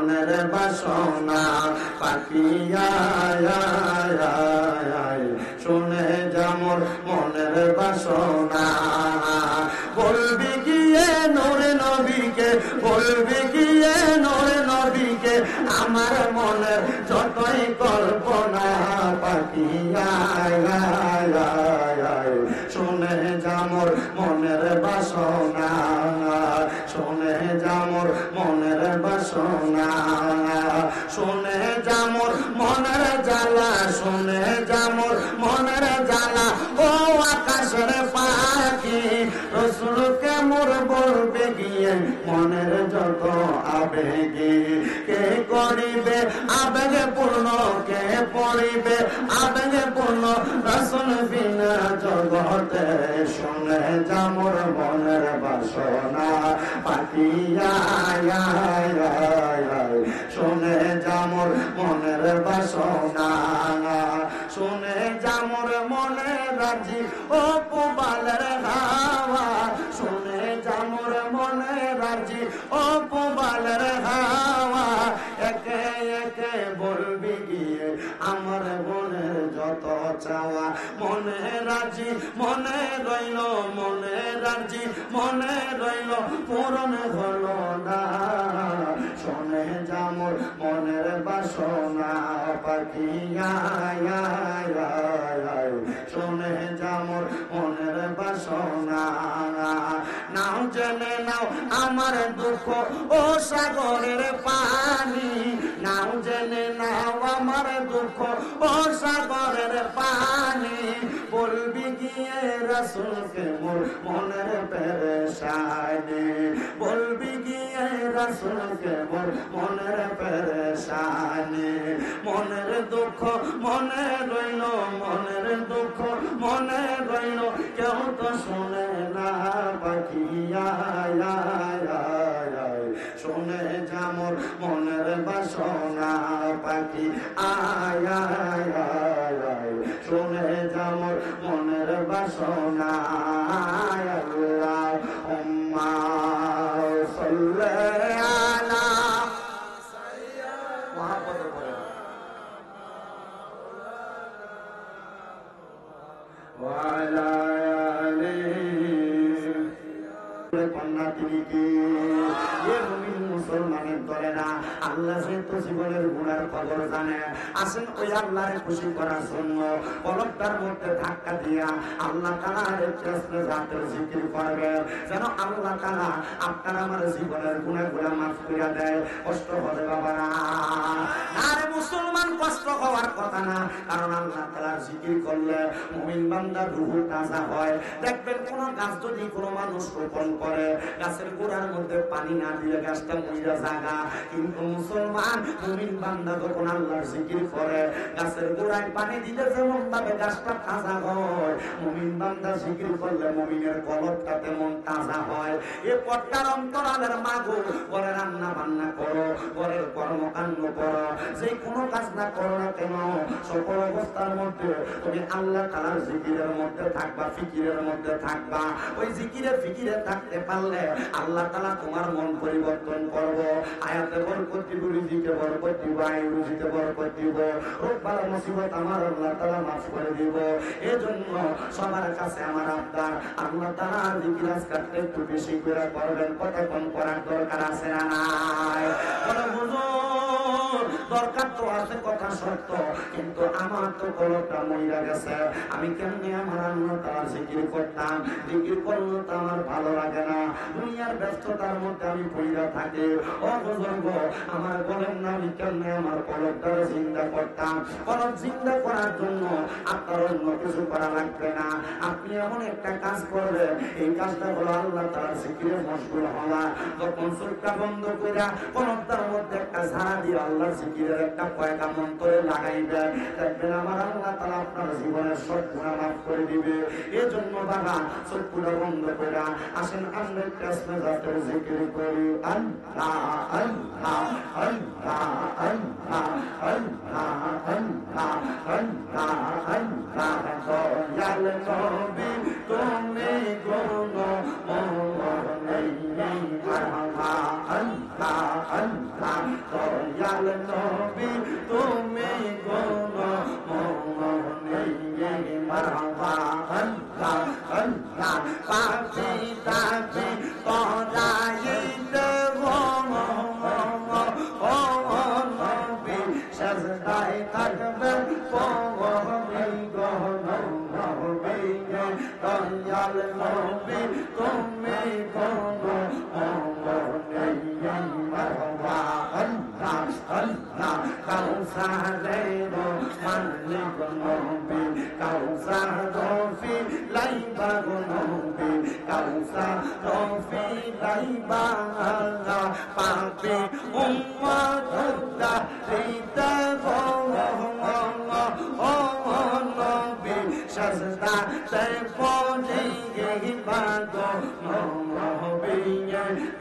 মনের বাসনা পাখিয়া শুনে যামর মনের বাসনা বলবি গিয়ে নূরে নবীকে বলবি গিয়ে নূরে নবীকে আমার মনের যতই কল্পনা পাখিয়া শুনে যামর মনের বাসনা শুনে যামর মনের বাসনা শুনে যামর মনের জ্বালা শুনে যামর মনের জ্বালা ও আকাশের পাখি রসুলকে মোর বলবে গিয়ে মনের যত আবেগে কে করিবে আবেগে পূর্ণ কে পড়িবে আবেগে পূর্ণ রসুল বিনা জগতে শুনে যামর মনের বাসনা পাখিয়া শুনে যামর মনের বাসনা শুনে যামর মনে রাজি ও পুবালের হাওয়া শুনে যামর মনে রাজি ও পুবালের হাওয়া একে একে বলবি গিয়ে আমার মনের যত চাওয়া মনে রাজি মনে রইল মনে রাজি মনে রইল পূরণ হলো না শুনে যামর মনের বাসনা পাখিয়া শুনে যামর মনের বাসনা নাও জেনে নাও আমার দুঃখ ও সাগরের পানি নাও জেনে নাও আমার দুঃখ ও সাগরের পানি বলবি গিয়ে রাসূলকে মোর মনের পেরেশানি বলবি গিয়ে রাসূলকে মোর মনের পেরেশানি মনের দুঃখ মনে রইল মনের দুঃখ মনে রইল কেউ তো শুনে না পাখিয়া শুনে যামর মনের বাসনা পাখি শুনে যামর মনের বাসনা আল্লাহুম্মা সাল্লি আলা মুহাম্মদ ওয়া আলা আলিহি কন্যা তিনি কি মুসলমানের দলে না আল্লাহ যেহেতু জীবনের গুণার খবর জানে আসেন ওই আল্লাহরে খুশি করার জন্য কলবটার মধ্যে ধাক্কা দিয়া আল্লাহ তাআলার জাতের জিকির করবে যেন আল্লাহ তাআলা আপনার আমার জীবনের গুনাহগুলো মাফ করে দেয় কষ্ট হবে বাবারা আরে মুসলমান কষ্ট হওয়ার কথা না কারণ আল্লাহ তাআলার জিকির করলে মুমিন বান্দার রূহ তাজা হয় দেখবেন কোন গাছ যদি কোনো মানুষ রোপণ করে গাছের গোড়ার মধ্যে পানি না দিলে গাছটা মইরা জায়গা কিন্তু মুসলমান মুমিন বান্দা যখন আল্লাহর জিকির করে গাছের গোড়ায় পানি দিলে যেমন ভাবে গাছটা তাজা হয় মুমিন বান্দা জিকির করলে মুমিনের কলবটা তেমন তাজা হয় এ পট্টার অন্তরালের মাগো ঘরে রান্না বান্না করো ঘরের কর্মকাণ্ড করো যে কোনো কাজ না করো না কেন সকল অবস্থার মধ্যে তুমি আল্লাহ তাআলার জিকিরের মধ্যে থাকবা ফিকিরের মধ্যে থাকবা ওই জিকিরে ফিকিরে থাকতে পারলে আল্লাহ তাআলা তোমার মন পরিবর্তন করব আয়াতে বরকত দিব রিজিকে বরকত দিব আয়ুষিতে বরকত দিব রোগ বালা মুসিবত আমার আল্লাহ তাআলা মাফ করে দিব এজন্য সবার কাছে আমার আবদার আল্লাহ তাআলার জিকির আজকালটা একটু বেশি করে করবেন কতক্ষণ করার দরকার আছে না নাই বলে হুজুর দরকার তো আছে কথা সত্য কিন্তু আমার তো কলবটা মইরা গেছে আমি কেমনে আমার আল্লাহ তাআলার জিকির করতাম জিকির করলে তো আমার ভালো লাগে না দুনিয়ার ব্যস্ততার মধ্যে আমি পইরা থাকি ও বুজুর্গ আমার বলেন না আমি কেমনে আমার কলবটা জিন্দা করতাম কলব জিন্দা করার জন্য আপনার অন্য কিছু করা লাগবে না আপনি এমন একটা কাজ করবেন এই কাজটা হলো আল্লাহ তাআলার জিকিরে মশগুল হওয়া যখন চোখটা বন্ধ কইরা কলবটার মধ্যে একটা ঝাড়া দিয়ে আল্লাহর জিকিরের একটা পয়গা মন্ত্রে লাগাইবেন দেখবেন আমার আল্লাহ তাআলা আপনার জীবনের সব গুনাহ মাফ করে দিবে এজন্য বাবা চোখটা বন্ধ কইরা আসেন আমরা কৃষ্ণ জাতের জিকির করি আল্লাহ আল্লাহ আল্লাহ আল্লাহ আল্লাহ আল্লাহ আল্লাহ আল্লাহ দয়াল নবী তুমি কোন মোহন নেই আল্লাহ আল্লাহ আল্লাহ দয়াল নবী তুমি কোন মোহনে মারহাবা আল্লাহ আল্লাহ পাপি তাপি পরাইতে ও নবী সাজদায় থাকবেন পবনে নবী দয়াল নবী তুমি কোন মোহনে মারহাবা আল্লাহ আল্লাহ কাউসারের মালিক নবী কাউসার রফি লাইবা নবী কাউসার রফি লাইবা পাপি উম্মত দিতে ও নবী সাজদা তে পড়ে ইবাদত নবী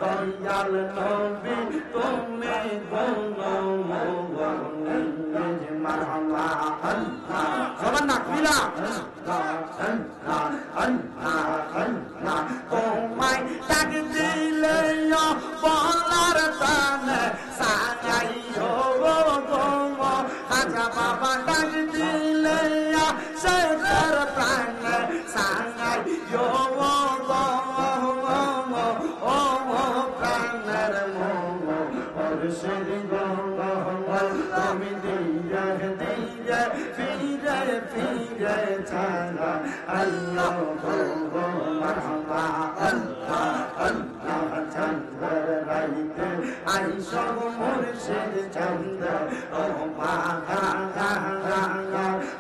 দয়াল নবী তুমি কোন মারহাবা আল্লাহ জবান না খুলা তোমায় ডাক দিলে বলার টানে সাজাইও গো খাজা বাবা ডাক দিলে সেটার প্রাণে সাজাইও ও প্রাণের মুর্শিদ তুমি দিয়ে দিয়ে ফিরে ফিরে ছাড়া আল্লাহ গো মারহাবা আল্লাহ আল্লাহ চন্দ্র রাইতে আইসো মুর্শিদ চন্দ্র ও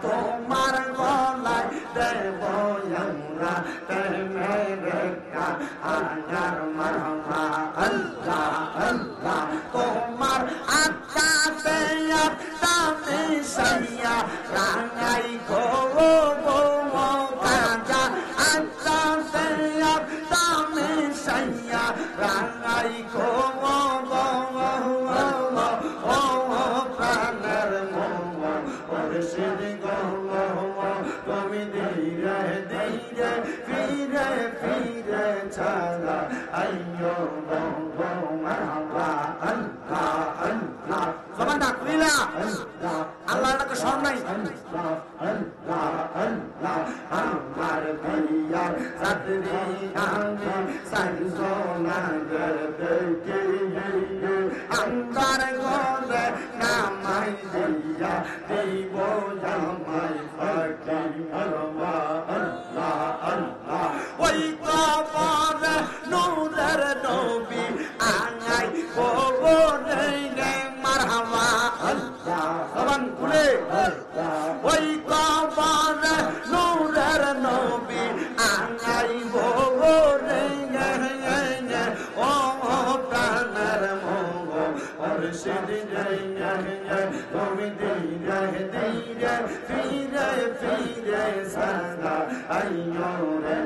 তোমার গলায় দেব আমরা প্রেমের আনার মারহাবা আল্লাহ আল্লাহ তোমার আত্মাতে আত্মাতে সাইয়া রাঙাই গো কাজা আত্মাতে আত্মাতে সাইয়া রাঙাই গো প্রাণের মুর্শিদ গো তুমি ধীরে ধীরে ফিরে ফিরে ছাড়া আইয়ো গো মারহাবা আল্লাহ আল্লাহ জবান ডাক দিলা আল্লাহ তাকে শরণ নাই আমার প্রিয়ার সাদরি আমি সাইজোনা দেখে আন্দার গলে নামাই দিয়া দেব জামাই ফাঁকি আল্লাহ আল্লাহ আল্লাহ ওই কবরে নূরের নবী আঙাই কবরে মারহাবা আল্লাহ জবান খুলে ওই কবরে নূরের নবী আঙাই কবরে ও প্রাণের মুর্শিদ তুমি ধীরে ধীরে ফিরে ফিরে সাদা আইয়ো রে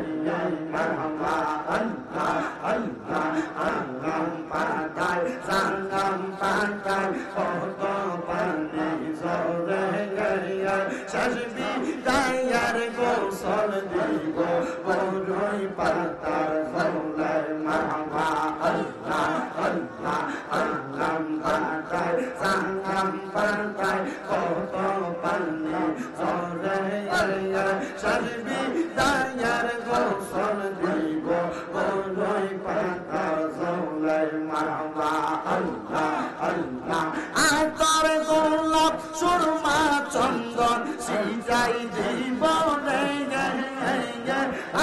মারহাবা আল্লাহ আল্লাহ আঙ্গাম পাতায় সাঙ্গাম পাতায় কত পানি জরে গয়া সাজবি দায়ার গোসল দিব বড়ই পাতার ফলায় মারহাবা আল্লাহ আল্লাহ আঙ্গাম পাতায় সাঙ্গাম পাতায় কত পানি জরে গয়া সাজবি দায়ার গোসল দিব বড়ই পাতার ফলায় মারহাবা আল্লাহ আল্লাহ আতর গোলাপ সুরমা চন্দন সিজাই দিব রে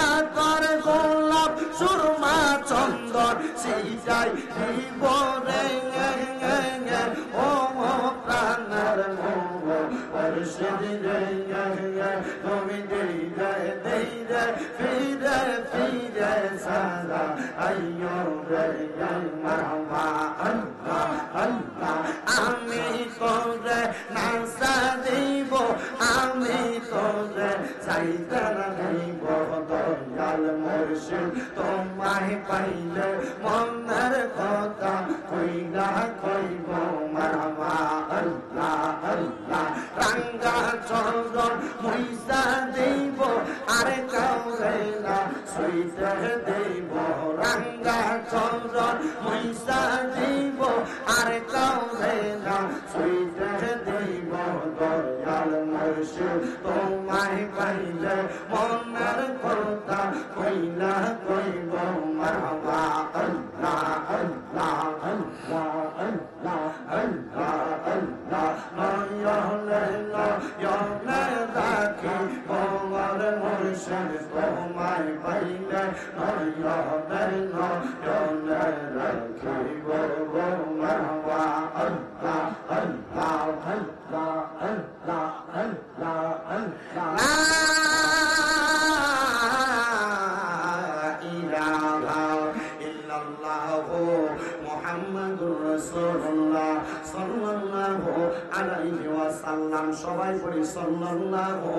আতর গোলাপ সুরমা চন্দন সিজাই দিব রে ও প্রাণের মুর্শিদ তুমি ধীরে ধীরে ফিরে ফিরে সাদা আইয়ো রে মারহাবা আল্লাহ আল্লাহ আমি তোরে নাসা দিব আমি তোরে চাইতে দিব দয়াল মুর্শিদ তোমায় পাইলে মনের কথা কইলা কইব মারহাবা আল্লাহ আল্লাহ রাঙ্গা চরণ মুইসা দিব আরে কাউরে না সুইতে দিব রাঙ্গা চরণ মুইসা দিব আরে কাউরে না সুইতে দেব দয়াল মুর্শিদ তোমায় পাইলে মনের কথা কইলা কইব মারহাবা আল্লাহ আল্লাহ আল্লাহ আল্লাহ আল্লাহ আল্লাহ নয়নে নয়নে দেখি তোমার মুর্শিদ তোমায় পাইলে নয়নে নয়নে রাখিব মারহাবা আল্লাহ আল্লাহ আল্লাহ আল্লাহ আল্লাহ আল্লাহ লা ইলাহা ইল্লাল্লাহু মুহাম্মাদুর রাসূলুল্লাহ সাল্লাল্লাহু আলাইহি ওয়াসাল্লাম। সবাই বলি সাল্লাল্লাহু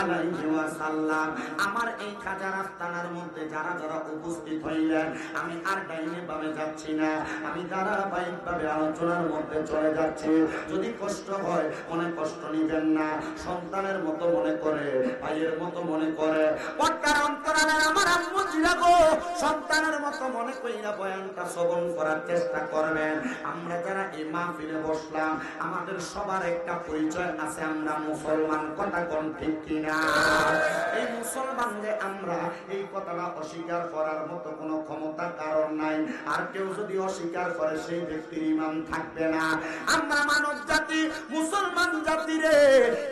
আলাইহি ওয়াসাল্লাম। আমার এই খাজার আস্তানার মধ্যে যারা যারা উপস্থিত হইলেন, আমি আর ডাইনে বামে যাচ্ছি না, আমি ধারাবাহিকভাবে আলোচনার মধ্যে চলে যাচ্ছি। যদি কষ্ট হয় মনে কষ্ট নিবেন না, সন্তানের মতো মনে করে, ভাইয়ের মতো মনে করে, পর্দার অন্তরালের আমার আম্মু জিরাগো সন্তানের মতো মনে কইরা বয়ানটা শ্রবণ করার চেষ্টা করবেন। আমরা যারা এই মাহফিলে বসলাম, আমাদের সবার একটা পরিচয় আছে, আমরা মুসলমান। কথা কোন ঠিক কিনা? এই মুসলমান যে আমরা, এই কথাটা অস্বীকার করার মতো কোনো ক্ষমতা কারণ নাই। আর কেউ যদি অস্বীকার করে সেই ব্যক্তির ঈমান থাকবে না। আমরা মানব জাতি, মুসলমান জাতি রে,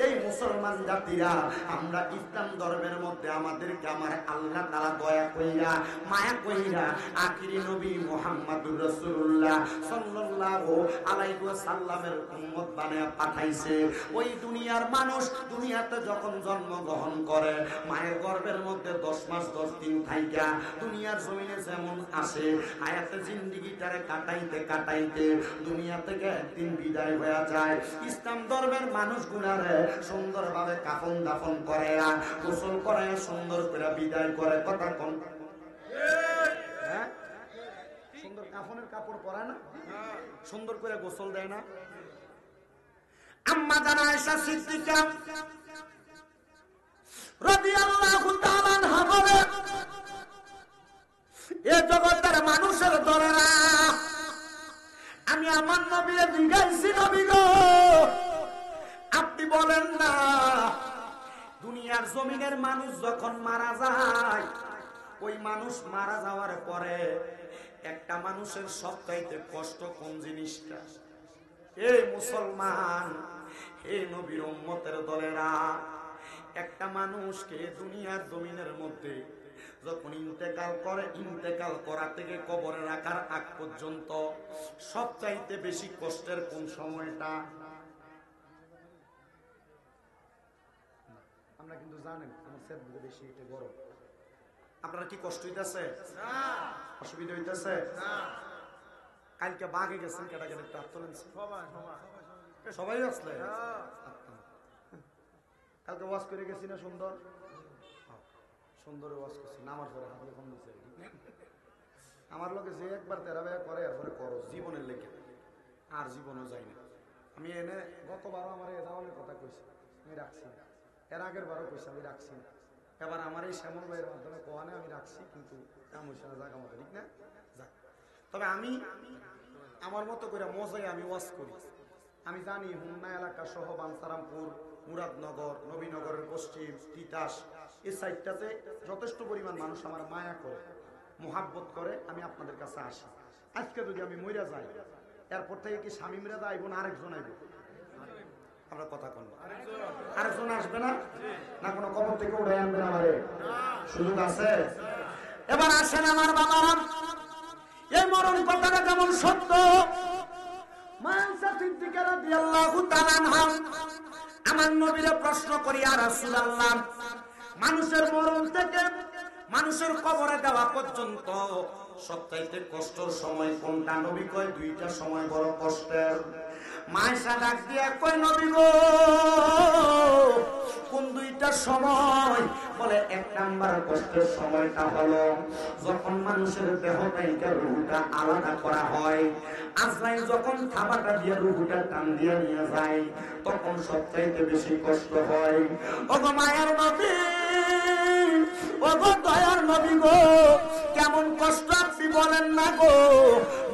এই মুসলমান জাতিরা আমরা ইসলাম ধর্মের মধ্যে আমাদেরকে আমার আল্লাহ তাআলা দয়া কইরা মায়া কইরা আখিরি নবী মুহাম্মদুর রাসূলুল্লাহ সাল্লাল্লাহু আলাইহি ওয়াসাল্লামের উম্মত বানায়া পাঠাইছে। ওই দুনিয়ার মানুষ দুনিয়াতে যখন জন্মগ্রহণ করে, মায়ের গর্ভের মধ্যে 10 মাস 10 দিন থাইকা দুনিয়ার জমিনে যেমন আসে, হায়াতে জিন্দেগিটারে কাটাইতে কাটাইতে দুনিয়া থেকে একদিন বিদায় হয়ে যায়। ইসলাম ধর্মের মানুষগুলারে সুন্দরভাবে কাফন দাফন করে, গোসল করে, সুন্দর করে বিদায় করে। কথা কোন? হ্যাঁ, সুন্দর কাফনের কাপড় পরায় না, সুন্দর করে গোসল দেয় না। আম্মা জানা আয়েশা সিদ্দিকা রাদিয়াল্লাহু তাআলা আনহা বলেন, এ জগতের মানুষের দলেরা আমি আমার নবীরে জিজ্ঞাসি, নবী গো আপনি বলেন না, দুনিয়ার জমিনের মানুষ যখন মারা যায়, ওই মানুষ মারা যাওয়ার পরে একটা মানুষের সবচাইতে কষ্ট কোন জিনিসটা? এই মুসলমান, এই নবীর উম্মতের দলেরা, একটা মানুষকে দুনিয়ার জমিনের মধ্যে যখন ইন্তেকাল করে, ইন্তেকাল করা থেকে কবরে রাখার আগ পর্যন্ত সবচাইতে বেশি কষ্টের কোন সময়টা? আমরা কিন্তু জানেন আমার সেট বেশি এটা গরম। আপনারা কি কষ্ট হইতেছে? অসুবিধা হইতেছে? কালকে বাঘে গেছেন, কেটা কেটে একটা হাত তোলেন, সবাই আসলে কালকে ওয়াজ করে গেছি না, সুন্দর সুন্দর ওয়াজ করছি, নামার পরে হাতে কম দিচ্ছে। আমার লোকে যে একবার তেরা বেয়া করে এরপরে করো জীবনের লেগে, আর জীবনও যাই না। আমি এনে গতবারও আমার এদাওয়ালের কথা কইছি, আমি রাখছি, এর আগের বারও কইছি আমি রাখছি, এবার আমার এই শ্যামল ভাইয়ের মাধ্যমে কোয়ানে আমি রাখছি, কিন্তু তেমন সেনা জায়গা মতো ঠিক না যাক। তবে আমি আমার মতো করে মজাই আমি ওয়াজ করি। আমি জানি হুন্না এলাকা সহ বানসারামপুর, মুরাদনগর, নবীনগরের পশ্চিম, তিতাস, এই সাইডটাতে যথেষ্ট পরিমাণ মানুষ আমার মায়া করে, মোহাব্বত করে। আমি আপনাদের কাছে আসি। আজকে যদি আমি মইরা যাই, এরপর থেকে কি স্বামীরা যাইব না আরেকজন আইব? আমরা কথা কন, আরেকজন আসবে না? না কোনো কবর থেকে উঠে আনবেন আমারে? সুযোগ আছে? এবার আসেন আমার বাবারা, এই মরণ কথাটা কেমন সত্য। আমার নবীরে প্রশ্ন করি, আর রাসূলুল্লাহ, মানুষের মরণ থেকে মানুষের কবরে দেওয়া পর্যন্ত সবচাইতে কষ্টের সময় কোনটা? নবী কয় দুইটা সময় বড় কষ্টের। মায়েশা ডাক দিয়া কয়, নবী গো কোন দুইটা সময়? বলে এক নাম্বার কষ্টের সময়টা হলো যখন মানুষের দেহ থেকে রূহটা আলাদা করা হয়, আজরাইল যখন থাবাটা দিয়ে রূহটা টান দিয়ে নিয়ে যায়, তখন সবচাইতে বেশি কষ্ট হয়। ওগো মায়ের নবী ও গো দয়ার নবী গো, কেমন কষ্ট আপনি বলেন না গো।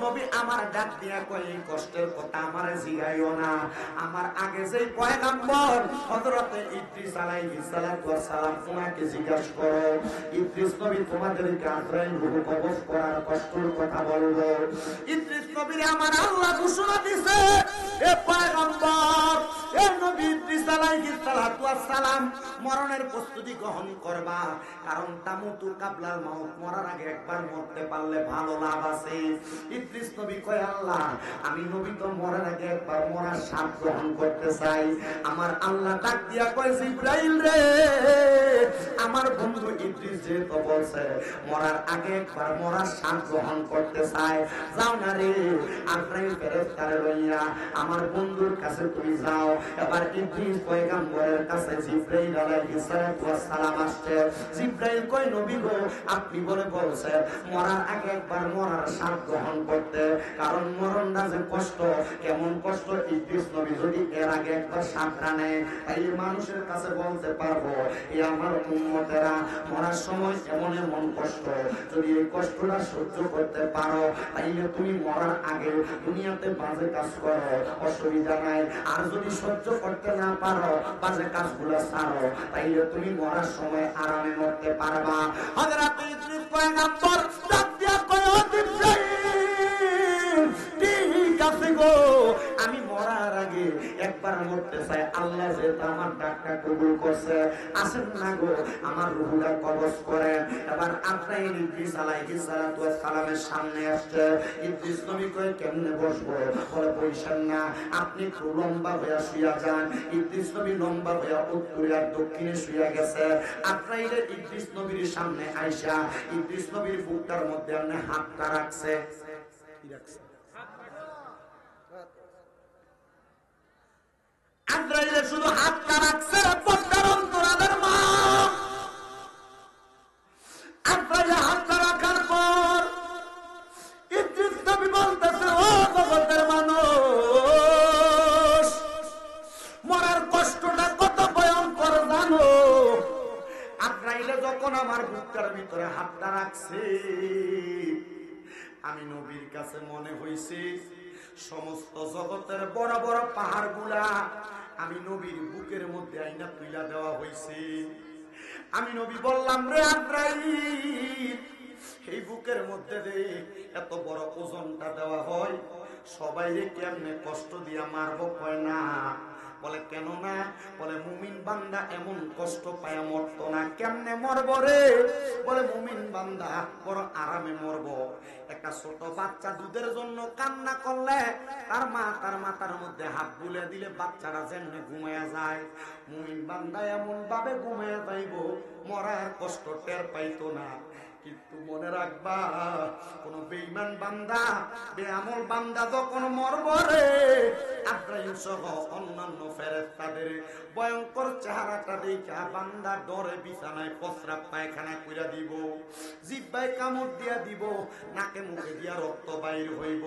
নবী আমার ডাক দিয়া কয়, এই কষ্টের কথা আমারে জিগাইও না। আমার আগে যেই পয়গম্বর হযরতে ইদ্রিস আলাইহিস সালাতু ওয়াস সালাম তোমাকে জিজ্ঞাসা করো, ইদ্রিস নবী তোমাদেরকে আজরাইল রূহ কবজ করার কষ্টের কথা বলবো। ইদ্রিস নবীরে আমার আল্লাহ ঘোষণা দিয়েছে, এ পয়গম্বর, এ নবী ইদ্রিস আলাইহিস সালাতু ওয়াস সালাম মরণের প্রস্তুতি গ্রহণ করবা। কারণ তামুতু কাবলাল মাউত, মরার আগে একবার মরতে পারলে ভালো লাভ আছে। ইদ্রিস নবী কয়, আল্লাহ আমি নবী তো মরার আগে একবার মরার স্বাদ গ্রহণ করতে চাই। আমার আল্লাহ ডাক দিয়া কয়, জিবরাইল রে, আমার বন্ধু ইদ্রিস যে তো বলছে মরার আগে একবার মরার স্বাদ গ্রহণ করতে চায়, যাও না রে আজরাইল ফেরেশতারে লইয়া আমার বন্ধুর কাছে তুমি যাও। এবার ইদ্রিস পয়গম্বরের কাছে জিবরাইল আলাইহিস সালাতু ওয়াস সালাম আসছে। জিবরাইল কয়, নবী গো, আপনি বলে বলছেন মরার আগে একবার মরার স্বাদ গ্রহণ করতে, কারণ মরণটা যে কষ্ট, কেমন কষ্ট ইদ্রিস নবী যদি এর আগে একবার স্বাদটা নেয়, তাই মানুষের কাছে বলতে পারবো, এই আমার উম্মতেরা মরার সময় এমন এমন কষ্ট, যদি এই কষ্টটা সহ্য করতে পারো তাইলে তুমি মরার আগে দুনিয়াতে বাজে কাজ করো, অসুবিধা নাই। আর যদি সহ্য করতে না পারো, বাজে কাজগুলো ছাড়ো, তাইলে তুমি মরার সময় আরামে মরতে পারবা। হযরত ইদ্রিস পয়গম্বর ডাক দিয়া কয়, ও জিবরাইল, ঠিক আছে গো, আমি মরার আগে একবার মরতে চাই। আল্লাহ যে আমার ডাকটা কবুল করছে, আসেন না গো আমার রূহটা কবজ করেন। এবার আজরাইল ইদ্রিস আলাইহিস সালাতু ওয়াস সালামের সামনে আসছে। ইদ্রিস নবী কয়, কেমনে বসবো? বলে, বইসেন না, আপনি একটু লম্বা হইয়া শুইয়া যান। ইদ্রিস নবী লম্বা হইয়া উত্তরে আর দক্ষিণে শুইয়া গেছে। আজরাইল ইদ্রিস নবীর সামনে আইসা ইদ্রিস নবীর বুকটার মধ্যে আপনি হাতটা রাখছে। কি রাখছে? আজরাইল শুধু হাতটা রাখছে, পদ্মার অন্তরালের মা। আজরাইল হাতটা রাখার পর ইদ্রিস নবী বলতেছে, ও জগতের মানুষ, মরার কষ্টটা কত ভয়ঙ্কর জানো? আজরাইলে যখন আমার বুকটার ভিতরে হাতটা রাখছে, আমি নবীর কাছে মনে হইছে সমস্ত জগতের বড় বড় পাহাড় গুলা আমি নবীর বুকের মধ্যে আইনা তুইলা দেওয়া হইছে। আমি নবী বললাম, রে আজরাইল, এই বুকের মধ্যে রে এত বড় ওজনটা দেওয়া হয়, সবাই রে কেমনে কষ্ট দিয়া মারবো? কয় না। বলে, কেন না? বলে, মুমিন বান্দা এমন কষ্ট পায়া মরতো না। কেমনে মরব রে? বলে, মুমিন বান্দা বড় আরামে মরব। একটা ছোট বাচ্চা দুধের জন্য কান্না করলে তার মা তার মাথার মধ্যে হাত বুলে দিলে বাচ্চারা যেমনে ঘুমায়া যায়, মুমিন বান্দা এমন ভাবে ঘুমায়া যাইব, মরার কষ্ট টের পাইতো না। কিন্তু মনে রাখবা, কোন বেঈমান বান্দা, বেআমল বান্দা যখন মরব রে, আজরাইল সহ অন্যান্য ফেরেশতাদের ভয়ঙ্কর চেহারাটা দেখা বান্দা ডরে বিছানায় প্রস্রাব পায়খানা কইরা দিব, জিহ্বায় কামড় দিয়া দিব, নাকে মুখে দিয়া রক্ত বাইর হইব।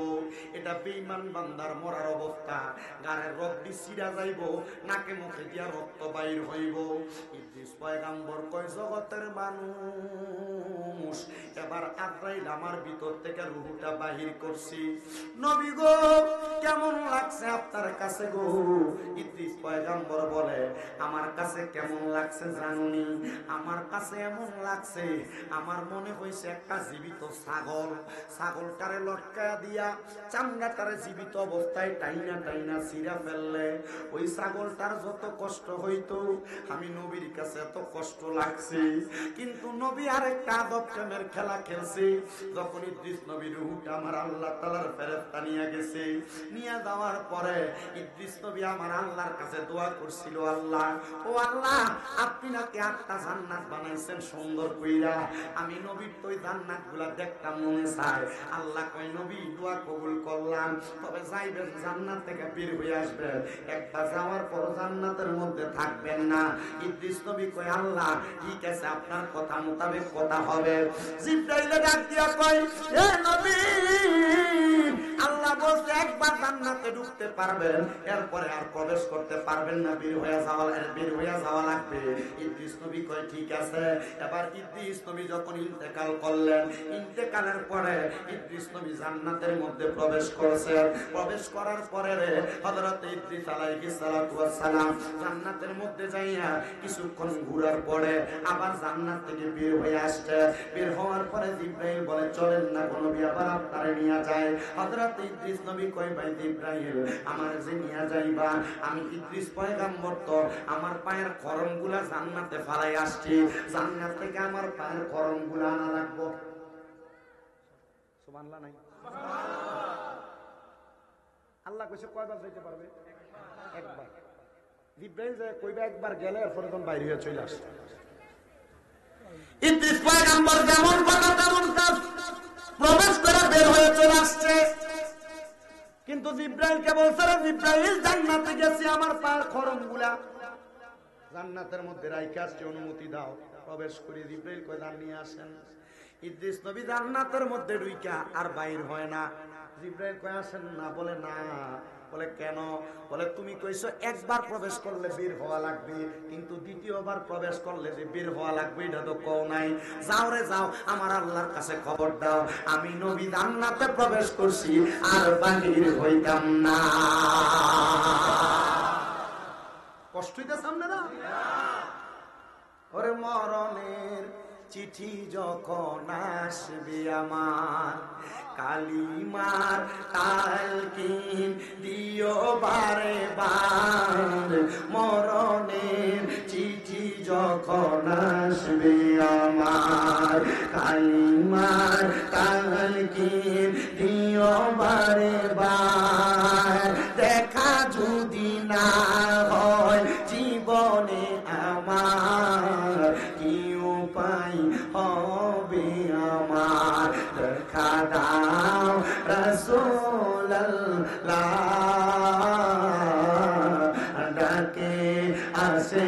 এটা বেঈমান বান্দার মরার অবস্থা। গায়ের রক্তি ছিঁড়া যাইব, নাকে মুখে দিয়া রক্ত বাইর হইব। ইদ্রিস পয়গম্বর কয়, জগতের মানুষ, এবার আজরাইল আমার ভিতর থেকে রূহটা বাহির করছি। নবী গো, কেমন লাগছে আপনার কাছে গো? ইদ্রিস পয়গম্বর বলে, আমার কাছে কেমন লাগছে জানুনি? আমার কাছে এমন লাগছে, আমার মনে হইছে একটা জীবিত ছাগল, ছাগলটারে লটকা দিয়া চামড়াটারে জীবিত অবস্থায় টাইনা টাইনা ছিঁড়া ফেললে ওই ছাগলটার যত কষ্ট হইতো, আমি নবীর কাছে এত কষ্ট লাগছে। কিন্তু নবী আরেকটা আদব প্রেমের খেলা খেলছে। যখন ইদ্রিস নবীর রূহটা আমার আল্লাহ তাআলার ফেরেশতা নিয়ে গেছে, নিয়ে যাওয়ার পরে ইদ্রিস নবী আমার আল্লাহর কাছে দোয়া করছিল, আল্লাহ, ও আল্লাহ, আপনি নাকি 8টা জান্নাত বানাইছেন সুন্দর কইরা, আমি নবীর তো ওই জান্নাতগুলা দেখতাম মনে চায়। আল্লাহ কয়, নবী দোয়া কবুল করলাম, তবে যাইবেন জান্নাত থেকে বের হয়ে আসবেন, একবার যাওয়ার পর জান্নাতের মধ্যে থাকবেন না। ইদ্রিস নবী কয়, আল্লাহ ঠিক আছে, আপনার কথা মোতাবেক কথা হবে। জিবরাইলে ডাক দিয়া কয়, এ নবী, আল্লাহ বলছে একবার জান্নাতে ঢুকতে পারবেন, এরপরে আর কোন প্রবেশ করতে পারবেন না, বের হয়ে যাওয়া লাগবে। ইদ্রিস নবী কয় ঠিক আছে। এবার ইদ্রিস নবী যখন ইন্তেকাল করলেন, ইন্তেকালের পরে ইদ্রিস নবী জান্নাতের মধ্যে প্রবেশ করেছেন। প্রবেশ করার পরে হযরত ইদ্রিস আলাইহিস সালাতু ওয়াস সালাম জান্নাতের মধ্যে যাইয়া কিছুক্ষণ ঘোরার পরে আবার জান্নাত থেকে বের হয়ে আসছে। বের হওয়ার পরে জিবরাইল বলে চলেন না গো নবী, আবার আপনারে নিয়ে যায়। হযরত ইদ্রিস নবী কয় ভাই জিবরাইল, আমার যে নিয়ে যাইবা, আমি ইদ্রিস পয়গম্বর তো আমার পায়ের খরমগুলা জান্নাতে ফালাই আসছি, জান্নাত থেকে আমার পায়ের খরমগুলা আনা লাগবো। সুবহানাল্লাহ নাই? আল্লাহ কইছে কয়বার যাইতে পারবে? একবার। জিবরাইল যে কইবা একবার গেলে এরপরে তখন বাইরে হয়ে চলে আসে। ইদ্রিস পয়গম্বর যেমন কথা তেমন কাজ, প্রবেশ করে বের হয়ে চলে আসছে। কিন্তু জিবরাইলকে বলছে, জিবরাইল জান্নাতে গেছি, আমার পায়ের খরমগুলা জান্নাতের মধ্যে রাইখা আসছে, অনুমতি দাও প্রবেশ করি। জিবরাইল কয় যান নিয়ে আসেন। ইদ্রিস নবী জান্নাতের মধ্যে ঢুইকা আর বাইর হয় না। জিবরাইল কয় আসেন না, বলে না। বলে কেন? বলে তুমি কইছো একবার প্রবেশ করলে বের হওয়া লাগবে, কিন্তু দ্বিতীয়বার প্রবেশ করলে যে বের হওয়া লাগবে এটা তো কও নাই। যাও রে যাও, আমার আল্লাহর কাছে খবর দাও, আমি নবী জান্নাতে প্রবেশ করছি আর বাহির হইতাম না। কষ্ট হইতাছে আপনারা? ওরে মরণের চিঠি যখন আসবে আমার, কালিমার তালকিন দিও বারে বার। মরণের চিঠি যখন আসবে আমার, কালিমার তালকিন দিও বারে বার। দেখা যদি না হয় জীবনে আমার, কি উপায় হবে আমার? দেখা দাও রাসূলুল্লাহ, ডাকে আসে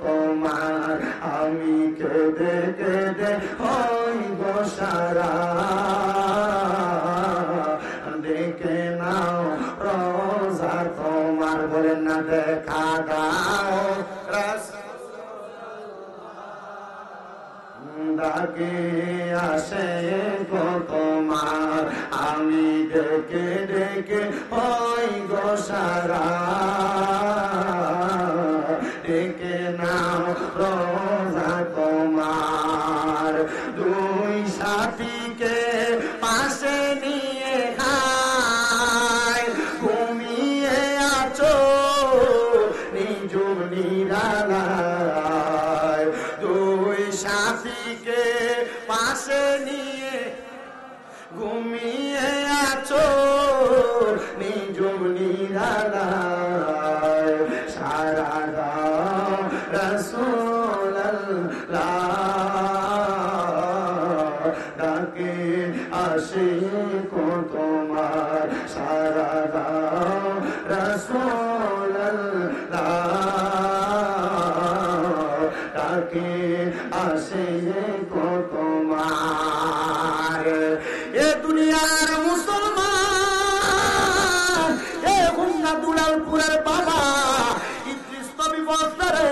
তোমার, আমি কেঁদে কেঁদে হই গো সারা। দেখে নাও রোজা তোমার, বলেন না দেখা দাও ডাকে আসে গো তোমার, আমি ডেকে ডেকে হই গো সারা। ডেকে নাও রোজা তোমার, দুই সাথীকে পাশে নিয়ে খায়, ঘুমিয়ে আছো নিজুম নিরালায়। দুই সাথীকে পাশে নিয়ে ঘুমিয়ে আছো নিজুম নিরালায়। সারা দাও রাসূলুল্লাহ, ডাকে আসে কো তোমার, সারা দাও রাসূলুল্লাহ, ডাকে আসে কো তোমার। এ দুনিয়ার মুসলমান, এ হুন্না দুলালপুরের বাবা ইদ্রিস নবী বলতে রে,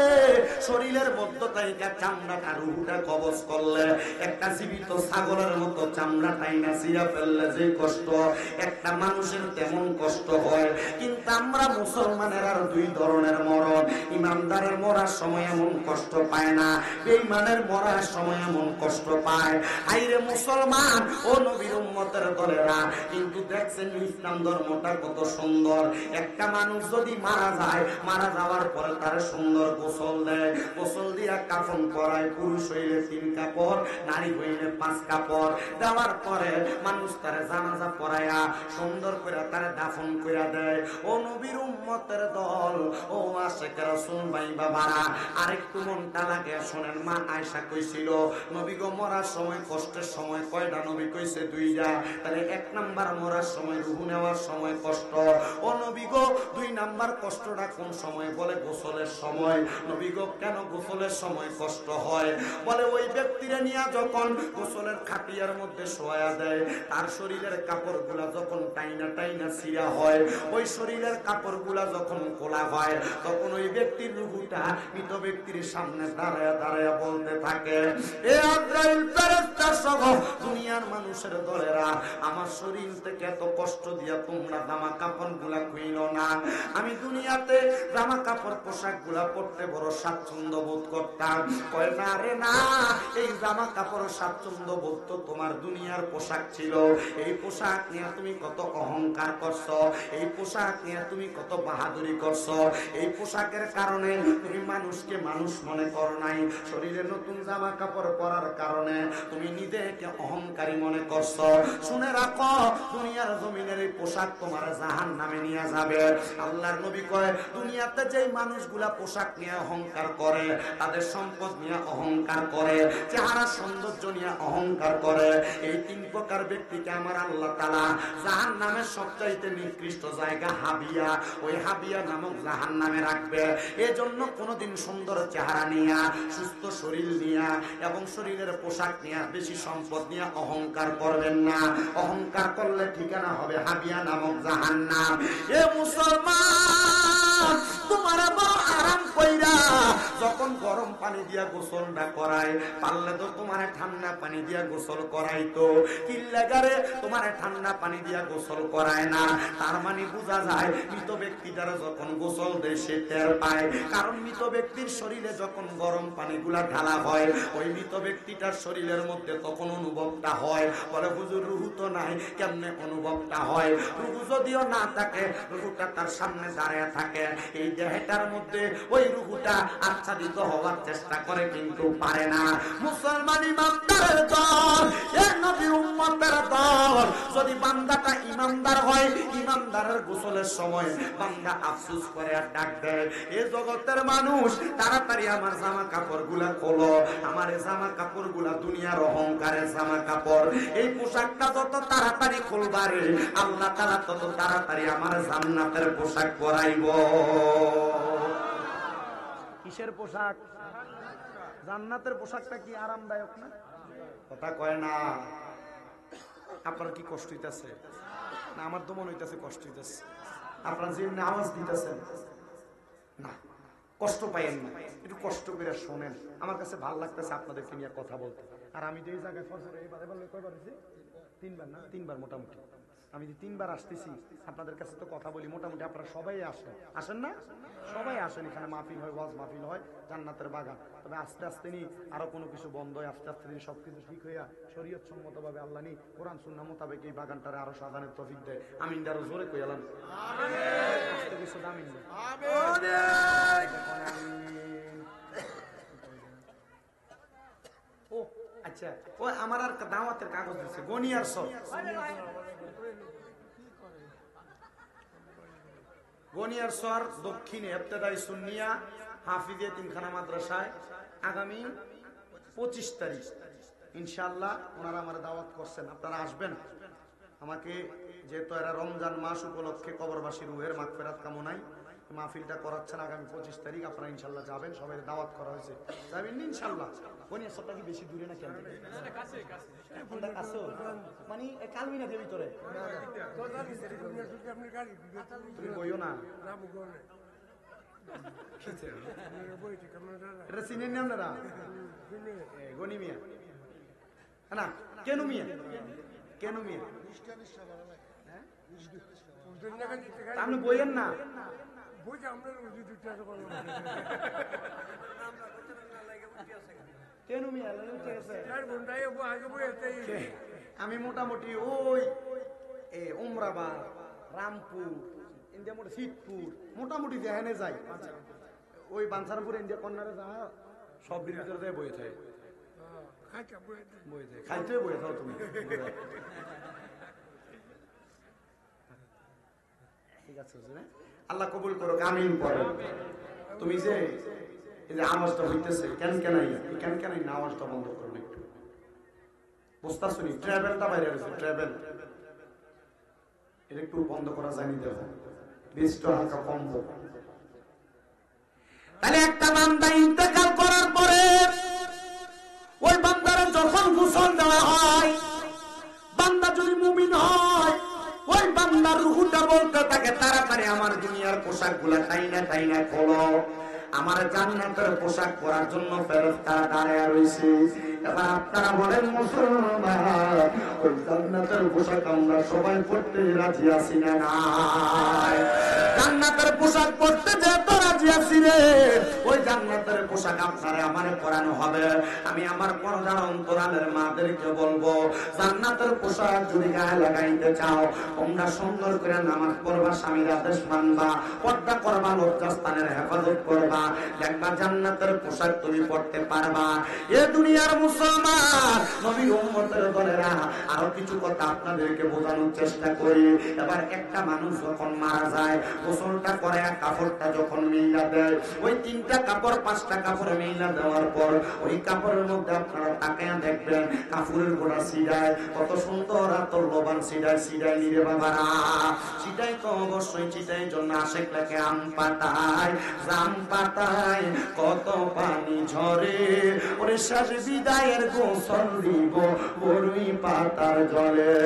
শরীরের মধ্য থেকে চামড়াটা রুহুটা কবজ করলে, একটা জীবিত ছাগলের মতো চামড়াটাই না ছিঁড়া ফেললে যে কষ্ট একটা মানুষের তেমন কষ্ট হয়। কিন্তু আমরা মুসলমানের আর দুই ধরনের মরণ। ইমানদারের মরার সময় এমন কষ্ট পায় না, বেঈমানের মরার সময় এমন কষ্ট পায়। আইরে মুসলমান ও নবীর উম্মতের দলেরা, কিন্তু দেখছেন ইসলাম ধর্মটা কত সুন্দর। একটা মানুষ যদি মারা যায়, মারা যাওয়ার পরে তার সুন্দর গোসল দেয়, গোসল দিয়া কাফন পরায়, পুরুষ হইলে 3 কাপড়, নারী হইলে 5 কাপড় দেওয়ার পরে মানুষ তার জানাজা পড়ায়া সুন্দর করে তার দাফন করে দেয়। ও নবীর উম্মতের দল, ও আশিক রাসূল ভাই বাবারা, আরেকটু মনটা লাগে শোনেন। মা আয়েশা কইছিল নবী গো মরার সময় কষ্টের সময় কয়টা? নবী কইছে 2টা। তাহলে 1 নাম্বার মরার সময়, রূহ নেওয়ার সময় কষ্ট। ও নবী গো 2 নাম্বার কষ্টটা কোন সময়? বলে গোসলের সময়। নবী গো কেন গোসলের সময় কষ্ট হয়? বলে ওই ব্যক্তিরা নিয়ে যখন গোসলের খাটিয়ার মধ্যে শোয়া দেয়, তার শরীরের কাপড়গুলা যখন টাইনা টাইনা ছিঁড়া হয়, ওই শরীরের কাপড়গুলা যখন খোলা হয়, তখন ওই ব্যক্তির রূহটা মৃত ব্যক্তির সামনে দাঁড়ায় দাঁড়ায় বলতে থাকে, এ আজরাইল ফেরেশতা সহ দুনিয়ার মানুষের দলেরা, আমার শরীর থেকে এত কষ্ট দিয়া তোমরা জামা কাপড় গুলা খুইল না। আমি দুনিয়াতে জামা কাপড় পোশাক গুলা পড়তে বড় স্বাচ্ছন্দ্য বোধ করতাম। কয় না রে না, এই জামা কাপড় স্বাচ্ছন্দ্য বোধ তো তোমার দুনিয়ার পোশাক ছিল। এই পোশাক নিয়ে তুমি কত অহংকার করছো, এই পোশাক নিয়ে তুমি কত বাহাদুরি করছো, এই পোশাকের কারণে তুমি মানুষকে মানুষ মনে করো নাই। শরীরে নতুন জামা কাপড় পরার কারণে তুমি নিজেকে অহংকারী মনে করছো। শুনে রাখো, দুনিয়ার জমিনের এই পোশাক তোমার জাহান্নামে নিয়ে যাবে। আল্লাহর নবী কয়, দুনিয়াতে যেই মানুষগুলা পোশাক নিয়ে অহংকার করে, তাদের সম্পদ নিয়ে অহংকার করে, চেহারা সৌন্দর্য নিয়ে অহংকার করে, এই তিন প্রকার ব্যক্তিকে আমার আল্লাহ তাআলা জাহান্নামের সবচাইতে নিকৃষ্ট জায়গা হাবিয়া, ওই হাবিয়া নামক জাহান্নামে রাখবে। এজন্য কোনোদিন সুন্দর চেহারা নিয়া, সুস্থ শরীর নিয়া এবং শরীরের পোশাক নিয়া, বেশি সম্পদ নিয়ে অহংকার করবেন না। অহংকার করলে ঠিকানা হবে হাবিয়া নামক জাহান্নাম। এ মুসলমান, তোমার আরাম কইরা যখন গরম পানি দিয়া গোসলটা করায়, পারলে তো তোমার ঠান্ডা পানি দিয়া গোসল করাইতো। কিল্লাগারে তোমার ঠান্ডা পানি দিয়া গোসল করায় না। তার মানে বোঝা যায় মৃত ব্যক্তিটার যখন গোসল দেয় সে টের পায়। কারণ মৃত ব্যক্তির শরীরে যখন গরম পানিগুলা ঢালা হয়, ওই মৃত ব্যক্তিটার শরীরের মধ্যে তখন অনুভবটা হয়। বলে হুজুর রুহু তো নাই, কেমনে অনুভবটা হয়? রুহু যদিও না থাকে, রুহুটা তার সামনে দাঁড়িয়ে থাকে, এই দেহটার মধ্যে ওই রুহুটা আচ্ছাদিত হওয়ার চেষ্টা করে কিন্তু পারে না। মুসলমান ইমানদারের দল, এ নবীর উম্মতের দল, যদি বান্দাটা ইমানদার হয়, ইমানদারের গোসলের সময় বান্দা আফসোস করে আর ডাক দেয়, এ জগতের মানুষ তাড়াতাড়ি আমার জামা কাপড় গুলা খোলো, আমার জামা কাপড় গুলা দুনিয়ার অহংকারের জামা কাপড়, এই পোশাকটা যত তাড়াতাড়ি খুলবারে আল্লাহ তাআলা তত তাড়াতাড়ি আমার জান্নাতের পোশাক পরাইব। কিসের পোশাক? জান্নাতের পোশাকটা কি আরামদায়ক না? কথা কয় না। আপনার কি কষ্ট হইতেছে? না আমার তো মনে হইতেছে কষ্ট হইতেছে। আপনার যেমনি আওয়াজ দিতেছেন না, কষ্ট পাইয়েন না, একটু কষ্ট করে শোনেন। আমার কাছে ভালো লাগতেছে আপনাদেরকে নিয়ে কথা বলতে। আর আমি তো এই জায়গায় ফজরে কয়বার হয়েছি? তিনবার না? তিনবার মোটামুটি। আমি যে তিনবার আসতেছি আপনাদের কাছে তো কথা বলি, মোটামুটি আপনারা সবাই আসেন, আসেন না? সবাই আসেন, এখানে মাহফিল হয়, ওয়াজ মাহফিল হয়, জান্নাতের বাগান। তবে আস্তে আস্তে নি আরো কোনো কিছু বন্ধ হয়, আস্তে আস্তে দিন সবকিছু ঠিক হইয়া শরীয়ত সম্মত ভাবে আল্লাহ নি কোরআন সুন্নাহ মোতাবেক এই বাগানটারে আরো সাজানের তৌফিক দেয়। আমিন দারো জোরে কইলাম আস্তে কিছু আমিন। ও আচ্ছা, ও আমার আর দাওয়াতের কাগজ দিচ্ছে, গনিয়ার সব গনিয়ার সর দক্ষিণে ইবতেদাই সুন্নিয়া হাফিজিয়া তিনখানা মাদ্রাসায় আগামী 25 তারিখ ইনশাআল্লাহ ওনারা আমার দাওয়াত করছেন, আপনারা আসবেন। আমাকে যেহেতু এরা রমজান মাস উপলক্ষে কবরবাসী রুহের মাগফিরাত কামনায় মাহফিলটা করাচ্ছেন আগামী 25 তারিখ, আপনারা ইনশাআল্লাহ যাবেন, সবাই দাওয়াত করা হয়েছে, যাবেন ইনশাআল্লাহ। গনিয়ার সরটা কি বেশি দূরে না? কেন কাছে মানে কালমিনাদের ভিতরে তুমি বইও না, এটা চিনেন না আপনারা? গনি মিয়া না, কেন মিয়া, কেন মিয়া আপনি বইয়েন না? কেন মিয়া আমি মোটামুটি ওই উমরাবাদ, রামপুর, ইন্ডিয়া মোটে সিটপুর, মোটামুটি যেখানে যাই, ওই বাঞ্ছারপুর ইন্ডিয়া কর্নারে যা সব ভিতরে যায় বইয়ে থাকে, খাইতে বইয়ে থাও তুমি। ঠিক আছে, আল্লাহ কবুল করো, আমিন পড়ো। তুমি যে এই যে আওয়াজটা হইতেছে কেন কেনাই না, আওয়াজটা বন্ধ করবে একটু, বুঝতে শুনি ট্রাভেলটা বাইরে রয়েছে, ট্রাভেল এটা একটু বন্ধ করা যায়নি, দেখো 20 টাকা কমবো। তাহলে একটা বান্দা ইন্তেকাল করার পরে ওই বান্দার যখন গোসল দেওয়া হয়, বান্দা যদি মুমিন হয়, ওই বান্দার রূহটা বলতে থাকে তাড়াতাড়ি আমার দুনিয়ার পোশাক গুলা টাইনা খোলো, আমার জান্নাতের পোশাক পরার জন্য ফেরেশতারা দাঁড়ায় রয়েছে। এবার আপনারা বলেন মুসলমান, ওই জান্নাতের পোশাক আমরা সবাই পড়তে রাজি আছি না নাই? জান্নাতের পোশাক পড়তে যে তো রাজি আছি রে, ওই জান্নাতের পোশাক আপনারে আমারে পরানো হবে। আমি আমার পর্দার অন্তরালের মাদেরকে বলবো, জান্নাতের পোশাক যদি গায়ে লাগাইতে চাও, তোমরা সুন্দর করে নামাজ পড়বা, স্বামীর আদেশ মানবা, পর্দা করবা, লজ্জাস্থানের হেফাজত করবা, দেখবা জান্নাতের পোশাক তুমি পড়তে পারবা। এ দুনিয়ার মুসলমান নবীর উম্মতের দলেরা, আরো কিছু কথা আপনাদেরকে বোঝানোর চেষ্টা করি। এবার একটা মানুষ যখন মারা যায়, গোসলটা করে কাপড়টা যখন মিলা দেয়, ওই 3টা কাপড় 5টা কাপড় মিলা দেওয়ার পর ওই কাপড়ের মধ্যে আপনারা তাকায়া দেখবেন কাপড়ের গোড়া সিডায়, কত সুন্দর আতর লোবান সিডায় নিরে বাবারা। সিডাই তো অবশ্যই চিটাই জন্য আশেক লাগে আম পাতায়, জাম পাতায় কত পানি ঝরে, ওরে শেষ বিদায়ের গোসল দিব বড়ই পাতার জলে,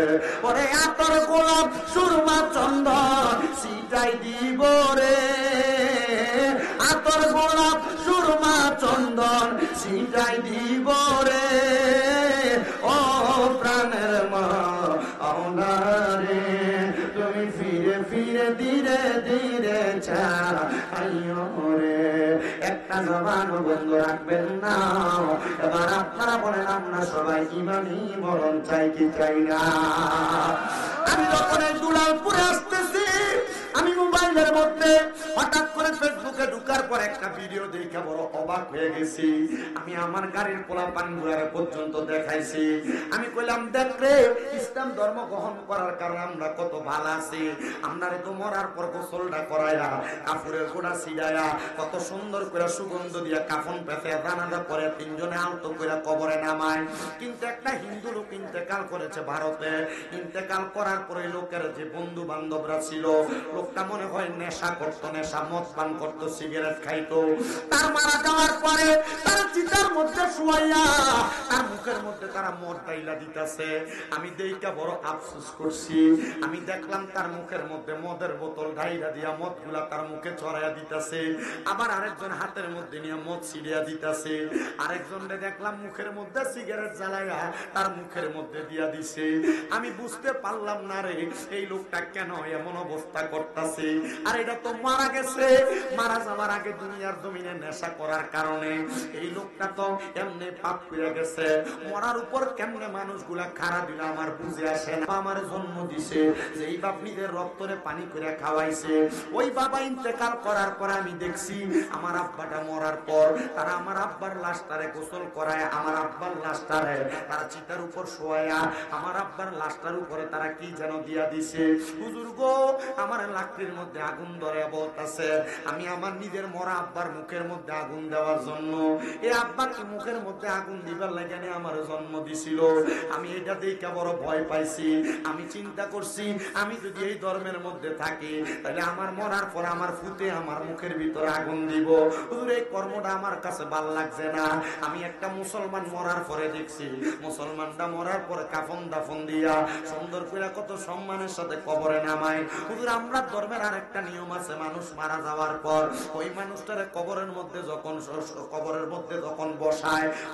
ওরে আতর গোলাপ সুরমা চন্দন সিটাই দিব রে, আতর গোলাপ সুরমা চন্দন সিটাই দিব রে, ও প্রাণের মা রে, তুমি ফিরে ফিরে ধীরে ধীরে চাইও রে। একটা জবান বন্ধ রাখবেন না। এবার আপনারা বলেন, আমরা সবাই ইমানি মরণ চাই কি চাই না? আমি যখন এই দুলালপুরে আসতেছি, আমি মোবাইলের মধ্যে হঠাৎ করে ফেসবুকে ঢুকার পর একটা ভিডিও দেখে বড় অবাক হয়ে গেছি। আমি আমার গাড়ির পোলাপান গুলার পর্যন্ত দেখাইছি। আমি কইলাম, দেখ রে, ইসলাম ধর্ম গ্রহণ করার কারণে আমরা কত ভালো আছি। আপনারে তো মরার পর গোসলটা করাইয়া, কাপড়ের গোড়া ছিড়াইয়া, কত সুন্দর করে সুগন্ধ দিয়া কাফন পেঁচে জানাজা পরে 3 জনে আলতো করে কবরে নামায়। কিন্তু একটা হিন্দু লোক ইন্তেকাল করেছে ভারতে। ইন্তেকাল করার পরে লোকের যে বন্ধু বান্ধবরা ছিল, লোকটা মনে হয় নেশা করতো, নেশা মদ পান করতো, সিগারেট খাইতো। তার মারা যাওয়ার পরে তার চিতার মধ্যে শুয়াইয়া তার মুখের মধ্যে তারা মদ ডাইলা দিতেছে। আমি দেইকা বড় আফসোস করছি। আমি দেখলাম তার মুখের মধ্যে মদের বোতল ডাইলা দিয়া মদগুলা তার মুখে চড়াইয়া দিতেছে, আবার আরেকজন হাতের মধ্যে নিয়ে মদ ছিড়িয়া দিতেছে, আরেকজনকে দেখলাম মুখের মধ্যে সিগারেট জ্বালাইয়া তার মুখের মধ্যে দিয়া দিছে। আমি বুঝতে পারলাম না রে, এই লোকটা কেন এমন অবস্থা করতেছে। আর এটা তো মারা গেছে, মারা যাওয়ার আগে দুনিয়ার জমিনে নেশা করার কারণে এই লোকটা তো এমনি পাপ করে গেছে। মরার উপর কেমনে মানুষগুলা খারাপ দিল আমার বুঝে আসে না। আমার জন্ম দিছে, যেই বাপ নিজের রক্তরে পানি করে খাওয়াইছে, ওই বাবা ইন্তেকাল করার পর আমি দেখছি আমার আব্বাটা মরার পর তারা আমার আব্বার লাশটারে গোসল করায়, আমার আব্বার লাশটারে তারা চিতার উপর শোয়ায়া, আমার আব্বার লাশটার উপরে তারা কি যেন দিয়া দিছে। হুজুর গো, আমার লাকড়ির মধ্যে আগুন ধরে বলতেছে, আমি আমার নিজের মরা আব্বার মুখের মধ্যে আগুন দেওয়ার জন্য, এই আব্বাকে মুখের মধ্যে আগুন দিবার লাগে আমার জন্ম দিছিল। আমি এটা দেখে বড় ভয় পাইছি। আমি চিন্তা করছি, আমি যদি এই ধর্মের মধ্যে থাকি, তাহলে আমার মরার পর আমার ফুটে আমার মুখের ভিতরে আগুন দিব। হুজুর, এই কর্মটা আমার কাছে ভাল লাগছে না। আমি একটা মুসলমান মরার পরে দেখছি, মুসলমানটা মরার পরে কাফন দাফন দিয়া সুন্দর করে কত সম্মানের সাথে কবরে নামায়। হুজুর, আমরা ধর্মের আরেকটা নিয়ম আছে, মানুষ মারা যাওয়ার পর ওই মানুষটারে কবরের মধ্যে যখন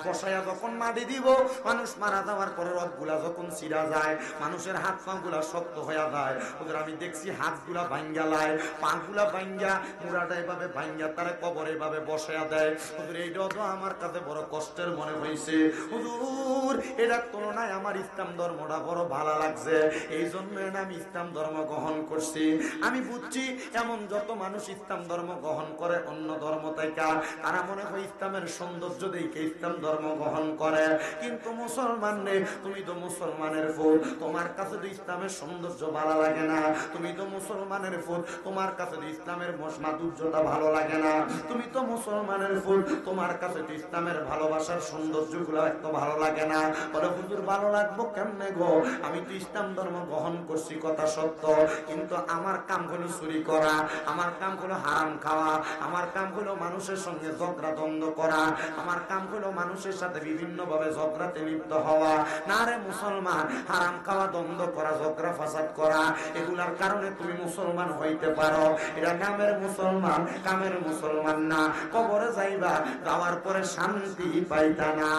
বসায়া যখন মাটি দিব, মানুষ মারা যাওয়ার পরে রথগুলা যখন ছিড়া যায়, মানুষের হাত পা গুলা শক্ত হয়ে যায়। হুজুর, আমি দেখছি হাতগুলা ভাঙ্গা লাই, পা গুলা ভাঙ্গা, মুড়াটা এভাবে ভাঙ্গা তারা কবরে এভাবে বসায়া দেয়। হুজুর, এইটাও তো আমার কাছে বড় কষ্টের মনে হয়েছে। হুজুর, এটার তুলনায় আমার ইসলাম ধর্মটা বড় ভালো লাগছে, এই জন্য আমি ইসলাম ধর্ম গ্রহণ করছি। আমি বুঝছি এমন যত মানুষ ইসলাম ধর্ম গ্রহণ গ্রহণ করে অন্য ধর্ম থেকে, তারা মনে হয় ইসলামের সৌন্দর্য দেখে ইসলাম ধর্ম গ্রহণ করে। কিন্তু মুসলমান রে, তুমি তো মুসলমানের ফুল, তোমার কাছে তো ইসলামের সৌন্দর্য ভালো লাগে না। তুমি তো মুসলমানের ফুল, তোমার কাছে তো ইসলামের মাধুর্যতা ভালো লাগে না। তুমি তো মুসলমানের ফুল, তোমার কাছে তো ইসলামের ভালোবাসার সৌন্দর্যগুলো এত ভালো লাগে না। বলে হুজুর ভালো লাগবো কেমনে গো, আমি তো ইসলাম ধর্ম গ্রহণ করছি কথা সত্য, কিন্তু আমার কাম হলো চুরি করা, আমার কাম হলো হারাম খাওয়া, আমার কাম হলো মানুষের সঙ্গে ঝগড়া দ্বন্দ্ব করা, আমার কাম হলো মানুষের সাথে বিভিন্ন ভাবে ঝগড়াতে লিপ্ত হওয়া। না রে মুসলমান, হারাম খাওয়া, দ্বন্দ্ব করা, ঝগড়া ফাসাদ করা, এগুলার কারণে তুমি মুসলমান হইতে পারো। এটা নামের মুসলমান, কামের মুসলমান না। কবরে যাইবা, যাওয়ার পরে শান্তি পাইতা না।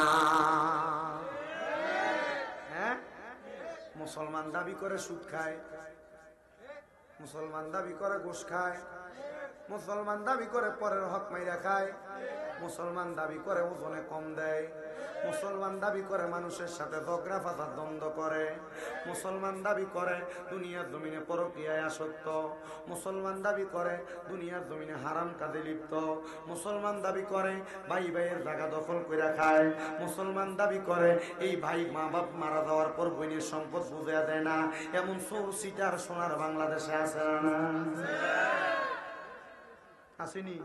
মুসলমান দাবি করে সুদ খায়, মুসলমান দাবি করে ঘুষ খায়, মুসলমান দাবি করে পরের হক মাইরা খায়, মুসলমান দাবি করে ওজনে কম দেয়, মুসলমান দাবি করে মানুষের সাথে ঝগড়া ফাসাদ দ্বন্দ্ব করে, মুসলমান দাবি করে দুনিয়ার জমিনে পরকীয়ায় আসক্ত, মুসলমান দাবি করে দুনিয়ার জমিনে হারাম কাজে লিপ্ত, মুসলমান দাবি করে ভাই ভাইয়ের জায়গা দখল করে খায়, মুসলমান দাবি করে এই ভাই মা বাপ মারা যাওয়ার পর বোনের সম্পদ বুঝিয়ে দেয় না। এমন চোর সিটার সোনার বাংলাদেশে আছে না? আসেনি?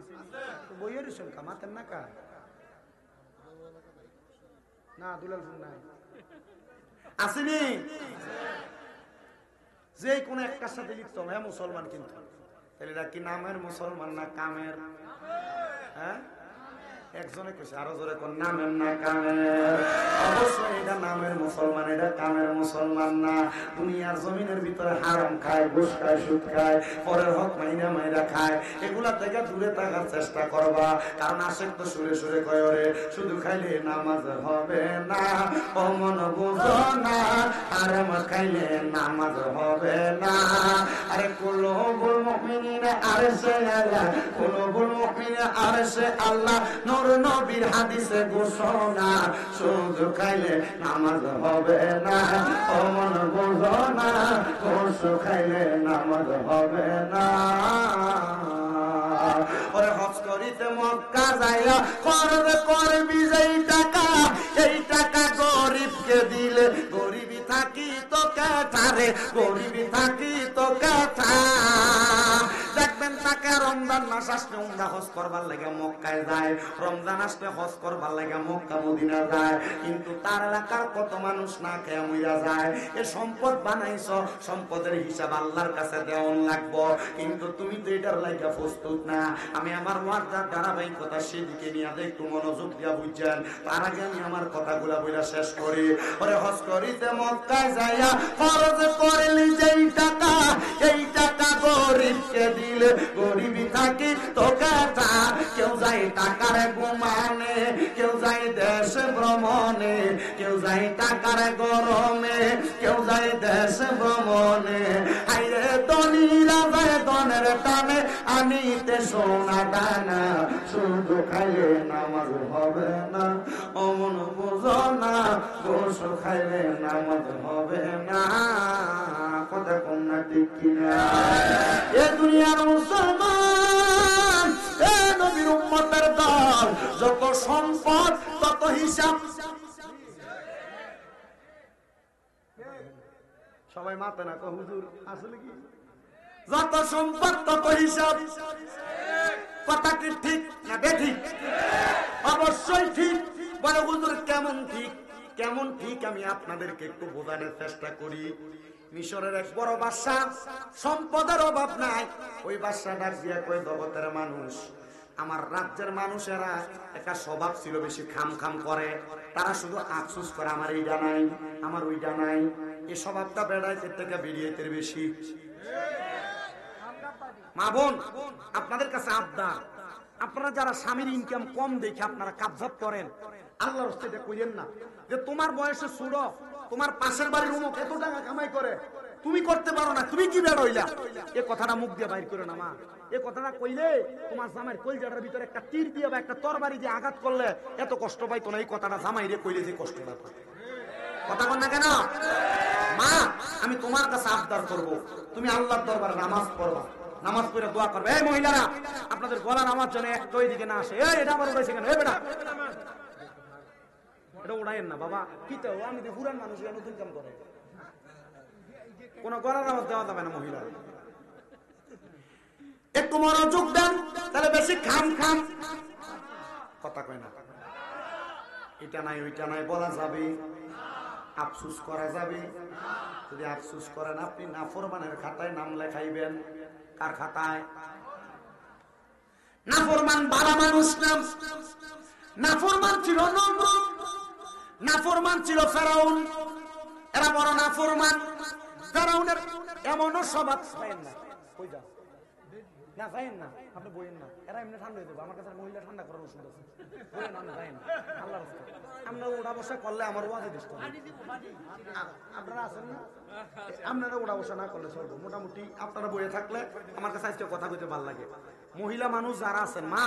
বইয়ের সংখ্যা মাতেন না কা না দুলাল নাই আসেনি? যে কোনো একটার সাথে লিপ্ত হ্যাঁ মুসলমান, কিন্তু এরা কি নামের মুসলমান না কামের? হ্যাঁ একজনে কইছে, আরো জোরে কোন নামের না কামের? অবশ্যই এটা নামের মুসলমান, এটা কামের মুসলমান না। দুনিয়ার জমিনের ভিতরে হারাম খায়, ঘুষ খায়, সুদ খায়, পরের হক মাইনা মাইরা খায়, এগুলা থেকে দূরে থাকার চেষ্টা করবা। কারণ আশেক তো সুরে সুরে কয় রে, শুধু খাইলে নামাজ হবে না, অমন বুঝো না, হারাম খাইলে নামাজ হবে না। আরে কুলুবুল মুমিনিনা আরশে আল্লাহ, কুলুবুল মুমিনিনা আরশে আল্লাহ, নবীর হাদিসে ঘোষণা, শুধু খাইলে নামাজ হবে না, অমন বুঝো না, ঘুষ খাইলে নামাজ হবে না। ওরে হজ করিতে মক্কা যাইয়া করবি যেই টাকা, এই টাকা গরিবকে দিলে গরিবি থাকি তো কাঠারে, গরিবি থাকি তো কাঠা। দেখবেন তাকে রমজান মাস আসলে উমরা হজ করবার লাগে মক্কায় যায়, রমজান আসলে হজ করবার লাগে মক্কা মদিনা যায়, কিন্তু তার এলাকার কত মানুষ না খেয়ে মইরা যায়। এ সম্পদ বানাইছ, সম্পদের হিসাব আল্লাহর কাছে দেওয়ান লাগবো, কিন্তু তুমি তো এটার লাগা প্রস্তুত না। আমি আমার ওয়ার্দার ধারাবাহিকতা সেদিকে নিয়ে একটু মনোযোগ দিয়া বুঝছেন। তার আগে আমি আমার কথাগুলা বইলা শেষ করি। ওরে হজ করিতে মক্কায় যাইয়া খরচ করলি যেই টাকা, এই টাকা গরিবকে দিলে গরিবি থাকি তো কাটা। কেউ যায় টাকার গুমানে, কেউ যায় দেশ ভ্রমণে, কেউ যায় টাকার গরমে, কেউ যায় দেশ ভ্রমণে। আইরে ধনীরা যায় ধনের টানে, আনিতে সোনা দানা, শুধু খাইলে নামাজ হবে না, অমন বুঝো না, ঘুষ খাইলে নামাজ হবে না। কথা কম না ঠিক কিনা? এ দুনিয়ার মুসলমান, এ নবীর উম্মতের দল, যত সম্পদ তত হিসাব। সবাই মাথা না হুজুর আসলে কি? যত সম্পদ তত হিসাব। কথা কি ঠিক না বেঠিক? অবশ্যই ঠিক। বলে হুজুর কেমন ঠিক? কেমন ঠিক আমি আপনাদেরকে একটু বোঝানোর চেষ্টা করি। মিশরের এক বড় বাদশা, সম্পদের অভাব নাই। ওই বাদশাটা দিয়া কই, জগতের মানুষ, আমার রাজ্যের মানুষেরা একটা স্বভাব ছিল বেশি খাম খাম করে, তারা শুধু আফসোস করে আমার এইটা নাই, আমার ওইটা নাই। এই স্বভাবটা বেড়াইতে থেকে বেরিয়েতে বেশি। মা বোন, আপনাদের কাছে আবদার, আপনারা যারা স্বামীর ইনকাম কম দেখে আপনারা কাবজাত করেন, আল্লাহর রাস্তায় কইরেন না যে তোমার বয়সে ছোট, তোমার পাশের বাড়ির অমুক এত টাকা কামাই করে, তুমি করতে পারো না, তুমি কি বের হইলা। এ কথাটা মুখ দিয়ে বাইর করে না মা। এ কথাটা কইলে তোমার জামাইয়ের কলজাটার ভিতরে একটা তীর দিয়ে বা একটা তরবারি দিয়ে আঘাত করলে এত কষ্ট পাইতো না। এই কথাটা জামাই রে কইলে যে কষ্টটা পায়। কথা বল না কেন? মা, আমি তোমার কাছে আবদার করব, তুমি আল্লাহর দরবারে নামাজ পড়বা, নামাজ পড়ে দোয়া করবে। এই মহিলারা আপনাদের গলার আওয়াজ যেন একটা ওই দিকে না আসে। এই এটা আবার উড়াইছে কেন? এই বেটা এটা উড়াইয়েন না বাবা। কি তো আমি তো পুরান মানুষ, নতুন কাম করে কোন গলার আওয়াজ দেওয়া যাবে না মহিলা। একটু মনোযোগ দেন, তাহলে বেশি খাম খাম কথা কয় না। এটা নাই ওইটা নাই বলা যাবে, আফসুস করা যাবে। যদি আফসুস করেন আপনি নাফরমানের খাতায় নাম লেখাইবেন। কার খাতায়? নাফরমান বালা মানুষ নাম। নাফরমান ছিল নমরুদ, নাফরমান ছিল ফেরাউন। এরা বড় নাফরমান। ফেরাউনের এমনও স্বভাব পাইেন না, কই যাও না যাইেন না, আপনি বইয়েন না। এরা এমনি ঠান্ডা হয়ে যাবে। আমার কাছে মহিলা ঠান্ডা করার ওষুধ আছে, বইয়েন আপনি যাইেন। আল্লাহ রাস্তা আমরা উড়া বসা করলে আমার ওয়াজে দিস। আপনারা আছেন না, আপনারা উড়া বসা না করলে চলবো। মোটামুটি আপনারা বইয়ে থাকলে আমার কাছে আজকে কথা কইতে ভালো লাগে। মহিলা মানুষ যারা আছেন, মা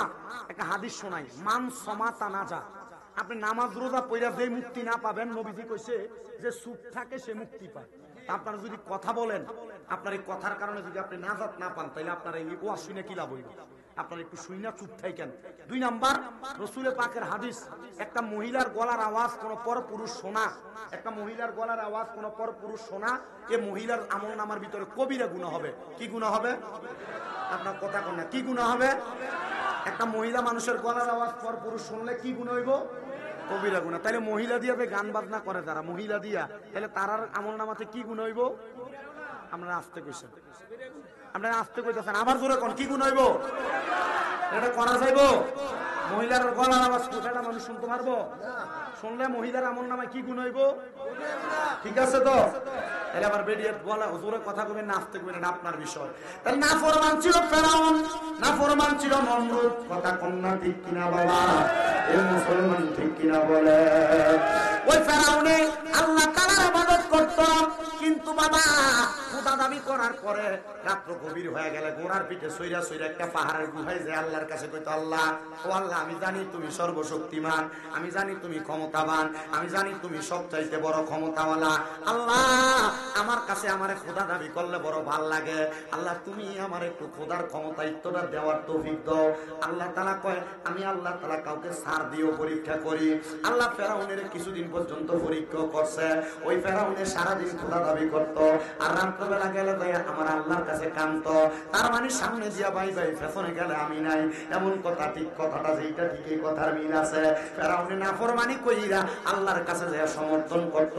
একটা হাদিস শোনাই, মান সমাতা না যা। আপনি নামাজ রোজা পইরা যে মুক্তি না পাবেন, নবীজি কইছে যে চুপ থাকে সে মুক্তি পায়। আপনারা যদি কথা বলেন, আপনার এই কথার কারণে যদি আপনি নাজাত না পান, তাহলে আপনার এই ওয়াজ শুনে কি লাভ হইবে? আপনারা একটু শুইনা চুপ থাকেন। 2 নাম্বার, রাসূলের পাকের হাদিস, একটা মহিলার গলার আওয়াজ কোন পরপুরুষ শোনা, একটা মহিলার গলার আওয়াজ কোন পরপুরুষ শোনা, এই মহিলার আমলনামার ভিতরে কবিরা গুনাহ হবে। কি গুনাহ হবে? আপনার কথা কোন না, কি গুনাহ হবে? একটা মহিলা মানুষের গলার আওয়াজ পরপুরুষ শুনলে কি গুনাহ হইব? কবিরা গুনাহ। তাহলে মহিলা দিয়া গান বাজনা করে যারা, মহিলা দিয়া, তাহলে তারার আমলনামাতে কি গুনাহ হইব? আপনারা আসতে কইছেন, আপনারা আসতে কইতেছেন, আবার জোরে কোন কি গুনাহ হইব? এটা করা যাইব? মহিলার গলার আওয়াজ কোথাটা মানুষ শুনতে পারবো? শুনলে মহিলার আমলনামায় কি গুনাহ হইব? ঠিক আছে তো? তাহলে আবার বেরিয়ে বলা হুজুরের কথা কইবেন না, আসতে কইবেন, এটা আপনার বিষয়। তাহলে নাফরমান ছিল ফেরাউন, নাফরমান ছিল নমরুদ। কথা কোন না ঠিক কিনা বাবা? এই মুসলমান ঠিক কিনা বলে? ওই ফেরাউনে আল্লাহ তাআলার ইবাদত করত, কিন্তু বাবা খোদা দাবি করার পরে রাত্র গভীর হয়ে গেলে ঘোড়ার পিঠে সইরা সইরা একটা পাহাড়ের গুহায় যে আল্লাহর কাছে কইতো, আল্লাহ ও আল্লাহ, আমি জানি তুমি সর্বশক্তিমান, আমি জানি তুমি ক্ষমতাবান, আমি জানি তুমি সবচাইতে বড় ক্ষমতাওয়ালা। আল্লাহ আমার কাছে আমারে খোদা দাবি করলে বড় ভাল লাগে। আল্লাহ তুমি আমার একটু খোদার ক্ষমতায়িত্বটা দেওয়ার তৌফিক দাও। আল্লাহ তাআলা কয়, আমি আল্লাহ তাআলা কাউকে ছাড় দিও পরীক্ষা করি। আল্লাহ ফেরাউনের কিছুদিন পর্যন্ত পরীক্ষা করছে। ওই ফেরাউনে সারাদিন খোদা দাবি করত, আর রাত্রবেলা গেলে আমার আল্লাহর কাছে কান্ত। তার মানে সামনে দিয়া বাই বাই, পেছনে গেলে আমি নাই, এমন কথা। ঠিক কথাটা যেটা ঠিক, এই কথার মিল আছে। ফেরাউনে নাফরমানি কইরা আল্লাহর কাছে যে সমর্থন করত।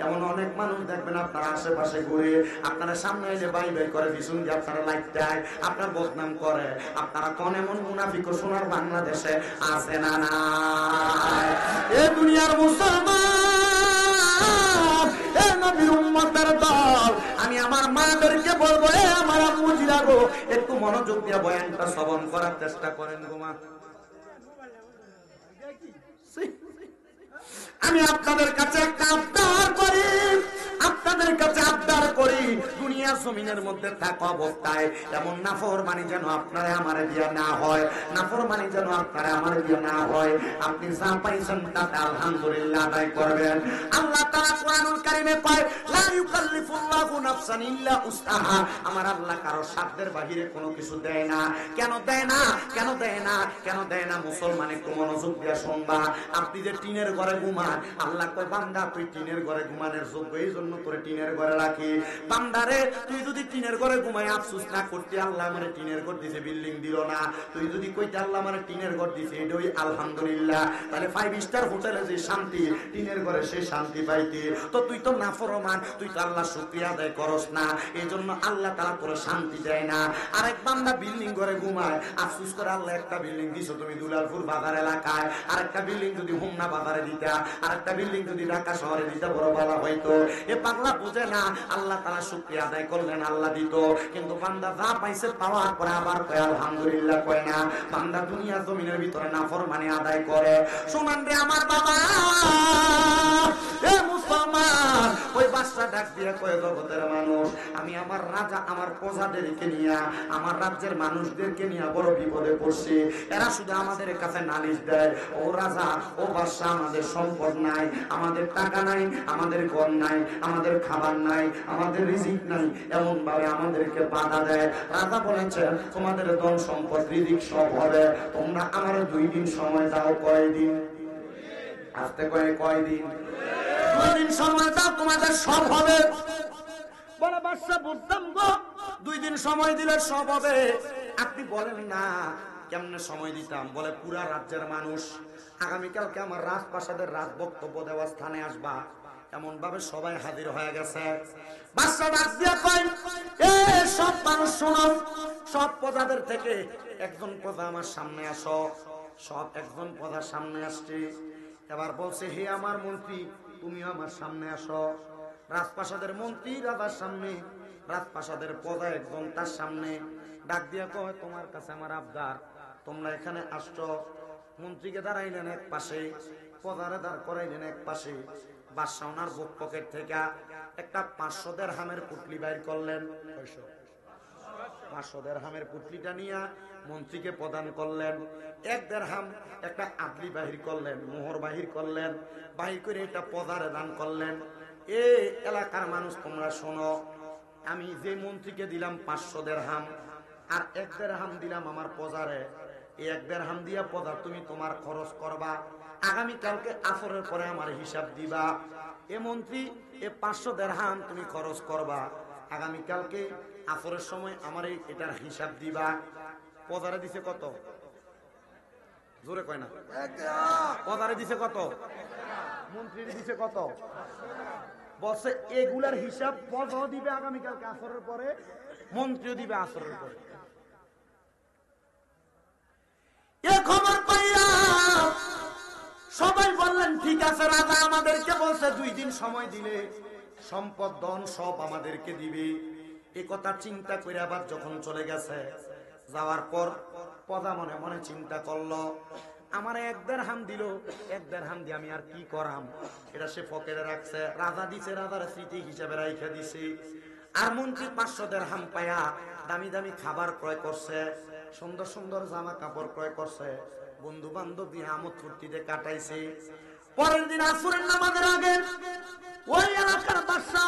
এমন অনেক মানুষ দেখবেন আপনার আশেপাশে ঘুরে, আপনারা সামনে এসে বাই বাই করে, পিছন দিয়ে আপনারা লাইটায় আপনার বদনাম করে। আপনারা কোন এমন মুনাফিক সোনার বাংলাদেশে আছে না নাই? এ দুনিয়ার মুসলমান, এ নবীর উম্মতের দল, আমি আমার মাদেরকে বলবো, এ আমার আম্মুজিরা গো, একটু মনোযোগ দিয়ে বয়ানটা শ্রবণ করার চেষ্টা করেন গো মা। আমি আপনাদের কাছে একটা আবদার করি, আপনাদের কাছে আবদার করি, দুনিয়া জমিনের মধ্যে থাকা অবস্থায় এমন নাফরমানি যেন আপনারা আমারে দিয়া না হয়, নাফরমানি যেন আপনারা আমারে দিয়া না হয়। আপনি যা পাইছেন তাতে আলহামদুলিল্লাহ আদায় করবেন। আল্লাহ তাআলা কোরআনুল কারীমে কয়, লা ইউকাল্লিফুল্লাহু নাফসান ইল্লা উসআহা। আমার আল্লাহ কারো সাধ্যের বাহিরে কোনো কিছু দেয় না। কেন দেয় না? কেন দেয় না? কেন দেয় না? মুসলমান একটু মনোযোগ দিয়ে শুনবা। আপনি যে টিনের ঘরে ঘুমান, আল্লাহ কয়, বান্দা তুই টিনের ঘরে ঘুমানোর যোগ্য, এই জন্য তোরে টিনের ঘরে রাখি। বান্দারে তুই যদি টিনের ঘরে ঘুমাই আফসোস না করতে, আল্লাহ আমারে টিনের ঘর দিছে, বিল্ডিং দিল না, তুই যদি কইতে আল্লাহ আমারে টিনের ঘর দিছে, এটাই আলহামদুলিল্লাহ, তাহলে 5 স্টার হোটেলে যে শান্তি, টিনের ঘরে সেই শান্তি পাইতি। তো তুই তো নাফরমান, তুই তো আল্লাহ শুকরিয়া আদায় করস না, এই জন্য আল্লাহ তাআলা তোরে শান্তি দেয় না। আরেক বান্দা বিল্ডিং ঘরে ঘুমায়, আফসোস করে আল্লাহ একটা বিল্ডিং দিছো তুমি দুলালপুর বাজার এলাকায়, আরেকটা বিল্ডিং যদি হোমনা বাজারে দিতা, আরেকটা বিল্ডিং যদি ঢাকা শহরে দিতে বড় ভালো হইতো। এ পাগলা বুঝে না, আল্লাহ তাআলা শুকরিয়া আদায় করলেন, আল্লাহ দিত। কিন্তু বান্দা যা পাইছে পাওয়ার পরে আবার কয় আলহামদুলিল্লাহ কয় না। বান্দা দুনিয়া জমিনের ভিতরে নাফরমানি আদায় করে। শুনান রে আমার বাবা, এ মুসলমান, আমার। ওই বাদশা ডাক দিয়ে কয়, জগতের মানুষ, আমি আমার রাজা আমার প্রজাদেরকে নিয়ে, আমার রাজ্যের মানুষদেরকে নিয়ে বড় বিপদে পড়ছি। এরা শুধু আমাদের কাছে নালিশ দেয়, ও রাজা, ও বাদশা, আমাদের সম্পদ নাই, আমাদের টাকা নাই, আমাদের ঘর নাই, আমাদের খাবার নাই, আমাদের রিজিক নাই, এমন ভাবে আমাদেরকে বাধা দেয়। রাজা বলেছে, তোমাদের ধন সম্পদ রিজিক সব হবে, তোমরা আমার 2 দিন সময় দাও। কয়দিন? আস্তে কয়দিন? 2 দিন সময় দাও, তোমাদের সব হবে। বলে বাদশা, বুঝতাম গো, 2 দিন সময় দিলে সব হবে। আপনি বলেন না কেমনে সময় দিতাম? বলে, পুরা রাজ্যের মানুষ আগামীকালকে আমার রাজপ্রাসাদের রাজ বক্তব্য দেওয়ার স্থানে আসবা, এমন ভাবে সবাই হাজির হয়ে গেছে। বাদশা ডাক দিয়া কয়, এ সব মানুষ শোনো, সব প্রজাদের থেকে একজন প্রজা আমার সামনে আসো। সব একজন প্রজার সামনে আসছে। এবার বলছে, হে আমার মন্ত্রী, তুমিও আমার সামনে আসো। রাজপ্রাসাদের মন্ত্রী রাজার সামনে, রাজপ্রাসাদের প্রজা একজন তার সামনে। ডাক দিয়া কয়, তোমার কাছে আমার আবদার, তোমরা এখানে আসছো। মন্ত্রীকে দাঁড়াইলেন এক পাশে, প্রজারে দাঁড় করাইলেন এক পাশে। বাদশা ওনার বুক পকেট থেকে একটা 500 দিরহামের পুটলি বাইর করলেন। 500 দিরহামের পুটলিটা নিয়ে মন্ত্রীকে প্রদান করলেন। 1 দিরহাম একটা আদলি বাহির করলেন, মোহর বাহির করলেন, বাহির করে এটা প্রজারে দান করলেন। এই এলাকার মানুষ তোমরা শোনো, আমি যে মন্ত্রীকে দিলাম 500 দিরহাম, আর 1 দিরহাম দিলাম আমার প্রজারে। এই 1 দিরহাম দিয়া প্রজা তুমি তোমার খরচ করবা, আগামীকালকে আসরের পরে আমার হিসাব দিবা। এ মন্ত্রী, এ 500 দিরহাম তুমি খরচ করবা, আগামীকালকে আসরের সময় আমার এটার হিসাব দিবা। প্রজারে দিছে কত? জোরে কয় না। প্রজারে দিছে কত? মন্ত্রীর দিছে কত? বলছে এগুলার হিসাব প্রজাও দিবে আগামীকালকে আসরের পরে, মন্ত্রীও দিবে আসরের পরে। এ খবর পাইয়া সবাই বললেন, ঠিক আছে, রাজা আমাদেরকে বলছে 2 দিন সময় দিলে সম্পদ ধন সব আমাদেরকে দিবে। এই কথা চিন্তা করে আবার যখন চলে গেছে, যাওয়ার পর প্রজা মনে মনে চিন্তা করলো, আমার 1 দিরহাম দিল, 1 দিরহাম দিয়ে আমি আর কি করাম? এটা সে পকেটে রাখছে। রাজা দিছে, রাজার স্মৃতি হিসাবে রাইখা দিছে। আর মন্ত্রী 500 দিরহাম পায়া দামি দামি খাবার ক্রয় করছে, সুন্দর সুন্দর জামা কাপড় ক্রয় করছে, বন্ধু বান্ধব দিয়ে আমোদ ফুর্তিতে কাটাইছে। পরের দিন আসরের নামাজের আগে ওই এলাকার বাদশা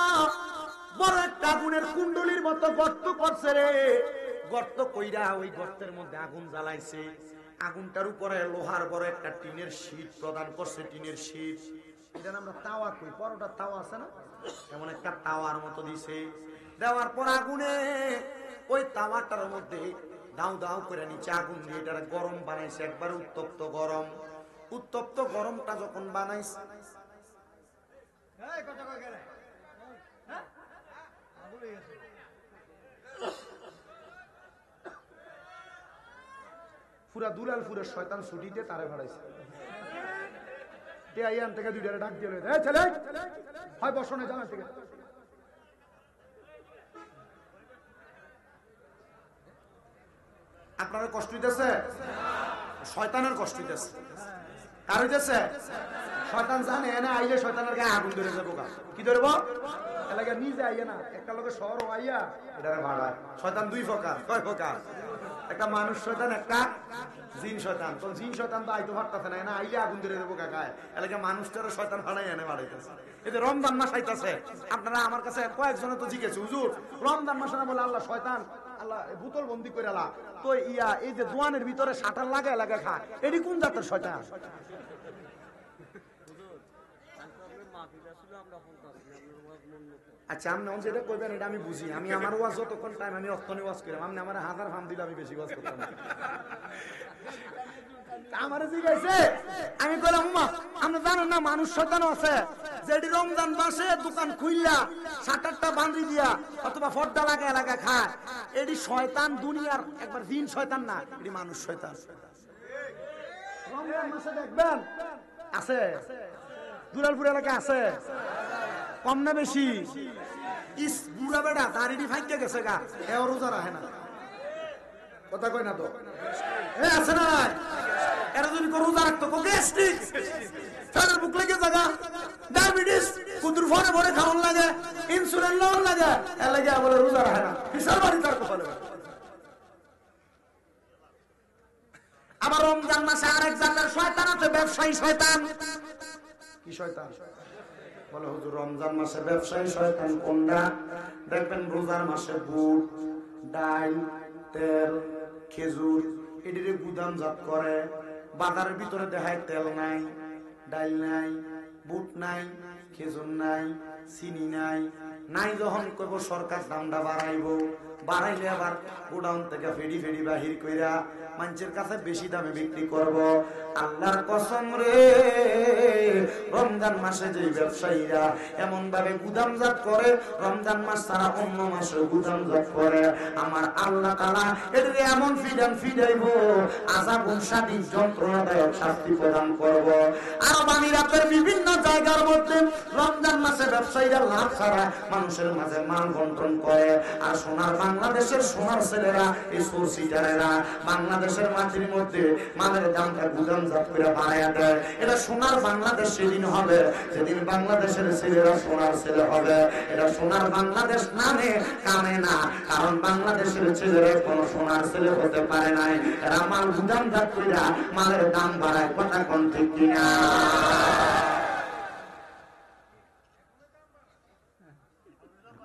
বড় একটা আগুনের কুণ্ডলির মতো গর্ত করছে রে। গর্ত কইরা ওই গর্তের মধ্যে আগুন জ্বালাইছে। আগুনটার উপরে লোহার বড় একটা টিনের শীট প্রদান করছে। টিনের শীট, এটা আমরা তাওয়া কই, পরোটা তাওয়া আছে না, এমন একটা তাওয়ার মতো দিছে। দেওয়ার পর আগুনে ওই তাওয়াটার মধ্যে দাউ দাউ করে নিচে আগুন দিয়ে এটা গরম বানাইছে, একবার উত্তপ্ত গরম। উত্তপ্ত গরমটা যখন বানাইছে, পুরা দুলালপুরের শয়তান ছুটিতে তারে ভাড়াইছে। টেয়াইয়ান থেকে 2টারে ডাক দিয়ে লইছে, এই ছেলে হয় বসনে জানা থেকে। আপনারা কষ্ট হইতেছে? শয়তানের কষ্ট হইতেছে। কার হইতেছে? শয়তান জানে না আইলে শয়তানের গায়ে আগুন ধরে যাবো। কি ধরবো? এলাকা নিজে আইয়া না, একটা লোকের শহর আইয়া এটারে ভাড়ায়। শয়তান 2 প্রকার। কয় প্রকার? একটা মানুষ শয়তান, একটা জিন শয়তান। তো জিন শয়তান তো আইতে পারতেছে না, আইলে আগুন ধরে দেবো কাকায়। এলাকা মানুষটারও শয়তান ভাড়াই এনে বাড়াইতেছে। এই যে রমজান মাস আইতাছে, আপনারা আমার কাছে কয়েকজনে তো জিজ্ঞেস, হুজুর রমজান মাসে না বলে আল্লাহ শয়তান আল্লাহ বোতল বন্দি করে আলা, তো ইয়া এই যে জোয়ানের ভিতরে শাটার লাগা লাগা খা, এটি কোন জাতের শয়তান? আচ্ছা, আপনি যেটা কইবেন এটা আমি বুঝি। আমি আমার ওয়াজ যতক্ষণ টাইম আমি অক্ষণে ওয়াজ করি, আপনি আমার 1000 ফার্ম দিলে আমি বেশি ওয়াজ করতাম। আমার জিজ্ঞাসা, আমি কইলাম উমা আপনি জানেন না মানুষ শয়তান আছে, যেটি রমজান মাসে দোকান খুইলা শাটারটা বান্ধি দিয়া অথবা ফর্দা লাগা লাগা খায়, এটি শয়তান দুনিয়ার একবার জিন শয়তান না, এটি মানুষ শয়তান। রমজান মাসে দেখবেন আছে, দুলালপুর এলাকা আছে, কম না বেশি? ইস বুড়া বেড়া দাঁড়িয়ে ফাইকে গেছে গা, এও রোজা রাখে না। কথা কই না তো? আছে না? এরা যদি রোজা রাখতো গ্যাস্ট্রিক, তাদের বুক লেগে জায়গা, ডায়াবেটিস, কুতুর ফোনে ভরে খাওয়ান লাগে, ইনসুলিন লোন লাগে, এর লাগে বলে রোজা রাখে না, বিশাল বাড়ি তার কপালে। আবার রমজান মাসে আরেক জাতের শয়তান আছে, ব্যবসায়ী শয়তান। কি শয়তান? বলে হুজুর রমজান মাসে ব্যবসায়ী শয়তান কোনটা? দেখবেন রোজার মাসে বুট, ডাল, তেল, খেজুর এটিরে গুদামজাত করে, বাজারের ভিতরে দেখায় তেল নাই, ডাল নাই, বুট নাই, খেজুর নাই, চিনি নাই, নাই যখন কইব সরকার দামটা বাড়াইবো, বাড়াইলে আবার গোডাউন থেকে ফেডি ফেডি বাহির কইরা মানুষের কাছে বেশি দামে বিক্রি করব। আল্লাহর কসম রে, রমজান মাসে যে ব্যবসায়ীরা এমন ভাবে গুদামজাত করে, রমজান মাস ছাড়া অন্য মাসে গুদামজাত করে, আমার আল্লাহ তাআলা এদের এমন ফিডাইবো, আযাবুন শাদীদ যন্ত্রণাদায়ক শাস্তি প্রদান করব। আরব আমিরাতের বিভিন্ন জায়গার মধ্যে রমজান মাসে ব্যবসায়ীরা লাভ ছাড়া মানুষের মাঝে মাল বন্টন করে। আর সোনার বাংলাদেশের সোনার ছেলেরা, এই সোরসিটারেরা বাংলাদেশের মাটির মধ্যে মালের দামটা গুদামজাত করে বাড়াইয়া দেয়। এটা সোনার বাংলাদেশ সেদিন হবে যেদিন বাংলাদেশের ছেলেরা সোনার ছেলে হবে। এটা সোনার বাংলাদেশ নামে কামে না, কারণ বাংলাদেশের ছেলেরা কোনো সোনার ছেলে হতে পারে নাই। এরা মাল গুদামজাত করে মালের দাম বাড়ায়। কথা কোন ঠিক কিনা?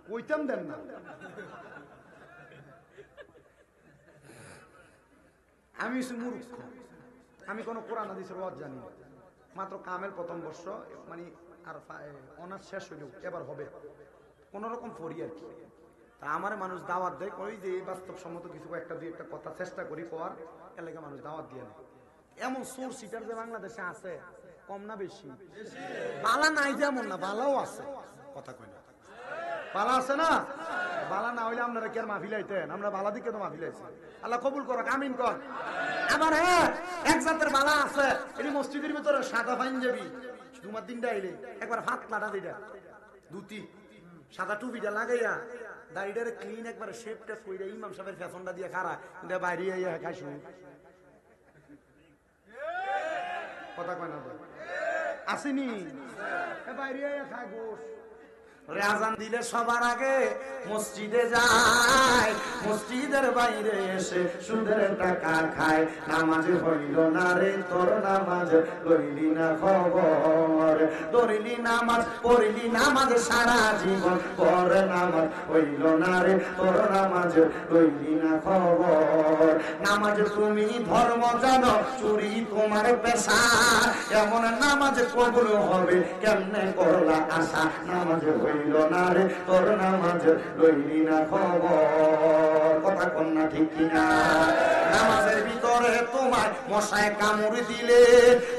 কইতাম দেন না। আমি মূর্খ, আমি কোন কোরআন হাদিসের ওয়াজ জানি না, মাত্র কামের প্রথম বর্ষ, মানে আর অনার্স শেষ হইল, এবার হবে কোন রকম পড়ি আর কি। তা আমার মানুষ দাওয়াত দেয়, ওই যে বাস্তবসম্মত কিছু একটা দুই একটা কথা চেষ্টা করি পাওয়ার, এলাকা মানুষ দাওয়াত দিয়ে নেয়। এমন সোর সিটার যে বাংলাদেশে আছে, কম না বেশি? বালা নাই যেমন না, বালাও আছে। কথা কই না, বালা আছে না? বালা না হইলে আপনারা কি আর মাহফিলাইতেন? আমরা বালা দিকে তো মাহফিলাইছি। আল্লাহ কবুল করো, আমিন কর। আবার হ্যাঁ, এক জাতের বালা আছে, এটি মসজিদের ভিতরে সাদা পাঞ্জাবি, জুমার দিনটা আইলে একবার হাত লাটা দিটা, ধুতি, সাদা টুপিটা লাগাইয়া, দাড়িটারে ক্লিন একবার শেপটা কইরা ইমাম সাহেবের ফ্যাশনটা দিয়ে খারা, এটা বাইরে আইয়া খাইছু। কথা কয় না তো? আসেনি বাইরে আইয়া খায় গোশ। আজান দিলে সবার আগে মসজিদে যায়, মসজিদের বাইরে এসে সুদের টাকা খায়। নামাজ হইল না রে তোর, নামাজ লইলি না খবর, ধরিলি নামাজ পড়িলি নামাজ সারা জীবন, পর নামাজ হইল না রে তোর, নামাজ লইলি না খবর। নামাজ তুমি ধর্ম জানো, চুরি তোমার পেশা, এমন নামাজ কবুল হবে কেমনে করলা আশা। নামাজ হইল না রে তোর, নামাজ লইলি না খবর। কথা কন্যা ঠিক কিনা? নামাজের ভিতরে তোমার মশায় কামড় দিলে,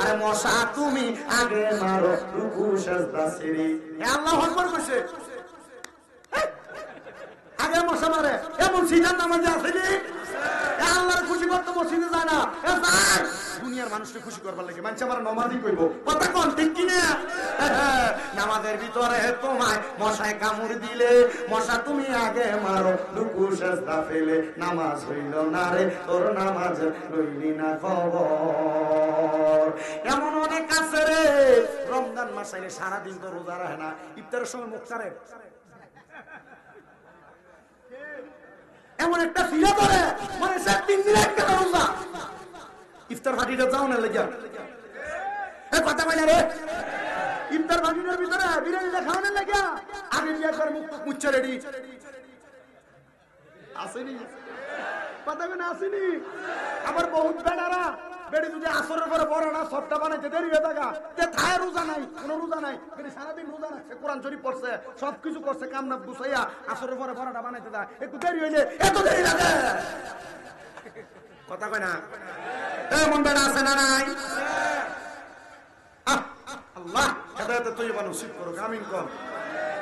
আর মশা তুমি আগে মারো রুকু সিজদা ছেড়ে। আল্লাহু আকবার কইছে, আগে মশা মারে, এমন সিজান নামাজে আসেনি? আল্লাহর খুশি করতে মসজিদে যায় না, দুনিয়ার মানুষকে খুশি করবার লাগে মানুষ আমার নামাজই কইব। কথা কোন ঠিক কিনা? নামাজের ভিতরে তোমায় মশায় কামড় দিলে, মশা তুমি আগে মারো রুকু সিজদা ফেলে। নামাজ হইল না রে তোর, নামাজ লইলি না খবর। এমন অনেক আছে রে, রমজান মাস আইলে সারাদিন তো রোজা রাখে না, ইফতারের সময় মুখ ছাড়ে, এমন একটা ফিরা করে মানে 3 দিন একটা রোজা। ইফতার পার্টিটা যাও না লাগিয়া কথা কই না রে, ইফতার পার্টিটার ভিতরে বিরিয়ানিটা খাওয়ানোর লাগিয়া আগে নিয়ে একবার মুখ মুচ্ছা রেডি আসেনি। কথা কই না আসেনি? আবার বহুত বেড়ারা বেড়ি যদি আসরের পরে বড় না সবটা বানাইতে দেরি হয়ে থাকা, তে থায় রোজা নাই, কোনো রোজা নাই, বেড়ি সারাদিন রোজা রাখছে, কোরআন শরীফ পড়ছে, সবকিছু করছে, কামনা গুছাইয়া আসরের পরে বড়টা বানাইতে দেয়, একটু দেরি হইলে এত দেরি লাগে। কথা কয় না? এমন বেড়া আছে না নাই? আল্লাহ হেদায়েত তৈয়বা নসিব করুক, আমিন কর।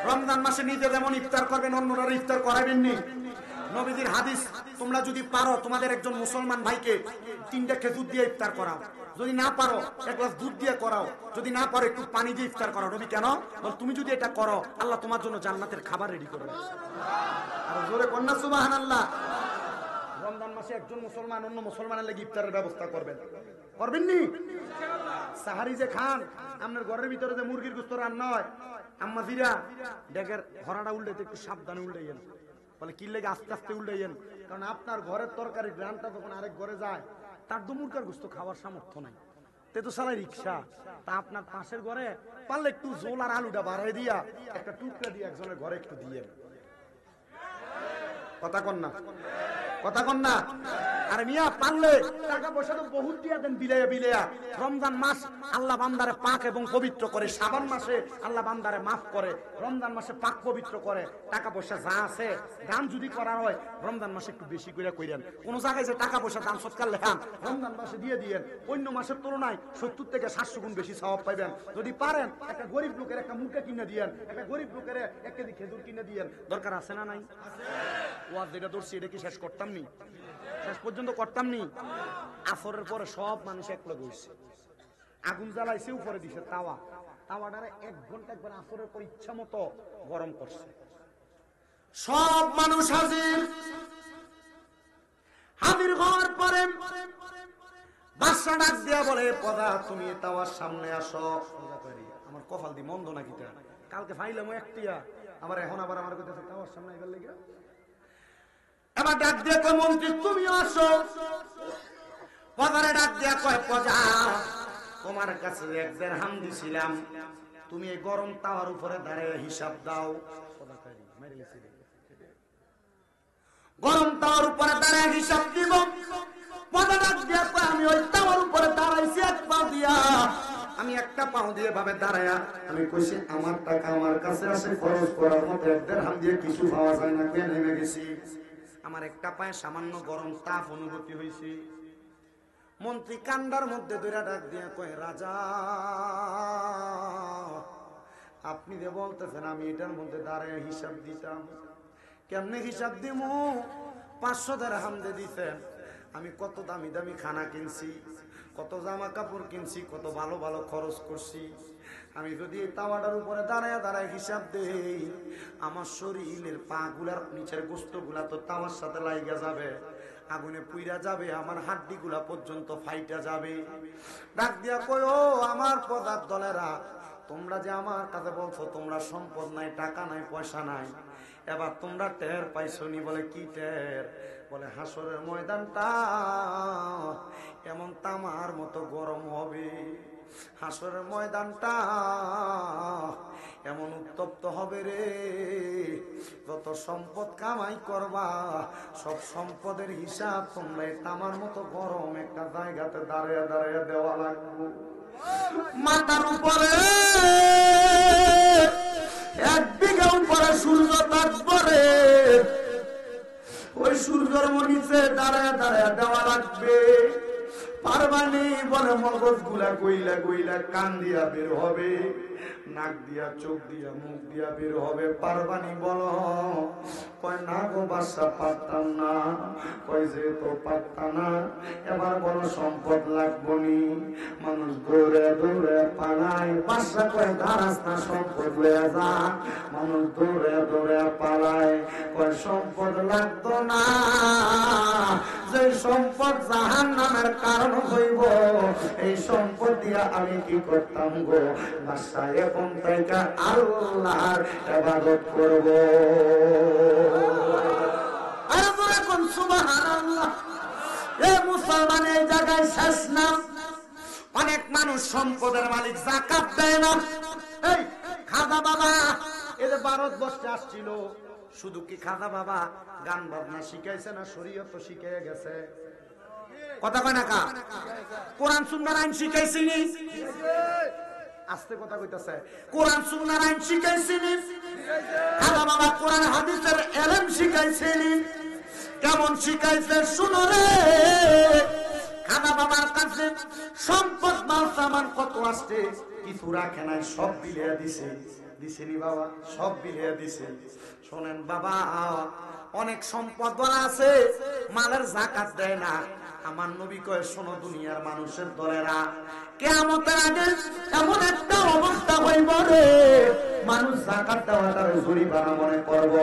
রমজান মাসে নিজে যেমন ইফতার করবেন, অন্যরা ইফতার করাবেন নি। নবীজির হাদিস, তোমরা যদি পারো তোমাদের একজন মুসলমান ভাইকে 3টা খেজুর দিয়ে ইফতার করাও, যদি না পারো 1 গ্লাস দুধ দিয়ে করাও, যদি না পারো একটু পানি দিয়ে ইফতার করাও। নবী কেন? তুমি যদি এটা করো আল্লাহ তোমার জন্য জান্নাতের খাবার রেডি করবে। আর জোরে কন্যা সুবহানাল্লাহ। রমজান রমজান মাসে একজন মুসলমান অন্য মুসলমানের লাগি ইফতারের ব্যবস্থা করবেন, করবেন নি? সাহারি যে খান, আপনার ঘরের ভিতরে যে মুরগির গোশত রান্না হয়, আম্মা জিরা ডেকের ঘোড়াটা উল্টাইতে একটু সাবধানে উল্টাইয়েন। বলে কি লেগে আস্তে আস্তে উল্টাইয়েন, কারণ আপনার ঘরের তরকারি গ্রানটা যখন আরেক ঘরে যায়, তার তো মুরগার গোশত খাওয়ার সামর্থ্য নাই, তে তো সালাই রিক্সা। তা আপনার পাশের ঘরে পারলে একটু জোল আর আলুটা বাড়াই দিয়া একটা টুকরা দিয়ে একজনের ঘরে একটু দিয়ে। কথা কন না, কথা কন না। আরে মিয়া পারলে টাকা পয়সা তো বহুত দিয়া দেন বিলাইয়া বিলাইয়া। রমজান মাস আল্লাহ বান্দারে পাক এবং পবিত্র করে, শাবান মাসে আল্লাহ বান্দারে মাফ করে, রমজান মাসে পাক পবিত্র করে। টাকা পয়সা যা আছে দান যদি করা হয় রমজান মাসে একটু বেশি করে কইরেন। কোন জায়গায় যে টাকা পয়সা দান সৎকার লেখান রমজান মাসে দিয়ে দিয়েন, অন্য মাসের তুলনায় 70 থেকে 700 গুণ বেশি সওয়াব পাইবেন। যদি পারেন একটা গরিব লোকের একটা মুরগি কিনে দিয়েন, একটা গরিব লোকের 1 কেজি খেজুর কিনে দিয়েন। দরকার আছে না নাই? ওয়াজ যেটা ধরছি এটা কি শেষ করতাম নি? শেষ পর্যন্ত করতাম নি? আসরের পরে সব মানুষ এক লগে হইছে, আগুন জ্বালাইছে, উপরে দিছে তাওয়া, তাওয়াটারে 1 ঘন্টা একবার আসরের পর ইচ্ছা মতো গরম করছে। সব মানুষ হাজির, হাজির হওয়ার পরে বাদশা ডাক দিয়া বলে, পদা তুমি তাওয়ার সামনে আসো। আমার কপাল দি মন্দ নাকি, কালকে ফাইলাম একটিয়া, আমার এখন আবার আমার কথা তাওয়ার সামনে গেল লেগে। এবার ডাক দিয়ে কয়, মন্ত্রী তুমি আসো। পদারে ডাক দিয়া কয়, পজা তোমার কাছে 1 দিরহাম দিছিলাম, তুমি এই গরম তাওয়ার উপরে দাঁড়িয়ে হিসাব দাও। গরম তাওয়ার উপরে দাঁড়িয়ে হিসাব দিব। পদা ডাক দিয়া কয়, আমি ওই তাওয়ার উপরে দাঁড়াইছি 1 পা দিয়া, আমি একটা পাও দিয়ে ভাবে দাঁড়ায়া আমি কইছি আমার টাকা আমার কাছে আসে, খরচ করার মতো 1 দিরহাম দিয়ে কিছু পাওয়া যায় না, কেন নেমে গেছি। আমার একটা পায়ে সামান্য গরম তাপ অনুভূতি হয়েছে। মন্ত্রী কান্ডার মধ্যে দইরা ডাক দিয়া কয়, রাজা আপনি যে বলতেছেন আমি এটার মধ্যে দাঁড়ায় হিসাব দিতাম, কেমনে হিসাব দিমু? 500 দিরহাম দিয়ে দিতেন, আমি কত দামি দামি খানা কিনছি, কত জামা কাপড় কিনছি, কত ভালো ভালো খরচ করছি। আমি যদি এই তাওয়াটার উপরে দাঁড়ায় দাঁড়ায় হিসাব দেই, আমার শরীরের পা গুলার নিচের গোস্ত গুলা তো তাওয়ার সাথে লাইগা যাবে, আগুনে পুইরা যাবে, আমার হাড্ডি গুলা পর্যন্ত ফাইটা যাবে। ডাক দিয়া কয়, ও আমার পদার দলেরা, তোমরা যে আমার কাছে বলছো তোমরা সম্পদ নাই, টাকা নাই, পয়সা নাই, এবার তোমরা টের পাইছো নি? বলে কি টের? বলে হাসরের ময়দানটা এমন তামার মতো গরম হবে, হাসরের ময়দানটা এমন উত্তপ্ত হবে রে, যত সম্পদ কামাই করবা সব সম্পদের হিসাব তোমরা তামার মতো গরম একটা জায়গাতে দাঁড়িয়ে দাঁড়িয়ে দেওয়া লাগবে। মাথার উপরে 1 বিঘা উপরে সূর্য তারপরে ওই সূর্যের নিচে দাঁড়ায় দাঁড়ায় দেওয়া লাগবে। পারবানি বলে মগজ গুলা কইলা কইলা কান দিয়া বের হবে, নাক দিয়া, চোখ দিয়া, মুখ দিয়া বের হবে। পারবানি বলো? কয় না গো বাদশা পারতাম না। কয় যে তো পারতা না, এবার বলো সম্পদ লাগবো নি? মানুষ দৌড়ে দৌড়ে পালায়, বাদশা কয় দাঁড়াস না, সম্পদ লয়ে যা। মানুষ দৌড়ে দৌড়ে পালায়, কয় সম্পদ লাগতো না, যে সম্পদ জাহান্নামের কারণ হইব, এই সম্পদ দিয়া আমি কি করতাম গো বাদশা? এখন থেকে আল্লাহর ইবাদত করব। আর তোরা কোন সুবহানাল্লাহ। এই মুসলমান এই জায়গায় শেষ না। অনেক মানুষ সম্পদের মালিক, যাকাত দেয় না। এই খাজা বাবা এদের ভারতবর্ষে আসছিল, শুধু কি খাজা বাবা গান বাজনা শিখাইছে না, শরীয়ত শিখাইয়া গেছে? কথা কয় না কা? কোরআন সুন্নাহর আইন শিখাইছিনি? আস্তে কথা কইতাছে। কোরআন সুন্নাহর আইন শিখাইছিনি? খাজা বাবা কোরআন হাদিসের ইলম শিখাইছিনি? কেমন শিখাইছে শুনো রে। খাজা বাবার কাছে সম্পদ মাল সামান কত আসছে, কিছু রাখে নাই, সব বিলিয়ে দিছে। দিছেনি বাবা? সব বিলিয়ে দিছে। শোনেন বাবা, অনেক সম্পদ বলা আছে, মালের যাকাত দেয় না। আমার নবী কয়, শোনো দুনিয়ার মানুষের দলেরা, কিয়ামতের আগে এমন একটা অবস্থা হইব রে, মানুষ যাকাত দেওয়াটার জরিমানা মনে করব।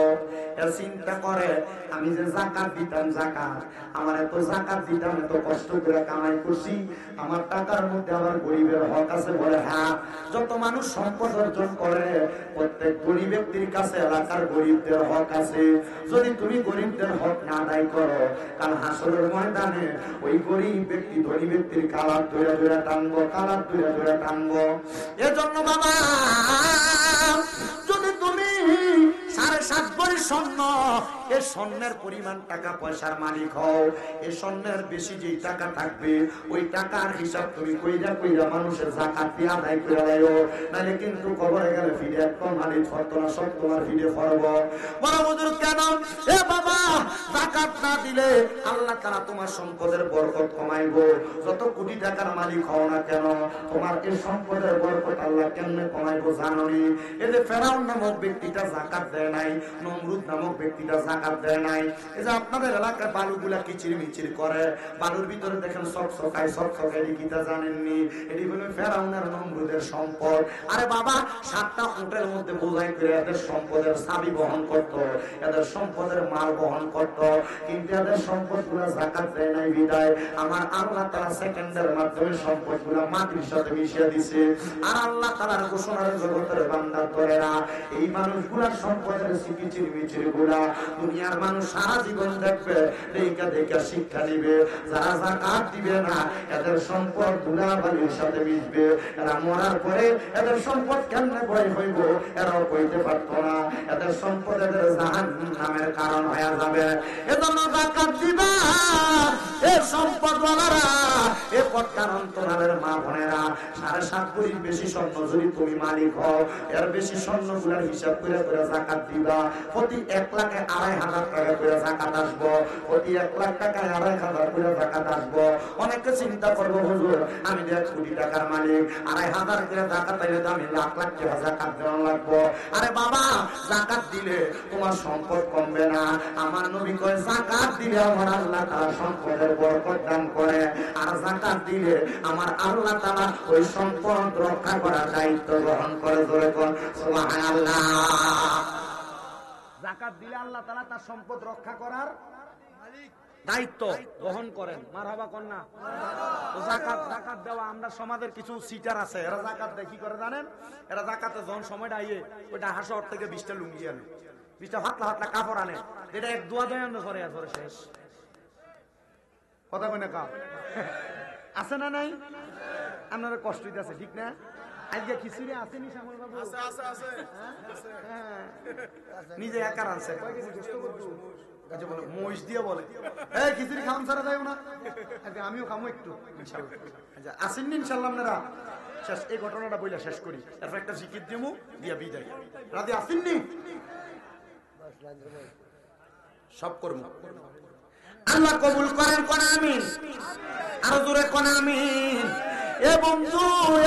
এর চিন্তা করে আমি যে জাকাত দিতাম, জাকাত আমার এত জাকাত দিতাম, এত কষ্ট করে কামাই করছি, আমার টাকার মধ্যে আবার গরিবের হক আছে বলে? হ্যাঁ, যত মানুষ সম্পদ অর্জন করে প্রত্যেক গরিব ব্যক্তির কাছে এলাকার গরিবদের হক আছে। যদি তুমি গরিবদের হক না আদায় করো, কাল হাসরের ময়দানে ওই গরিব ব্যক্তি ধনী ব্যক্তির কালার ধরে ধরে টানবো, কালার ধরে ধরে টানবো। এজন্য বাবা, যদি তুমি 7.5 ভরি স্বর্ণ, এই স্বর্ণের পরিমাণ টাকা পয়সার মালিক হও, এই স্বর্ণের বেশি যেই টাকা থাকবে ওই টাকার হিসাব তুমি কইরা কইরা মানুষের যাকাত দিয়ে আদায় করে দাও, নাহলে কিন্তু কবরে গেলে ফিরে একদম মালিক ফরতো না, সব তোমার ফিরে ফরব। বড় বুজুর্গ কেন? এ বাবা, যাকাত না দিলে আল্লাহ তাআলা তোমার সম্পদের বরকত কমাইবো। যত কোটি টাকার মালিক হও না কেন, তোমার এই সম্পদের বরকত আল্লাহ কেমনে কমাইবো জানোনি? এই যে ফেরাউন নামক ব্যক্তিটা যাকাত দেয় নাই, নমরুদ নামক ব্যক্তিটা যাকাত দেয় নাই। এই যে আপনাদের এলাকায় বালুগুলা কিচির মিচির করে, বালুর ভিতরে দেখেন চকচকায় চকচকায়, কিটা জানেননি? এটি হলো ফেরাউনের নমরুদের সম্পদ। আরে বাবা, 7টা উটের মধ্যে বোঝাই করে এদের সম্পদের চাবি বহন করত, এদের সম্পদের মাল বহন করত, কিন্তু এদের সম্পদ গুলা যাকাত দেয় নাই বিদায় আমার আল্লাহ তাআলা সেকেন্ডের মাধ্যমে সম্পদ গুলা মাটির সাথে মিশিয়ে দিছে। আর আল্লাহ তাআলার ঘোষণার জগতের বান্দা করে না, এই মানুষগুলার সম্পদের চিকিচির মিচির গুলা দুনিয়ার মানুষ সারা জীবন দেখবে, দেখা দেখা শিক্ষা নিবে। যারা যাকাত দিবে না এদের সম্পদ ধুলাবালির সাথে মিশবে, এরা মরার পরে এদের সম্পদ কেমনে বয় হইব এরাও কইতে পারতো না। এদের সম্পদ এদের জাহান্নামের কারণ হয়ে যাবে। এজন্য যাকাত দিবা। এ সম্পদ ওয়ালারা, এ পটকার অন্তরালের মা বোনেরা, 7.5 ভরির বেশি স্বর্ণ যদি তুমি মালিক হও, এর বেশি স্বর্ণগুলোর হিসাব করে করে যাকাত দিবা। প্রতি 1 লাখে 2,500 টাকা করে যাকাত আসবো, প্রতি 1 লাখ টাকায় 2,500 করে যাকাত আসবো। অনেকে চিন্তা করবো, হুজুর আমি 1 কোটি টাকার মালিক, 2,500 করে যাকাত পাইলে তো আমি লাখ লাখ টাকা যাকাত দেওয়া লাগবো। আরে বাবা, যাকাত দিলে তোমার সম্পদ কমবে না। আমার নবী কয়, যাকাত দিলে আমার আল্লাহ তাআলা সম্পদের বরকত দান করে, আর যাকাত দিলে আমার আল্লাহ তাআলা ওই সম্পদ রক্ষা করার দায়িত্ব গ্রহণ করে। ধরে কোন সুবহানাল্লাহ। যাকাত দিলে আল্লাহ তাআলা তার সম্পদ রক্ষা করার দায়িত্ব গ্রহণ করেন। মারহাবা কন্যা। যাকাত দেওয়া, আমরা সমাজের কিছু সিটার আছে, এরা যাকাত দেয় কি করে জানেন? এরা যাকাতে যখন সময়টা আইয়ে ওইটা হাসর থেকে 20টা লুঙ্গি আনে, 20টা হাতলা হাতলা কাপড় আনে, এটা 1-2 দয়ান ধরে ধরে শেষ। কথা কই না কা আছে না নাই? আপনারা কষ্ট দিতেছে, ঠিক না? আজকে খিচুড়ি আসেনি শ্যামল বাবু? নিজে একা রানছে, কয় কেজি গোস্ত করবো? বলে মহিষ দিয়ে বলে, এই খিচুড়ি খাম ছাড়া যাইও না, আমিও খামো একটু ইনশাআল্লাহ। আসেননি ইনশাআল্লাহ আপনারা? শেষ, এই ঘটনাটা বইলা শেষ করি, এরপর একটা জিকির দিমু দিয়া বিদায়। রাতে আসেননি? সব করবো, আল্লাহ কবুল করেন। কোন আমিন? আরো জোরে কোন আমিন? এ বন্ধু,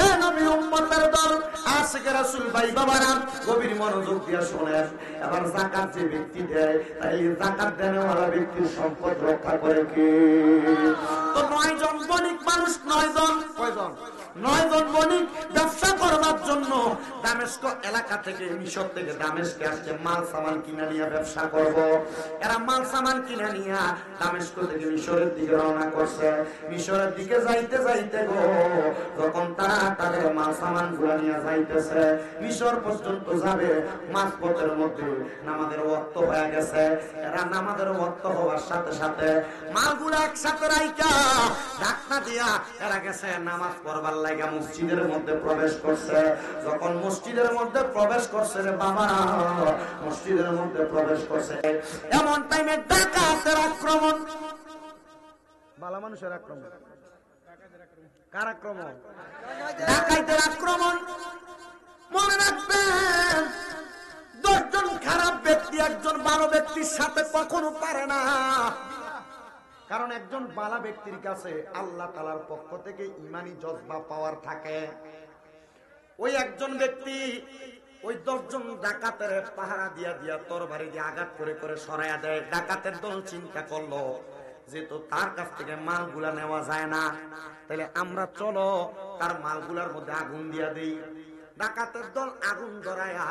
এ নবী উম্মতের দল, আশিক রাসূল ভাই বাবারা, গভীর মনোযোগ দিয়ে শুনেন। এবার যাকাত যে ব্যক্তি দেয়, তাই যাকাত দেওয়ালা ব্যক্তির সম্পদ রক্ষা করে কে? তো 9 জন বণিক মানুষ, 9 জন, কয়জন? 9 জন বণিক ব্যবসা করবার জন্য দামেস্ক এলাকা থেকে, মিশর থেকে দামেস্কে আসছে মাল সামান কিনে নিয়ে ব্যবসা করব। এরা মাল সামান কিনে নিয়ে দামেস্ক থেকে মিশরের দিকে রওনা করছে। মিশরের দিকে যাইতে যাইতে গো, যখন তারা তাদের মাল সামান গুলা নিয়ে যাইতেছে, মিশর পর্যন্ত যাবে, মাঝপথের মধ্যে নামাজের ওয়াক্ত হয়ে গেছে। এরা নামাজের ওয়াক্ত হওয়ার সাথে সাথে মালগুলা একসাথে রাইখা ঢাকনা দিয়া এরা গেছে নামাজ পড়বার লাগা মসজিদের মধ্যে প্রবেশ করছে। যখন মসজিদের মধ্যে প্রবেশ করছে রে বাবা, মসজিদের মধ্যে প্রবেশ করছে, এমন টাইমে ডাকাতের আক্রমণ। বালা মানুষের আক্রমণ, কার আক্রমণ? ডাকাতের আক্রমণ। মনে রাখবেন, 10 জন খারাপ ব্যক্তি একজন ভালো ব্যক্তির সাথে কখনো পারে না। কারণ একজন ভালো ব্যক্তির কাছে আল্লাহ তাআলার পক্ষ থেকে ঈমানি জজবা পাওয়ার থাকে। ওই একজন ব্যক্তি ওই 10 জন ডাকাতের পাহারা দিয়া দিয়া তরবারি দিয়ে আঘাত করে করে সরাইয়া দেয়। ডাকাতের দল চিন্তা করলো, যেহেতু তার কাছ থেকে মালগুলা নেওয়া যায় না, তাহলে আমরা চলো তার মালগুলার মধ্যে আগুন দিয়া দেই। ডাকাতের দল আগুন ধরায়া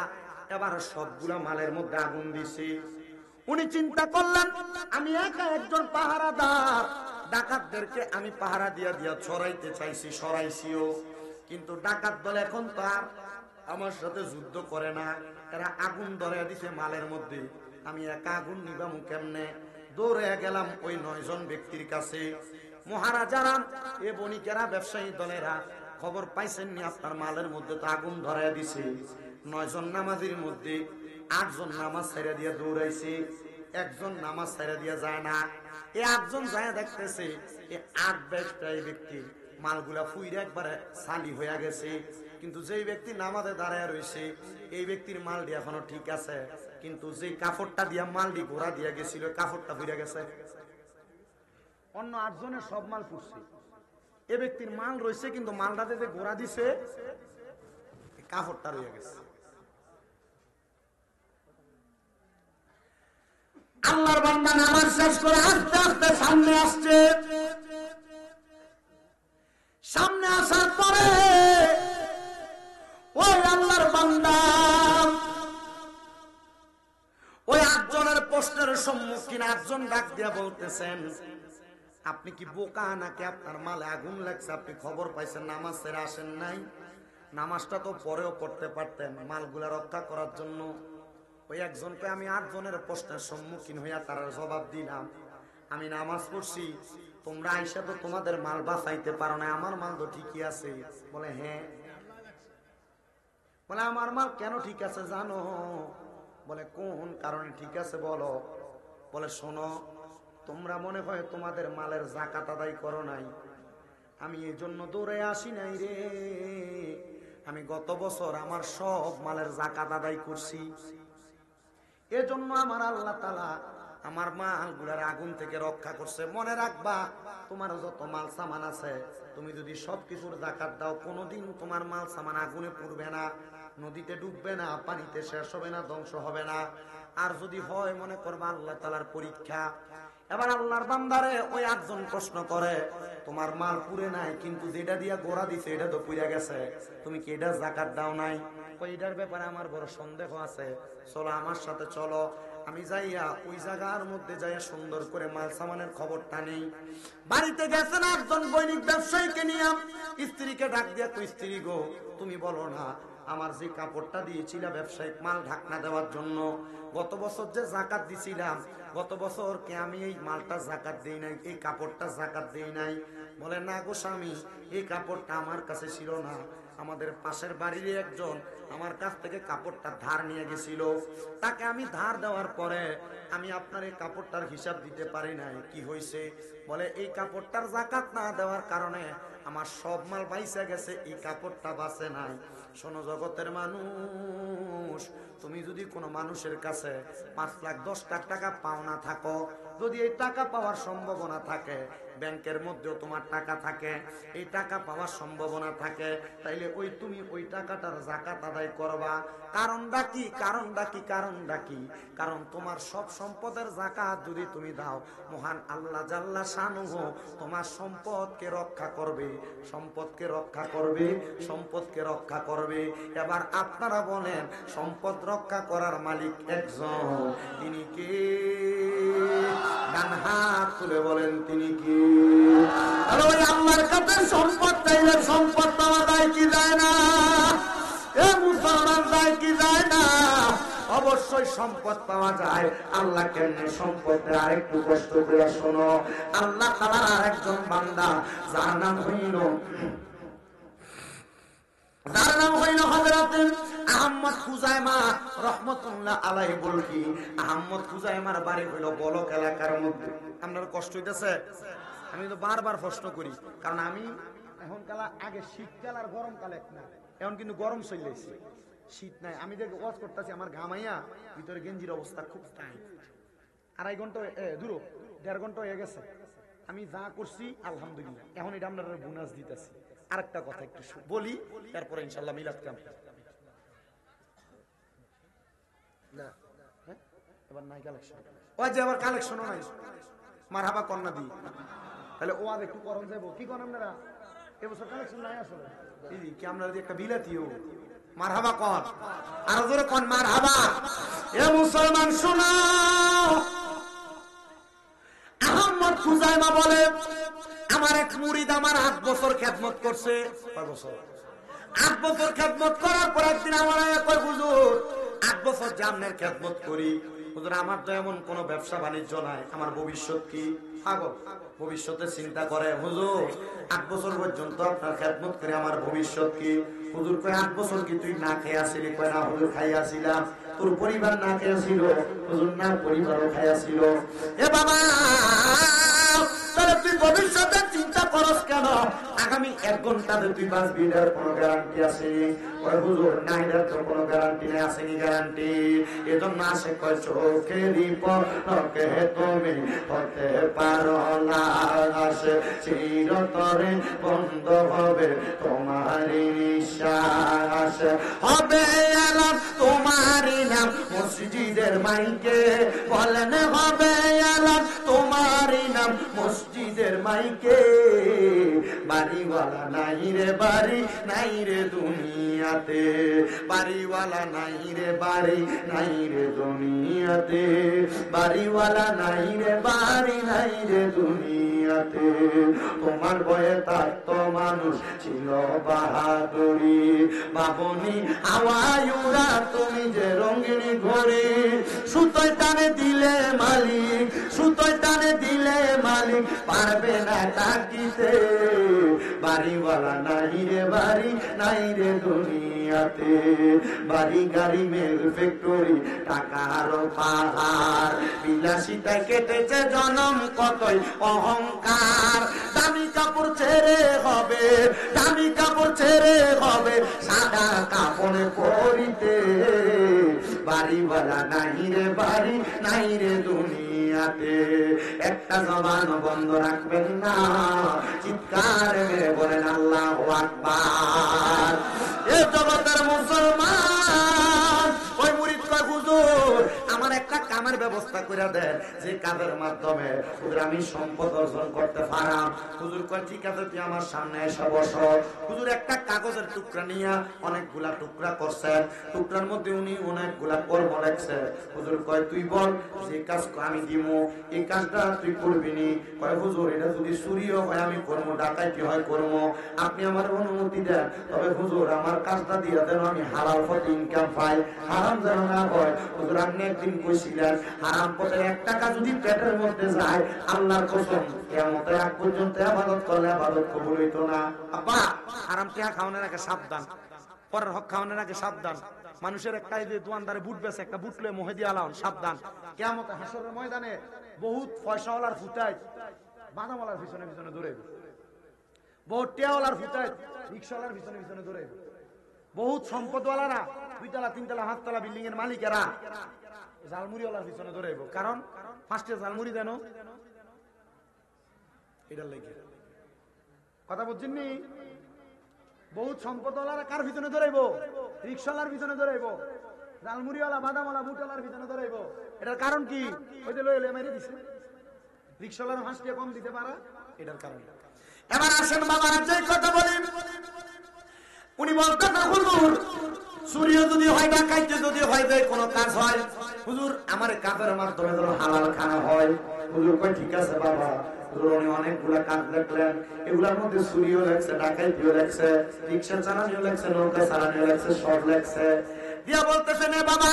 এবার সবগুলা মালের মধ্যে আগুন দিছে। উনি চিন্তা করলেন আমি একা একজন পাহারাদার, ডাকাতদেরকে আমি পাহারা দিয়া দিয়া ছড়াইতে চাইছি, সরাইছিও, কিন্তু ডাকাত দল এখন তো আর আমার সাথে যুদ্ধ করে না, এরা আগুন ধরে দিছে মালের মধ্যে, আমি একা আগুন নিবামু কেমনে? দৌড়ে গেলাম ওই 9 জন ব্যক্তির কাছে। মহারাজারা, এ বণিকেরা, ব্যবসায়ী দলেরা, খবর পাইছেন নি আপনার মালের মধ্যে তো আগুন ধরাইয়া দিছে। 9 জন নামাজের মধ্যে 8 জন নামাজ ছাইড়া দিয়া দৌড়াইছে, একজন নামাজ ছাইড়া দিয়া যায় না। এই 8 জন যায় দেখতেছে এই 8 ব্যক্তি মালগুলা ফুইরে একবারে সালি হইয়া গেছে, কিন্তু যেই ব্যক্তি নামাজে দাঁড়ায় রয়েছে এই ব্যক্তির মালটি এখনো ঠিক আছে, কিন্তু যে কাপড়টা দিয়া মালটি ঘোরা দিয়া গেছিল কাপড়টা ফুইরে গেছে। অন্য 8 জনের সব মাল পুড়ছে, এ ব্যক্তির মাল রয়েছে কিন্তু মালটাতে যে ঘোরা দিছে কাপড়টা রয়ে গেছে। আল্লাহর বান্দা নামাজ শেষ করে আস্তে আস্তে সামনে আসছে। সামনে আসার পরে ওই আল্লাহর বান্দা ওই 8 জনের প্রশ্নের সম্মুখীন 8 জন ডাক দিয়া বলতেছেন, আপনি কি বোকা নাকি? আপনার মালে আগুন লাগছে, আপনি খবর পাইছেন, নামাজ ছেড়ে আসেন নাই? নামাজটা তো পরেও পড়তে পারতেন মালগুলা রক্ষা করার জন্য। ওই একজনকে আমি 8 জনের প্রশ্নের সম্মুখীন হইয়া তার জবাব দিলাম, আমি নামাজ পড়ছি, তোমরা আইসা তো তোমাদের মাল বাঁচাইতে পারো না, আমার মাল তো ঠিকই আছে। বলে হ্যাঁ। বলে আমার মাল কেন ঠিক আছে জানো? বলে কোন কারণে ঠিক আছে বলো? বলে শোনো, তোমরা মনে হয় তোমাদের মালের যাকাত আদায় করো নাই, আমি এই জন্য দৌড়ে আসি নাই রে, আমি গত বছর আমার সব মালের যাকাত আদায় করছি, এজন্য আমার আল্লাহ তাআলা আমার মালগুলার আগুন থেকে রক্ষা করছে। মনে রাখবা, তোমার যত মাল সামান আছে তুমি যদি সবকিছুর যাকাত দাও, কোনোদিন তোমার মাল সামান আগুনে পুড়বে না, নদীতে ডুববে না, পানিতে শেষ হবে না, ধ্বংস হবে না। আর যদি হয় মনে করবা আল্লাহ তাআলার পরীক্ষা। এবার আল্লাহর বান্দারে ওই 8 জন প্রশ্ন করে, তোমার মাল পুড়ে নাই কিন্তু যেটা দিয়া গোড়া দিছে এটা তো পুড়ে গেছে, তুমি কি এটা যাকাত দাও নাই? ওইটার ব্যাপারে আমার বড় সন্দেহ আছে, চলো আমার সাথে চলো, আমি যাইয়া ওই জায়গার মধ্যে যাইয়া সুন্দর করে মাল সামানের খবরটা নেই। বাড়িতে গেছেন 8 জন বণিক ব্যবসায়ীকে নিয়ে, স্ত্রীকে ডাক দিয়া, তো স্ত্রী গো, তুমি বলো না আমার যে কাপড়টা দিয়েছিল ব্যবসায়িক মাল ঢাকনা দেওয়ার জন্য, গত বছর যে যাকাত দিছিলাম, গত বছর কে আমি এই মালটা যাকাত দেই নাই, এই কাপড়টা যাকাত দেই নাই? বলে না গো স্বামী, এই কাপড়টা আমার কাছে ছিল না, আমাদের পাশের বাড়ির একজন আমার কাছ থেকে কাপড়টা ধার নিয়ে গেছিল, তাকে আমি ধার দেওয়ার পরে আমি আপনার এই কাপড়টার হিসাব দিতে পারি নাই। কি হয়েছে? বলে এই কাপড়টার যাকাত না দেওয়ার কারণে আমার সব মাল বাইসা গেছে, এই কাপড়টা বাঁচে নাই। শোনো জগতের মানুষ, তুমি যদি কোনো মানুষের কাছে 5 লাখ 10 লাখ টাকা পাওনা থাকো, যদি এই টাকা পাওয়ার সম্ভাবনা থাকে, ব্যাংকের মধ্যেও তোমার টাকা থাকে, এই টাকা পাওয়ার সম্ভাবনা থাকে, তাইলে ওই তুমি ওই টাকাটার যাকাত আদায় করবা। কারণটা কি? কারণটা কি? কারণটা কি? কারণ তোমার সব সম্পদের যাকাত যদি তুমি দাও, মহান আল্লাহ জাল্লা শানুহু তোমার সম্পদকে রক্ষা করবে, সম্পদকে রক্ষা করবে, সম্পদকে রক্ষা করবে। এবার আপনারা বলেন, সম্পদ রক্ষা করার মালিক একজন, তিনি কে? ডান হাত তুলে বলেন তিনি কি? আরে ওই আল্লাহর কাছে সম্পদ চাইলে সম্পদ পাওয়া যায় কি যায় না? এ মুসলমান যায় কি যায় না? অবশ্যই সম্পদ পাওয়া যায়। আল্লাহ কেমনে সম্পদ দেয় আরেকটু কষ্ট করে শোনো। আল্লাহ তাআলার আরেকজন বান্দা যার নাম হইল হযরত আহমদ খুজাইমা রাহমাতুল্লাহ আলাইহি। বলকি আহমদ খুজাইমার বাড়ি হইল বলক এলাকার মধ্যে। আপনার কষ্ট হইতেছে? আমি তো বারবার প্রশ্ন করি, কারণ আমি এখন কালা আগে শীতকাল আর গরমকাল এক না, এখন কিন্তু গরম চলেছে, শীত নাই। আমি যে ওয়াজ করতেছি আমার ঘামাইয়া ভিতরে গেঞ্জির অবস্থা খুব টাইট। 2.5 ঘন্টা দূর 1.5 ঘন্টা হয়ে গেছে। আমি যা করছি আলহামদুলিল্লাহ, এখন এটা আপনারা বোনাস দিতেছি। আরেকটা কথা একটু বলি, তারপরে ইনশাল্লাহ মিলাদ কাম না। এবার নাই কালেকশন, ওই যে আবার কালেকশনও নাই, মারহাবা কন্যা দি, তাহলে ও আর একটু করণ যাবো কি করেন আপনারা? এবছর কালেকশন নাই আসলে কি আপনারা একটা বিলাতিও মারহাবা কোন, আরো জোরে কোন মারহাবা। এ মুসলমান শোনাও, আহমদ খুজাইমা বলে আমার এক মুরিদ আমার 8 বছর খেদমত করছে। 8 বছর খেদমত করার পর একদিন আমার কয় হুজুর 8 বছর জামনের খেদমত করি হুজুর, আমার তো এমন কোন ব্যবসা বাণিজ্য নাই, আমার ভবিষ্যৎ কি? পাগল, ভবিষ্যতে চিন্তা করে হুজুর 8 বছর পর্যন্ত আপনার খেদমত করে আমার ভবিষ্যৎ কি? হুজুর কয় 8 বছর কি তুই না খেয়ে আসিলি? কয় না হুজুর খাইয়াছিলাম। তোর পরিবার না খেয়েছিল? হুজুর না, পরিবারও খাইয়াছিল। এ বাবা, তাহলে তুই ভবিষ্যতে চিন্তা করস কেন? আগামী 1 ঘন্টাতে তুই বাঁচবি, এর কোনো গ্যারান্টি আছে? ওই হুজুর না, এর তো কোনো গ্যারান্টি নেই। আসেনি গ্যারান্টি? এজন্য আসে কয় চোখেরই পলকে তুমি হতে পারো না, আসে চিরতরে বন্ধ হবে তোমারই নিঃশ্বাস, হবে এলাম তোমারই নাম মসজিদের মাইকে, বলেন হবে এলাম তোমারই নাম মসজিদের মাইকে। বাড়িওয়ালা নাই রে বাড়ি নাই রে দুনিয়াতে, বাড়িওয়ালা নাই রে বাড়ি নাই রে দুনিয়াতে, বাড়িওয়ালা নাই রে বাড়ি নাই রে দুনিয়াতে। তোমার বয়ে তার তো মানুষ ছিল বাহাদুরি, বাবনি আওয়ায়ুরা তুমি যে রঙিনী ঘরে, সুতোয় টানে দিলে মালিক, সুতোয় টানে দিলে মালিক পারবে না তাকিতে। বাড়িওয়ালা নাই রে বাড়ি নাই রে দুনিয়াতে, বাড়ি গাড়ি মেল ফ্যাক্টরি টাকার পাহাড়, বিলাসিতায় কেটেছে জনম কতই অহংকার। দামি কাপড় ছেড়ে হবে, দামি কাপড় ছেড়ে হবে সাদা কাপড় পরিতে। বাড়িওয়ালা নাই রে বাড়ি নাই রে দুনিয়াতে। একটা জবান বন্ধ রাখবেন না, চিৎকার মেরে বলেন আল্লাহু আকবার। এ জগতের মুসলমান, ওই মুরিদ কয় হুজুর আমার একটা কামের ব্যবস্থা করে দেন, যে কাজের মাধ্যমে হুজুর আমি সম্পদ অর্জন করতে পারাম। হুজুর কয় ঠিক আছে, তুই আমার সামনে এসে বসো। হুজুর একটা কাগজের টুকরা নিয়ে অনেকগুলা টুকরা করছেন, টুকরার মধ্যে উনি অনেকগুলা কর্ম লেখছে। হুজুর কয় তুই বল যে কাজ আমি দিব, এই কাজটা তুই করবি নি? কয় হুজুর এটা যদি চুরিও হয় আমি করবো, ডাকাইতি হয় করবো, আপনি আমার অনুমতি দেন। তবে হুজুর আমার কাজটা দিয়ে দেন আমি হালাল পথে ইনকাম পাই, হারাম যেন না হয়। হুজুর আপনি একদিন কইছিলেন হারাম পথে 1 টাকা যদি পেটের মধ্যে যায়, আল্লাহর কসম কিয়ামতের আগ পর্যন্ত ইবাদত করলে ইবাদত কবুল হইতো না। আব্বা হারাম টাকা খাওয়ানোর আগে সাবধান, পরের হক খাওয়ানোর আগে সাবধান। মানুষের একটা যে দোকানদারে বুট বেছে, একটা বুট লয়ে মহে দিয়া লাউন, সাবধান। কিয়ামতে হাসরের ময়দানে বহুত পয়সাওয়ালার ফুটায় বাদামওয়ালার পিছনে পিছনে দৌড়ে, বহুত টিয়াওয়ালার ফুটায় রিক্সাওয়ালার পিছনে পিছনে দৌড়ে, বহুত সম্পদওয়ালারা 2 তলা 3 তলা 5 তলা বিল্ডিং এর মালিকেরা জালমুড়িওয়ালার পিছনে দৌড়াইব। কারণ 5টা জালমুড়ি দেন, এটার লাগে কথা বলছেন নি? বহুত সম্পদওয়ালারা কার পিছনে দৌড়াইব? রিক্সাওয়ালার পিছনে দৌড়াইব, জালমুড়িওয়ালা বাদামওয়ালা বুটওয়ালার পিছনে দৌড়াইব। এটার কারণ কি? ওই যে লইলে মেরে দিছে, রিক্সাওয়ালার 5 টাকা কম দিতে পারা, এটার কারণ। এবার আসেন বাবারা যে কথা বলেন, উনি বলতেন হুজুর চুরিও যদি হয়, ডাকাইতে যদি হয়, যে কোনো কাজ হয় হুজুর আমার কাজের মাধ্যমে যেন হালাল খানা হয়। হুজুর কয় ঠিক আছে বাবা। হুজুর উনি অনেকগুলা কাজ দেখলেন, এগুলোর মধ্যে চুরিও লেগছে, ডাকাইতিও লেগছে, রিক্সা চালানিও লেগছে, নৌকা চালানিও লেগছে, সব লেগছে। দিয়া বলতেছে না বাবা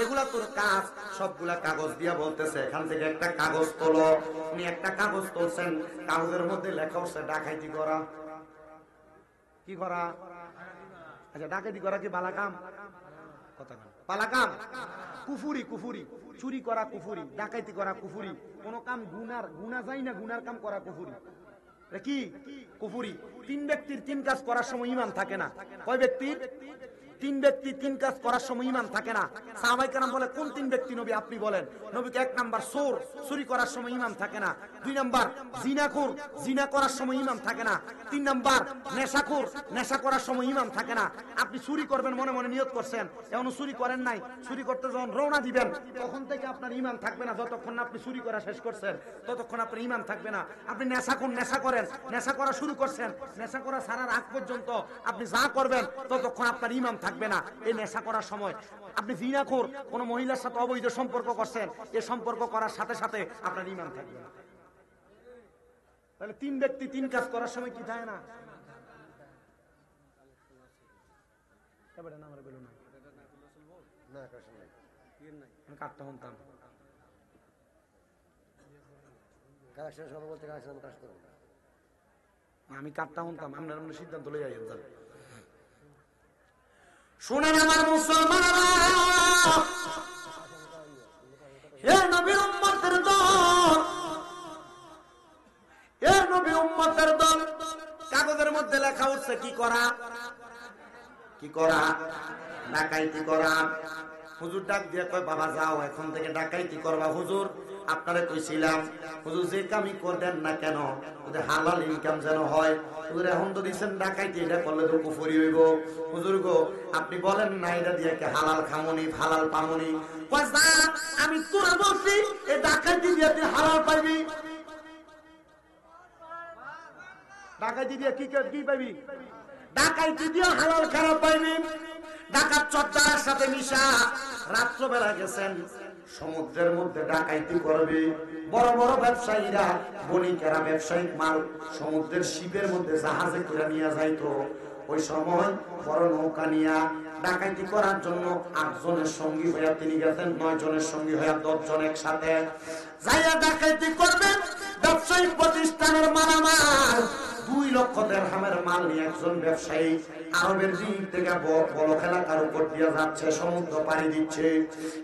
এগুলা তোর কাজ, সবগুলা কাগজ দিয়া বলতেছে এখান থেকে একটা কাগজ তোলো। উনি একটা কাগজ তুলছেন, কাগজের মধ্যে লেখা হচ্ছে ডাকাইতি করা। কি করা? আচ্ছা ডাকাতি করা কি বালা কাম? কথা কাম বালা কাম? কুফুরি, কুফুরি, চুরি করা কুফুরি, ডাকাইতি করা কুফুরি, কোন কাম গুনার গুনাহ যায় না, গুনার কাম করা কুফুরি। কি কুফুরি? 3 ব্যক্তির 3 কাজ করার সময় ঈমান থাকে না। কয় ব্যক্তির? 3 ব্যক্তি 3 কাজ করার সময় ঈমান থাকে না। সাহাবায়ে কেরাম বলে কোন 3 ব্যক্তি নবী আপনি বলেন? নবীকে 1 নাম্বার চোর, চুরি করার সময় ঈমান থাকে না। 2 নাম্বার জিনাখোর, জিনা করার সময় ঈমান থাকে না। 3 নাম্বার নেশাখোর, নেশা করার সময় ঈমান থাকে না। আপনি চুরি করবেন মনে মনে নিয়ত করছেন, এখনো চুরি করেন নাই, চুরি করতে যখন রওনা দিবেন তখন থেকে আপনার ঈমান থাকবে না। যতক্ষণ না আপনি চুরি করা শেষ করছেন ততক্ষণ আপনার ঈমান থাকবে না। আপনি নেশাখোর, নেশা করেন, নেশা করা শুরু করছেন, নেশা করা ছাড়ার আগ পর্যন্ত আপনি যা করবেন ততক্ষণ আপনার ঈমান থাকবে থাকবে না। এই নেশা করার সময় আপনি জিনাখোর কোন মহিলার সাথে অবৈধ সম্পর্ক করছেন, এই সম্পর্ক করার সাথে সাথে আপনার ঈমান থাকবে না। তাহলে 3 ব্যক্তি 3 কাজ করার সময় কি থাকে না? কাটটা শুনতাম আমি কাটটা শুনতাম, আপনার সিদ্ধান্ত লই যাই। শুনেন আমার মুসলমানরা, হে নবীর উম্মতের দল, হে নবীর উম্মতের দল, কাগজের মধ্যে লেখা উঠছে কি করা, কি করা, ডাকাইতি করা। হুজুর ডাক দিয়ে কয় বাবা যাও এখন থেকে ডাকাইতি করবা। হুজুর আপনারে কইছিলাম হুজুর যে কামই করবেন না কেন হালাল ইনকাম যেন হয়। হুজুর এখন তো দিচ্ছেন ডাকাইতি, এটা করলে তো কুফরি হইব। হুজুর গো আপনি বলেন না এটা দিয়ে কি হালাল খামনি হালাল পামনি? আমি তোরা বলছি এই ডাকাইতি দিয়ে তুই হালাল পাইবি। ডাকাইতি দিয়ে কি পাইবি? ডাকাইতি দিয়ে হালাল খারাপ পাইবি। ডাকাত চট্টার সাথে মিশা রাত্রবেলা গেছেন সমুদ্রের মধ্যে ডাকাইতি করবে। বড় বড় ব্যবসায়ীরা বণিকেরা ব্যবসায়িক মাল সমুদ্রের শিপের মধ্যে জাহাজে করে নিয়ে যাইতো। ওই সময় বড় নৌকা নিয়ে ডাকাইতি করার জন্য 8 জনের সঙ্গী হইয়া তিনি গেছেন, 9 জনের সঙ্গী হইয়া 10 জন একসাথে যাইয়া ডাকাইতি করবেন। ব্যবসায়িক প্রতিষ্ঠানের মালামাল 2 লক্ষ দিরহামের মাল নিয়ে একজন ব্যবসায়ী আরবের দিক থেকে বড় এলাকার উপর দিয়ে যাচ্ছে, সমুদ্র পাড়ি দিচ্ছে।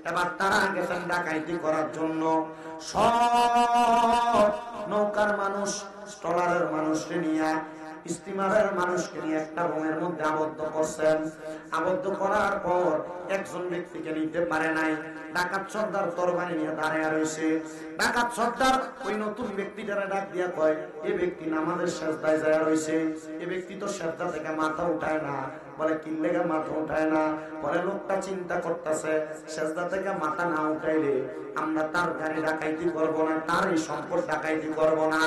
এবার তারা গেছেন ডাকাইতি করার জন্য। সব নৌকার মানুষ, ট্রলারের মানুষকে নিয়ে, স্টিমারের মানুষকে নিয়ে একটা রুমের মধ্যে আবদ্ধ করছেন। আবদ্ধ করার পর একজন ব্যক্তিকে নিতে পারে নাই। ডাকাত সর্দার তরবারি নিয়ে দাঁড়ায় রয়েছে। ডাকাত সর্দার ওই নতুন ব্যক্তিটারে ডাক দিয়া কয় এই ব্যক্তি নামাজের সেজদায় যায় রয়েছে, এই ব্যক্তি তো সেজদা থেকে মাথা উঠায় না। বলে কি লেগে মাথা উঠায় না? বলে লোকটা চিন্তা করতেছে সেজদা থেকে মাথা না উঠাইলে আমরা তার গাড়ি ডাকাইতি করবো না, তার এই সম্পদ ডাকাইতি করবো না।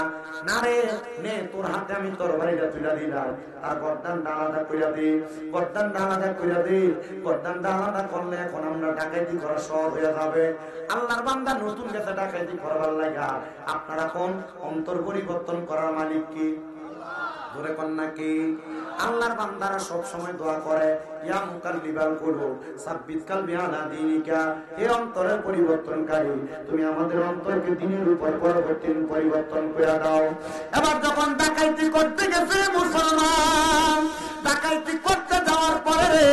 না রে নে তোর হাতে আমি তরবারিটা তুলে দিলাম, তার গর্দানটা আলাদা কইরা দি, গর্দানটা আলাদা কইরা দি। গর্দানটা আলাদা করলে এখন আমরা ডাকাইতি করা সহজ হয়ে যাবে। আল্লাহর বান্দা নতুন গেছে ডাকাইতি করবার লাগা। আপনারা কোন অন্তর পরিবর্তন করার মালিক কি? ধরে কন্যা কি? আল্লাহর বান্দারা সব সময় দোয়া করে ইয়া মুকাল্লিবাল কুলুব সাব্বিত কলবি আলা দীনিকা, হে অন্তরের পরিবর্তনকারী তুমি আমাদের অন্তরকে দ্বীনের উপর পরিবর্তন করে দাও। এবার যখন ডাকাইতি করতে গেছে মুসলমান, ডাকাইতি করতে যাওয়ার পরে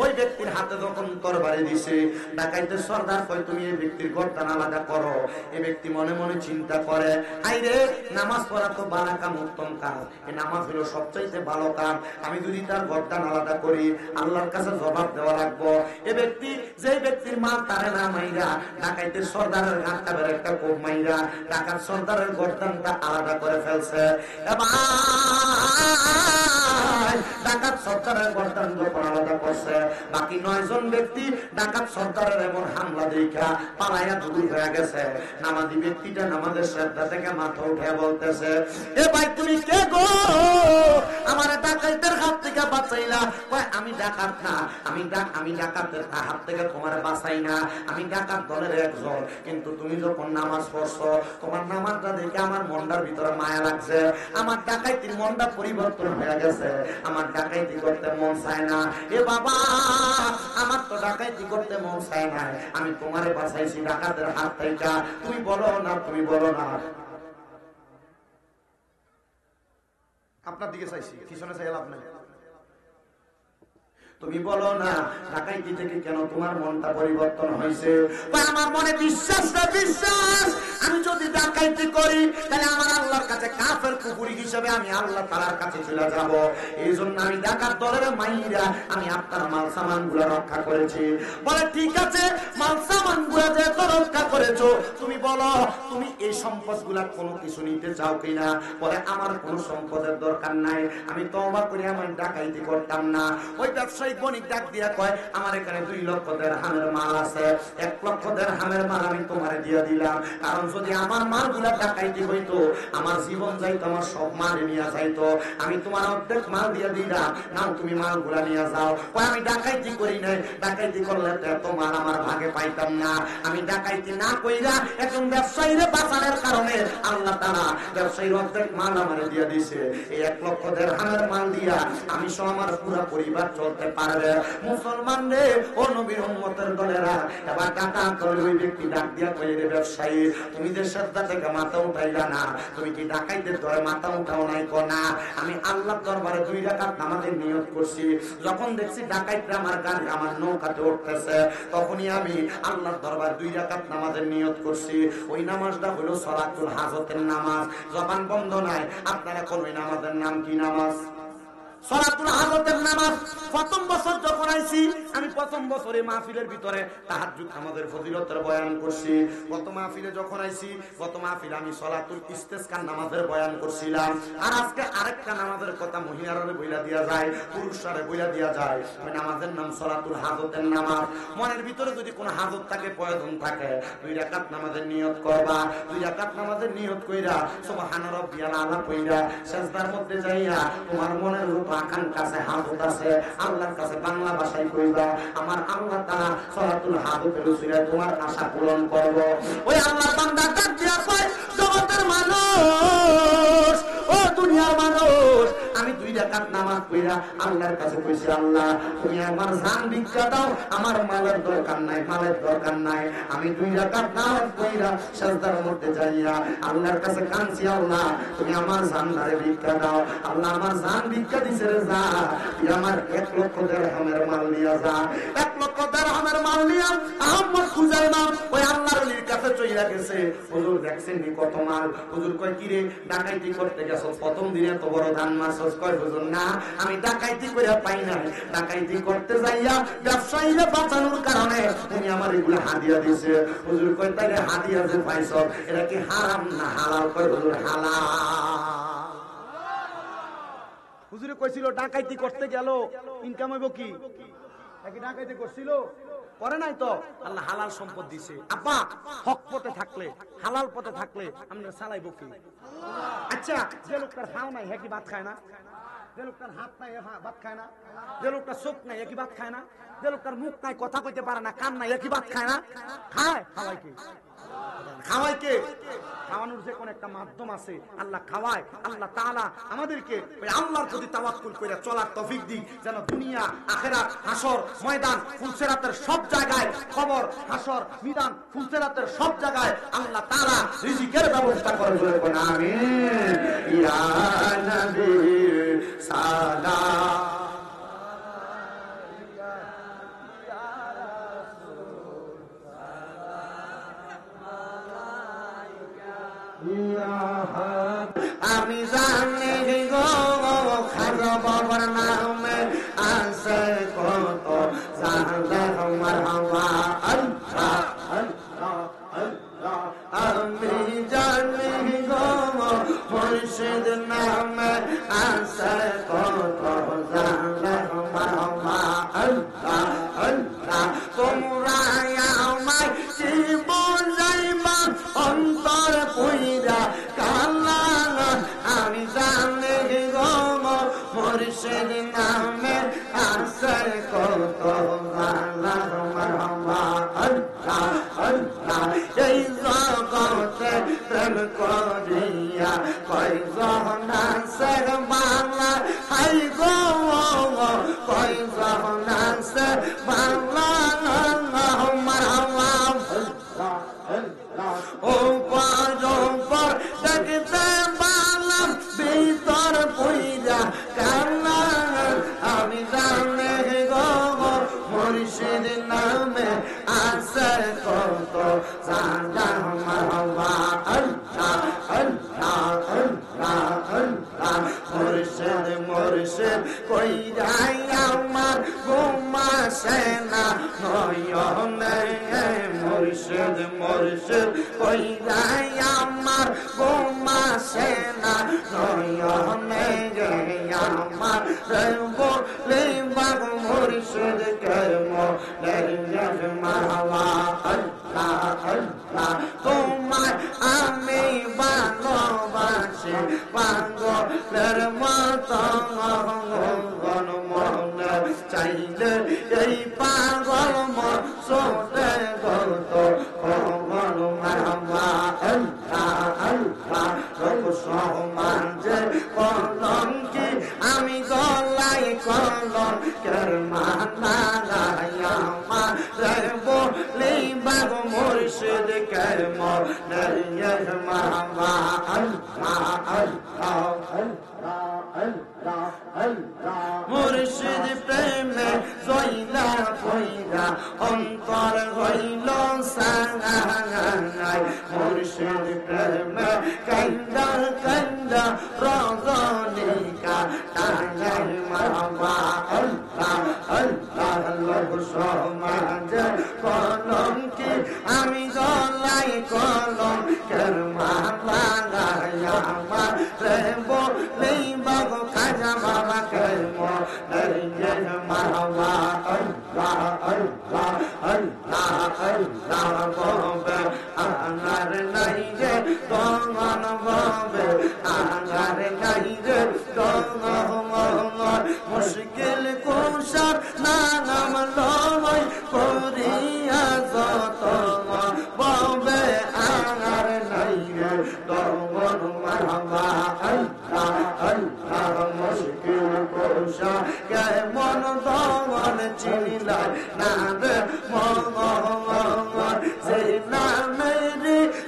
ওই ব্যক্তির হাতে যখন তরবারি দিছে, ডাকাইতে সর্দার কয় তুমি এই ব্যক্তির গর্দান আলাদা করো। এই ব্যক্তি মনে মনে চিন্তা করে আই রে নামাজ পড়া তো বারাকা উত্তম কাজ, এই নামাজ হলো সবচাইতে ভালো কাজ। আমি যদি তার গর্দান আলাদা করি আল্লাহর কাছে জবাব দেওয়া লাগবো। এ ব্যক্তি যে ব্যক্তির মাল তারে না মাইরা ডাকাইতের সর্দারের গাঁটটা বের একটা কোপ মাইরা ডাকাত সর্দারের গর্দানটা আলাদা করে ফেলছে। এবার ডাকাত সর্দারের গর্দান যখন আলাদা করছে, বাকি 9 জন ব্যক্তি ডাকাত সর্দারের এমন হামলা দেখা পালাইয়া দূর হয়ে গেছে। নামাজি ব্যক্তিটা নামাজের শ্রদ্ধা থেকে মাথা উঠে বলতেছে এ ভাই তুমি কে গো, আমার ডাকাইতের হাত থেকে বাঁচাইলা? আমি ডাকাত না, আমি ডাকাতের হাত থেকে তোমার বাঁচাই না, আমি ডাকাত দলের একজন। কিন্তু তুমি যখন নামাজ পড়ছো তোমার নামাজটা দেখে আমার মনটার ভিতরে মায়া লাগছে, আমার ডাকাইতির মনটা পরিবর্তন হয়ে গেছে, আমার ডাকাইতি করতে মন চায় না। এ বাবা আমার তো ডাকাইতি করতে মন চায় না, আমি তোমারে বাঁচাইছি ডাকাতের হাত থেকে, তুমি বলো না, তুমি বলো না। আপনার দিকে চাইছি, পিছনে চাই লাভ নাই। তুমি বলো না ডাকাইতি থেকে কেন তোমার মনটা পরিবর্তন হয়েছে? আমার মনে বিশ্বাস না, বিশ্বাস আমি যদি ডাকাইতি করি তাহলে আমার আল্লাহর কাছে কাফের কুফরি হিসেবে আমি আল্লাহ তাআলার কাছে চলে যাব। এই জন্য আমি ডাকাত দলের মাইরা আমি আপনার মাল সামান গুলা রক্ষা করেছি। বলে ঠিক আছে মাল সামান গুলা যে রক্ষা করেছো, তুমি বলো তুমি এই সম্পদ গুলা কোনো কিছু নিতে চাও কিনা? বলে আমার কোনো সম্পদের দরকার নাই, আমি তওবা করে আমার ডাকাইতি করতাম না। ওই ব্যবসা ব্যবসায়িক বণিক ডাক দিয়া কয়, আমার এখানে 2 লক্ষ দিরহামের মাল আছে, 1 লক্ষ দিরহামের মাল আমি তোমারে দিয়ে দিলাম। কারণ যদি আমার মালগুলা ডাকাইতি হইতো, আমার জীবন যাইতো, আমার সব মাল নিয়ে যাইতো, আমি তোমার অর্ধেক মাল দিয়ে দিলাম, নাও তুমি মালগুলা নিয়ে যাও। আমি ডাকাইতি করি নাই, ডাকাইতি করলে তো এত মাল আমার ভাগে পাইতাম না। আমি ডাকাইতি না কইরা একজন ব্যবসায়ীরে বাঁচানোর কারণে আল্লাহ তাআলা ব্যবসায়ীর অর্ধেক মাল আমারে দিয়ে দিয়েছে। এই 1 লক্ষ দিরহামের মাল দিয়া আমি সহ আমার পুরো পরিবার চলতে পারবে। মুসলমান রে, ও নবীর উম্মতের দলেরা, এবার টাকা করে ওই ব্যক্তি ডাক দিয়া কইলে, রে ব্যবসায়ী, তুমি যে শ্রদ্ধা থেকে মাথা উঠাইলা না, তুমি কি ডাকাইতের ধরে মাথা উঠাও নাই? না, আমি আল্লাহর দরবারে 2 রাকাত নামাজের নিয়ত করছি। যখন দেখছি ডাকাইতরা আমার গাড়ি আমার নৌকাতে উঠতেছে, তখনই আমি আল্লাহর দরবারে 2 রাকাত নামাজের নিয়ত করছি। ওই নামাজটা হলো সালাতুল হাজতের নামাজ। জবান বন্ধ নাই, আপনারা কোন ওই নামাজের নাম কি নামাজ? সালাতুল হাজতের নামাজ। প্রথম বছর যখন আইছি, আমি প্রথম বছরে মাহফিলের ভিতরে তাহাজ্জুদ আমাদের ফজিলতের বয়ান করছি। গত মাহফিলে যখন আইছি, গত মাহফিলে আমি সালাতুল ইস্তেসকার নামাজের বয়ান করছিলাম। আর আজকে আরেকটা নামাজের কথা মহিলারে বইলা দিয়া যায়, পুরুষরে বইলা দিয়া যায়। ওই নামাজের নাম সালাতুল হাজতের নামাজ। মনের ভিতরে যদি কোনো হাজত থাকে, প্রয়োজন থাকে, 2 রাকাত নামাজের নিয়ত করবা। 2 রাকাত নামাজের নিয়ত কইরা সুবহান রাব্বিয়াল আলা কইরা সিজদার মধ্যে যাইয়া তোমার মনের আকাঙ্ক্ষা আছে, হাজত আছে, আল্লাহর কাছে বাংলা ভাষায় কইবা, আমার আল্লাহ তাআলা সালাতুল হাজতের উসিলায় তোমার আশা পূরণ করব। ওই আল্লাহ বান্দা ডাক দিয়া কয়, জগতের মানুষ, ও দুনিয়ার মানুষ, আমি 2 রাকাত নামাজ পড়া আল্লাহর কাছে কইছি, আল্লাহ তুমি আমার জান ভিক্ষা দাও, আমার মালের দরকার নাই, মালের দরকার নাই। আমি 2 রাকাত নামাজ পড়া সিজদার মধ্যে যাইয়া আল্লাহর কাছে কাঁদছি, আল্লাহ তুমি আমার জানদারে ভিক্ষা দাও। আল্লাহ আমার জান ভিক্ষা দিছে রে, যা তুই আমার 1 লক্ষ দিরহামের মাল নিয়ে যা। 1 লক্ষ দিরহামের মাল নিয়ে আহমদ খুজাইমা ওই আল্লাহর ওলির কাছে চইলা গেছে। হুজুর দেখছেন নি কত মাল? হুজুর কয়, কি রে ডাকাইতি করতে গেছো, প্রথম দিনে তো বড় ধান মাছ? কয়, হুজুর না, আমি ডাকাইতি করে পাই নাই, ডাকাইতি করতে যাইয়া ব্যবসায়ীরা বাঁচানোর কারণে উনি আমার এগুলো হাদিয়া দিয়েছে। হুজুর কয়, তাইলে হাদিয়া যে পাইছ এটা কি হারাম না হালাল? কয়, হুজুর হালাল। হুজুরে কইছিল ডাকাইতি করতে গেল ইনকাম হইব কি? নাকি ডাকাইতি করছিল? করে নাই তো। আল্লাহ হালাল সম্পদ দিছে। আপা হক পথে থাকলে, হালাল পথে থাকলে আমরা চালাইব কি? আচ্ছা, যে লোকটার হাও নাই হ্যাঁ কি ভাত খায় না? যে লোকটার হাত নাই ভাত খায় না? যে লোকটার চোখ নাই একই ভাত খায় না? যে লোকটার মুখ নাই, কথা কইতে পারে না, কান নাই, একই ভাত খায় না? খায়। খাওয়াই কি? খাওয়াই কে? খাওয়ানোর যে কোন একটা মাধ্যম আছে, আল্লাহ খাওয়ায়। আল্লাহ তাআলা আমাদেরকে ওই আল্লাহর প্রতি তাওয়াক্কুল করে চলার তৌফিক দিক, যেন দুনিয়া, আখিরাত, হাসর, ময়দান, ফুলসেরাতের সব জায়গায়, খবর, হাসর, মিদান, ফুলসেরাতের সব জায়গায় আল্লাহ তাআলা রিজিকের ব্যবস্থা করে। আমিন। ইয়া নবী সালাম। আমি জানি গো খাজা বাবার নামে আছে কত জানলে আমার হাওয়া। আল্লাহ আল্লাহ আল্লাহ। আমি জানি গো মুর্শিদ নামে আছে কত জানলে আমার হাওয়া। আল্লাহ আল্লাহ। তোমরা আমায় কি বুঝাইবা অন্তর পুইরা কালা? আমি জানি গো মুর্শিদ নামে আছে কত জানলে আমার হাওয়া। আল্লাহ আল্লাহ। এই জগতে প্রেম করিয়া কয়জন আছে বাংলা? হাই গো কয়জন আছে বাংলা? আমার হাওয়া। ও পর দেখতে বালাম ভিতর পুইরা কান্না। আমি জানি গো মুর্শিদ নামে আছে কত জানলে আমার হাওয়া। আল্লাহ আল্লাহ আল্লাহ আল্লাহ। মুর্শিদ মুর্শিদ কইরাই আমার ঘুম আসে না নয়নে। মুর্শিদ মুর্শিদ কইরাই আমার ঘুম আসে না নয়নে। আমার রে বলে বাগ মুর্শিদ কেমো মারহাবা আল্লাহ আল্লাহ তোমার আমি ভালোবাসি পাগলের মতো মন মনে চাইলে এই পাগল মন সোতে গত মন মারহাবা আল্লাহ আল্লাহ রব সমাজে কলঙ্কি আমি গলাই কলম কের মানা গায়া রে বলে বাগ মুর্শিদ কেমো মারহাবা আল্লাহ আল্লাহ মুর্শিদ প্রেমে জয়লা পয়রা অন্তর হইল সাঙ্গাই মুর্শিদ প্রেমে কান্দা কান্দা রজনীকা টাঙ্গাই মারহাবা আল্লাহ আল্লাহ লোক সমাজে কলঙ্কি আমি গলাই কলম কের মালা গায়া রে বলে বাগ খাজা বাবা কেমো মারহাবা আল্লাহ আল্লাহ আল্লাহ আল্লাহ ববে আনার নাই রে দমন ববে আনার নাই রে দমন মুশকিল কুশার নাম লয় করিয়া যত ববে আনার নাই রে দমন মারহাবা আল্লাহ আল্লাহ মুশকিল কুশা কেমন দমন চিনিলাই না রে মন যে নামের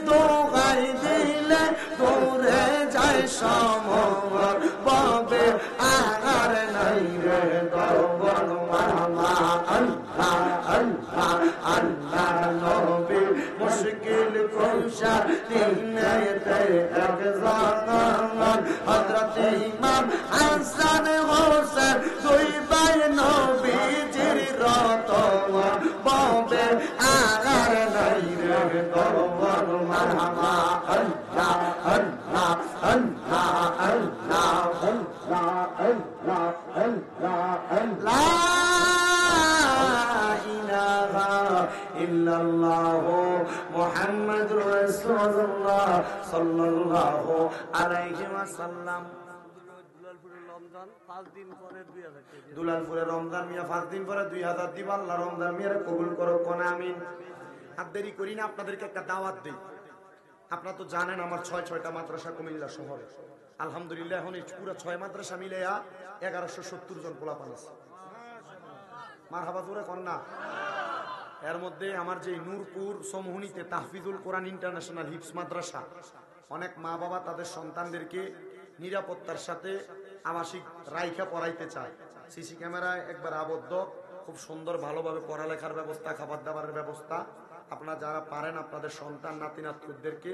দোহাই দিলে দূরে যায় সমর ববে আর নাই রে দমন মারহাবা আল্লাহ আল্লাহ আল্লাহ নবী মুশকিল কুশা দিনেতে এক জামান হযরত ইমাম হাসান হোসেন দুই ভাই নবীজির রতন ববে আর নাই রে দমন মারহাবা আল্লাহ আল্লাহ আল্লাহ আল্লাহ আল্লাহ আল্লাহ আল্লাহ আল্লাহ ইলাহা ইল্লাল্লাহ মুহাম্মাদুর রাসূলুল্লাহ সাল্লাল্লাহু আলাইহি ওয়াসাল্লাম দুলালপুরে রমজান মিয়া 5 দিন পরে 2000 দিব আল্লাহ রমজান মিয়া কবুল করো কোন আমিন আর দেরি করি না আপনাদেরকে একটা দাওয়াত দেই আপনারা তো জানেন আমার 6টা মাদ্রাসা কুমিল্লা শহরে আলহামদুলিল্লাহ এখন এই পুরো 6 মাদ্রাসা মিলাইয়া 1170 জন পোলাপান আছে মারহাবা জোরে কোন না এর মধ্যে আমার যে নূরপুর সমহুনিতে তাহফিজুল কোরআন ইন্টারন্যাশনাল হিফজ মাদ্রাসা অনেক মা বাবা তাদের সন্তানদেরকে নিরাপত্তার সাথে আবাসিক রাইখা পড়াইতে চায় সিসি ক্যামেরায় একবার আবদ্ধ খুব সুন্দর ভালোভাবে পড়ালেখার ব্যবস্থা খাবার দাবারের ব্যবস্থা আপনারা যারা পারেন আপনাদের সন্তান নাতি নাতকুদেরকে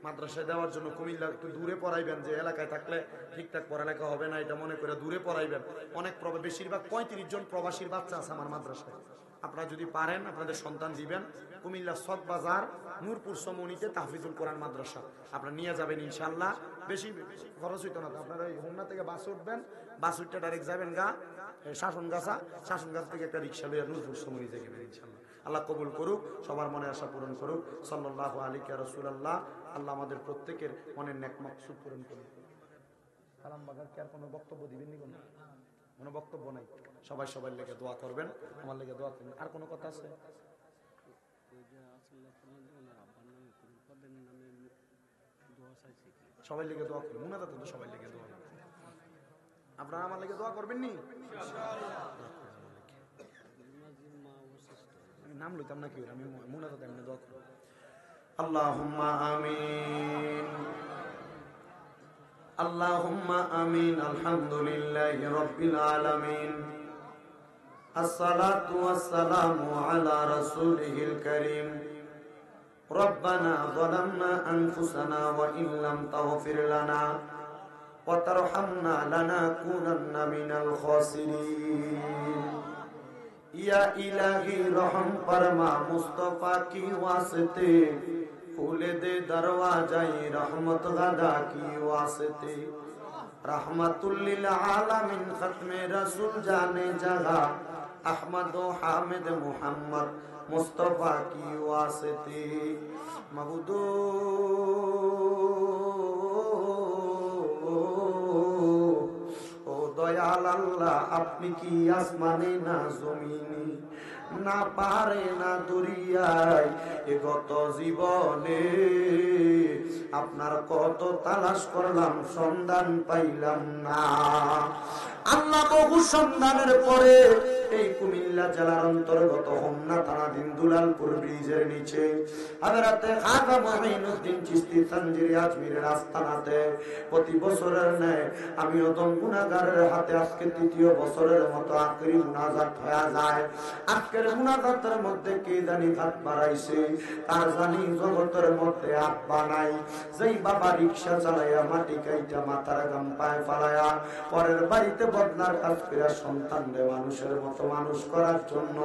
মাদ্রাসায় দেওয়ার জন্য কুমিল্লা একটু দূরে পড়াইবেন যে এলাকায় থাকলে ঠিকঠাক পড়ালেখা হবে না এটা মনে করে দূরে পড়াইবেন অনেক বেশিরভাগ 35 জন প্রবাসীর বাচ্চা আছে আমার মাদ্রাসায় আপনারা যদি পারেন আপনাদের সন্তান দিবেন কুমিল্লা সদ বাজার নূরপুর সমুনিতে তাহফিজুল কোরআন মাদ্রাসা আপনারা নিয়ে যাবেন ইনশাআল্লাহ বেশি খরচ হইতো না আপনারা ওই হোমনা থেকে বাস উঠবেন বাস উঠতে ডাইরেক্ট যাবেন শাসনগাছা থেকে একটা রিক্সা লইয়া নূরপুর সমুনিতে গেবেন ইনশাআল্লাহ আল্লাহ কবুল করুক সবার মনে আশা পূরণ করুক সাল্লাল্লাহু আলাইহি ওয়া রাসূলুল্লাহ আল্লাহ আমাদের প্রত্যেকের মনের নেক মাকসুদ পূরণ করুন সালাম বাগার কি আর কোনো বক্তব্য দিবেন নি কোনো বক্তব্য নাই সবাই লেগে দোয়া করবেন আমার লেগে দোয়া করবেন আর কোনো কথা আছে সবাই লেগে দোয়া করবেন মুনাজাত তো সবাই লেগে দোয়া আপনারা আমার লেগে দোয়া করবেন নি নাম লইতাম না কি আমি মুনাজাত এমনি দোয়া করব আল্লাহুম্মা আমিন আল্লাহুম্মা আমিন আলহামদুলিল্লাহি রাব্বিল আলামিন আসসালাতু ওয়াসসালামু আলা রাসূলিহিল কারীম রব্বানা যালামনা আনফুসানা ওয়া ইল্লাম তাগফির লানা ওয়া তারহামনা লানাকুনান্না মিনাল খাসিরিন या इलाही रहम फरमा मुस्तफा की वास्ते फूले दे दरवाजा रहमत गदा की वास्ते रहमतुल लिल आलमीन खत्मे रसूल जाने जगह अहमद व हामिद मुहम्मद मुस्तफा की वास्ते मबूदो ও দয়াল আল্লাহ, আপনি কি আসমানে না জমিনে, না পাহাড়ে না দরিয়ায়, এ গত জীবনে আপনার কত তালাশ করলাম, সন্ধান পাইলাম না। আল্লাহ বহু সন্ধানের পরে এই কুমিল্লা জেলার অন্তর্গত হোমনা থানাধীন দুলালপুর ব্রিজের নিচে হযরতে খাজা মঈনুদ্দিন চিশতি তানজিরি আজমিরের আস্তানাতে প্রতি বছরের ন্যায় আমি ওদম গুনাহগারের হাতে আজকে তৃতীয় বছরের মতো আখেরি মুনাজাত হয়ে যায়। আজকের মুনাজাতের মধ্যে কে জানি হাত বাড়াইছে, কার জানি জগতের মধ্যে আব্বা নাই। যেই বাবা রিক্সা চালাইয়া মাটি কাইটা মাথার গাম পায়ে ফালাইয়া পরের বাড়িতে বদনার কাজ করে সন্তানদের মানুষের মতো মানুষ করার জন্য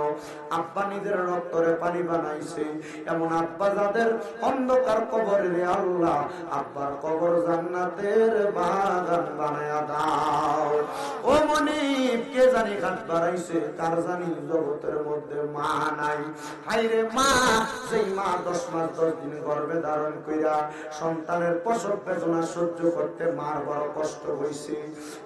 আব্বা নিজের রক্তরে পানি বানাইছে, এমন আব্বা যাদের অন্ধকার কবরে রে আল্লাহ আব্বার কবর জান্নাতের বাগান বানায়া দাও। ও মনিব, কে জানি হাত বাড়াইছে, কার জানি জগতের মধ্যে মা নাই। হায়রে মা, যেই মা 10 মাস 10 দিন গর্ভে ধারণ কইরা সন্তানের প্রসব বেদনা সহ্য করতে মার বড় কষ্ট হইছে।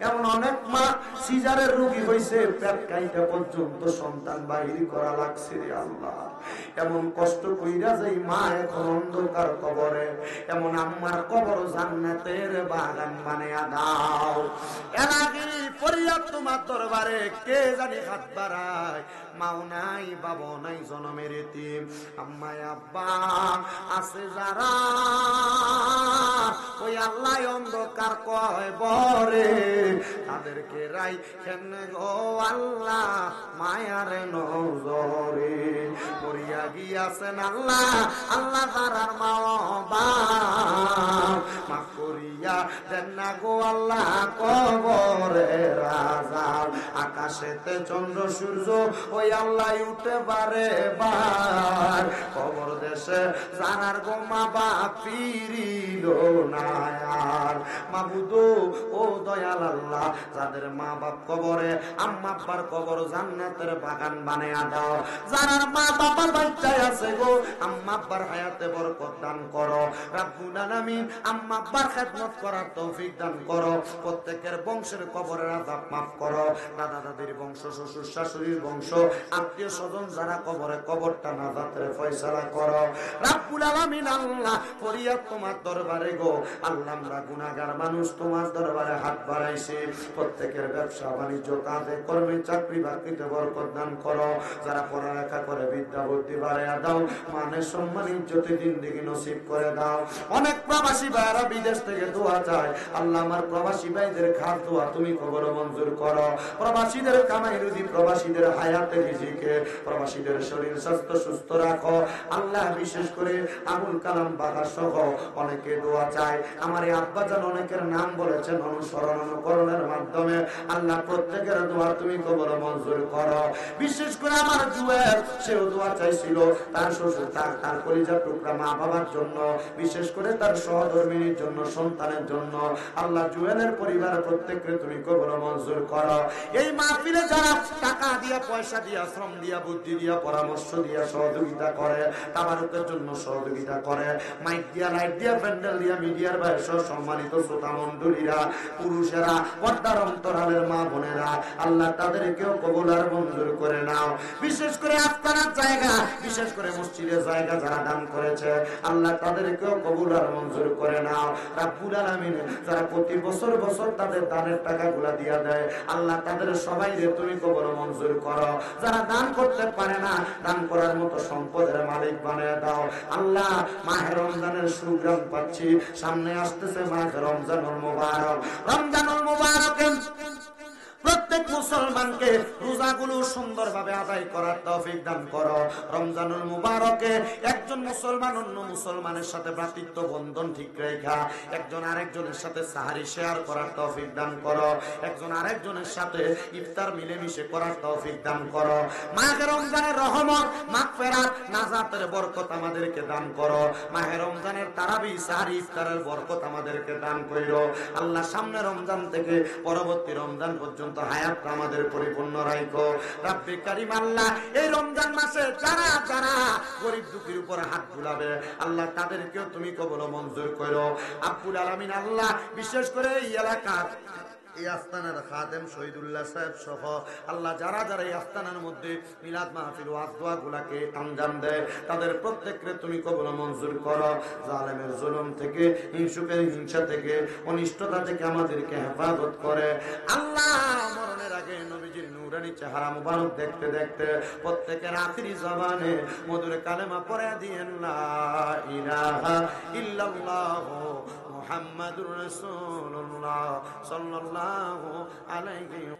এমন অনেক মা সিজারের রোগী হইছে, পেট কাইটা পর্যন্ত সন্তান বাহির করা লাগছে রে আল্লাহ। এমন কষ্ট কইরা যেই মা এখন অন্ধকার কবরে, এমন আম্মার কবর জান্নাতের বাগান বানায়া দাও। এর আগে ফরিয়াদ তোমার দরবারে, কে জানি হাত বাড়ায়, মাও নাই বাবা নাই জনমের এতিম, আম্মা আব্বা আছে যারা, ওই আল্লাহ অন্ধকার কয় বরে তাদেরকে রাই কেন গো আল্লাহ মায়ার নজরে মরিয়া গিয়াছেন আল্লাহ, আল্লাহ তারার মা মাফ করিয়া দেন না গো আল্লাহ কবরে রাজা। আকাশেতে চন্দ্র সূর্য ওই আল্লাহ উঠে পারে বার, কবর দেশে জানার গো মা বাপ ফিরিল না আর। মাবুদো ও দয়াল আল্লাহ, যাদের মা বাপ কবরে, আম্মা আব্বার কবর জান্নাতের বাগান বানায়া দাও। যারা মা বাবার বাচ্চায় আছে গো, আম্মা আব্বার হায়াতে বরকত দান করো রাব্বুল আলামিন। আম্মা আব্বার খেদমত করার তৌফিক দান করো। প্রত্যেকের বংশের কবরের আযাব মাফ করো। দাদা দাদির বংশ, শ্বশুর শাশুড়ির বংশ, আত্মীয় স্বজন যারা কবরে, কবরটা নাজাতের ফয়সালা করো রাব্বুল আলামিন। আল্লাহ ফরিয়াদ তোমার দরবারে গো আল্লাহ, আমরা গুনাহগার মানুষ তোমার দরবারে হাত বাড়াইছি। প্রত্যেকের ব্যবসা বাণিজ্য, কাজে কর্মে, চাকরি বাকরিতে বরকত দান করো। যারা পড়ালেখা করে বিদ্যা বুদ্ধি বাড়াইয়া দাও, মানের সম্মান ইজ্জতে জিন্দেগি নসিব করে দাও। অনেক প্রবাসী ভাইরা বিদেশ থেকে দোয়া চায়, আল্লাহ আমার প্রবাসী ভাইদের খাস দোয়া তুমি কবর মঞ্জুর করো। প্রবাসীদের কামাই রুজি, প্রবাসীদের হায়াতে রিজিকে, প্রবাসীদের শরীর স্বাস্থ্য সুস্থ রাখো আল্লাহ। বিশেষ করে আবুল কালাম বাঘা সহ অনেকে দোয়া চায়। আমার এই আব্বা জান অনেকের নাম বলেছেন, অনুসরণ অনুকরণের মাধ্যমে আল্লাহ প্রত্যেকের দোয়া তুমি কবর মঞ্জুর করো। বিশেষ করে আমার জুয়েল, সেও দোয়া চাইছিল তার শ্বশুর, তার কলিজার টুকরা মা বাবার জন্য, বিশেষ করে তার সহধর্মিনীর জন্য, সন্তানের জন্য। আল্লাহ জুয়েলের পরিবার প্রত্যেককে তুমি কবর মঞ্জুর করো। এই মাহফিলে যারা টাকা দিয়া, পয়সা দিয়া, শ্রম দিয়া, বুদ্ধি দিয়া, পরামর্শ দিয়া সহযোগিতা করে, তাবারুকের জন্য সহযোগিতা করে, মাইক দিয়া, লাইট দিয়া, প্যান্ডেল দিয়া, মিডিয়ার বাইরে সহ সম্মানিত শ্রোতা মণ্ডলীরা, পুরুষেরা, পর্দার অন্তরালের মা বোনেরা, আল্লাহ তাদেরকেও কবুল আর মঞ্জুর করে নাও। বিশেষ করে আস্তানার জায়গা, বিশেষ করে মসজিদের জায়গা যারা দান করেছে, আল্লাহ তাদেরকেও কবুল আর মঞ্জুর করে নাও রাব্বুল আলামিন। যারা প্রতি বছর বছর তাদের দানের টাকাগুলা দিয়া দেয়, আল্লাহ তাদের সবাই তুমি কবর মঞ্জুর করো। যারা দান করতে পারে না, দান করার মতো সম্পদের মালিক বানিয়ে দাও আল্লাহ। মাহে রমজানের সুগ্রাম পাচ্ছি, সামনে আসতেছে মাহে রমজানুল মুবারক। রমজানুল মুবারকে প্রত্যেক মুসলমানকে রোজাগুলো সুন্দরভাবে আদায় করার তৌফিক দান করো। রমজানুল মুবারকে একজন মুসলমান অন্য মুসলমানের সাথে ভ্রাতৃত্ব বন্ধন ঠিক রেখা একজন আরেকজনের সাথে সাহারি শেয়ার করার তৌফিক দান করো। একজন আরেকজনের সাথে ইফতার মিলেমিশে করার তৌফিক দান করো। মাহে রমজানের রহমত, মাগফিরাত, নাজাতের বরকত আমাদেরকে দান করো। মাহে রমজানের তারাবি, সাহারি, ইফতারের বরকত আমাদেরকে দান কইরো। আল্লাহ সামনে রমজান থেকে পরবর্তী রমজান পর্যন্ত হায়াত আমাদের পরিপূর্ণ রাখো। রাব্বে কারীম আল্লাহ, এই রমজান মাসে যারা যারা গরিব দুঃখীর উপর হাত বুলাবে আল্লাহ তাদেরকেও তুমি কবুল মঞ্জুর করো। আব্বুল আলামিন আল্লাহ, বিশেষ করে এই এলাকার এই আস্তানার খাদেম শহীদুল্লাহ সাহেব সহ আল্লাহ যারা যারা এই আস্তানার মধ্যে মিলাদ মাহফিল ওয়াজ দোয়া গুলাকে আঞ্জাম দেয় তাদের প্রত্যেককে তুমি কবুল মঞ্জুর করো। জালেমের জুলুম থেকে, হিংসুকের হিংসা থেকে, অনিষ্টতা থেকে আমাদেরকে হেফাজত করে। আল্লাহ মরণের আগে নবীজির নূরানি চেহারা মুবারক দেখতে দেখতে প্রত্যেকের আখিরি জবানে মধুর কালেমা পড়ে দিয়েন লা ইলাহা ইল্লাল্লাহ মুহাম্মাদুর রাসূলুল্লাহ সাল্লাল্লাহু আলাইহি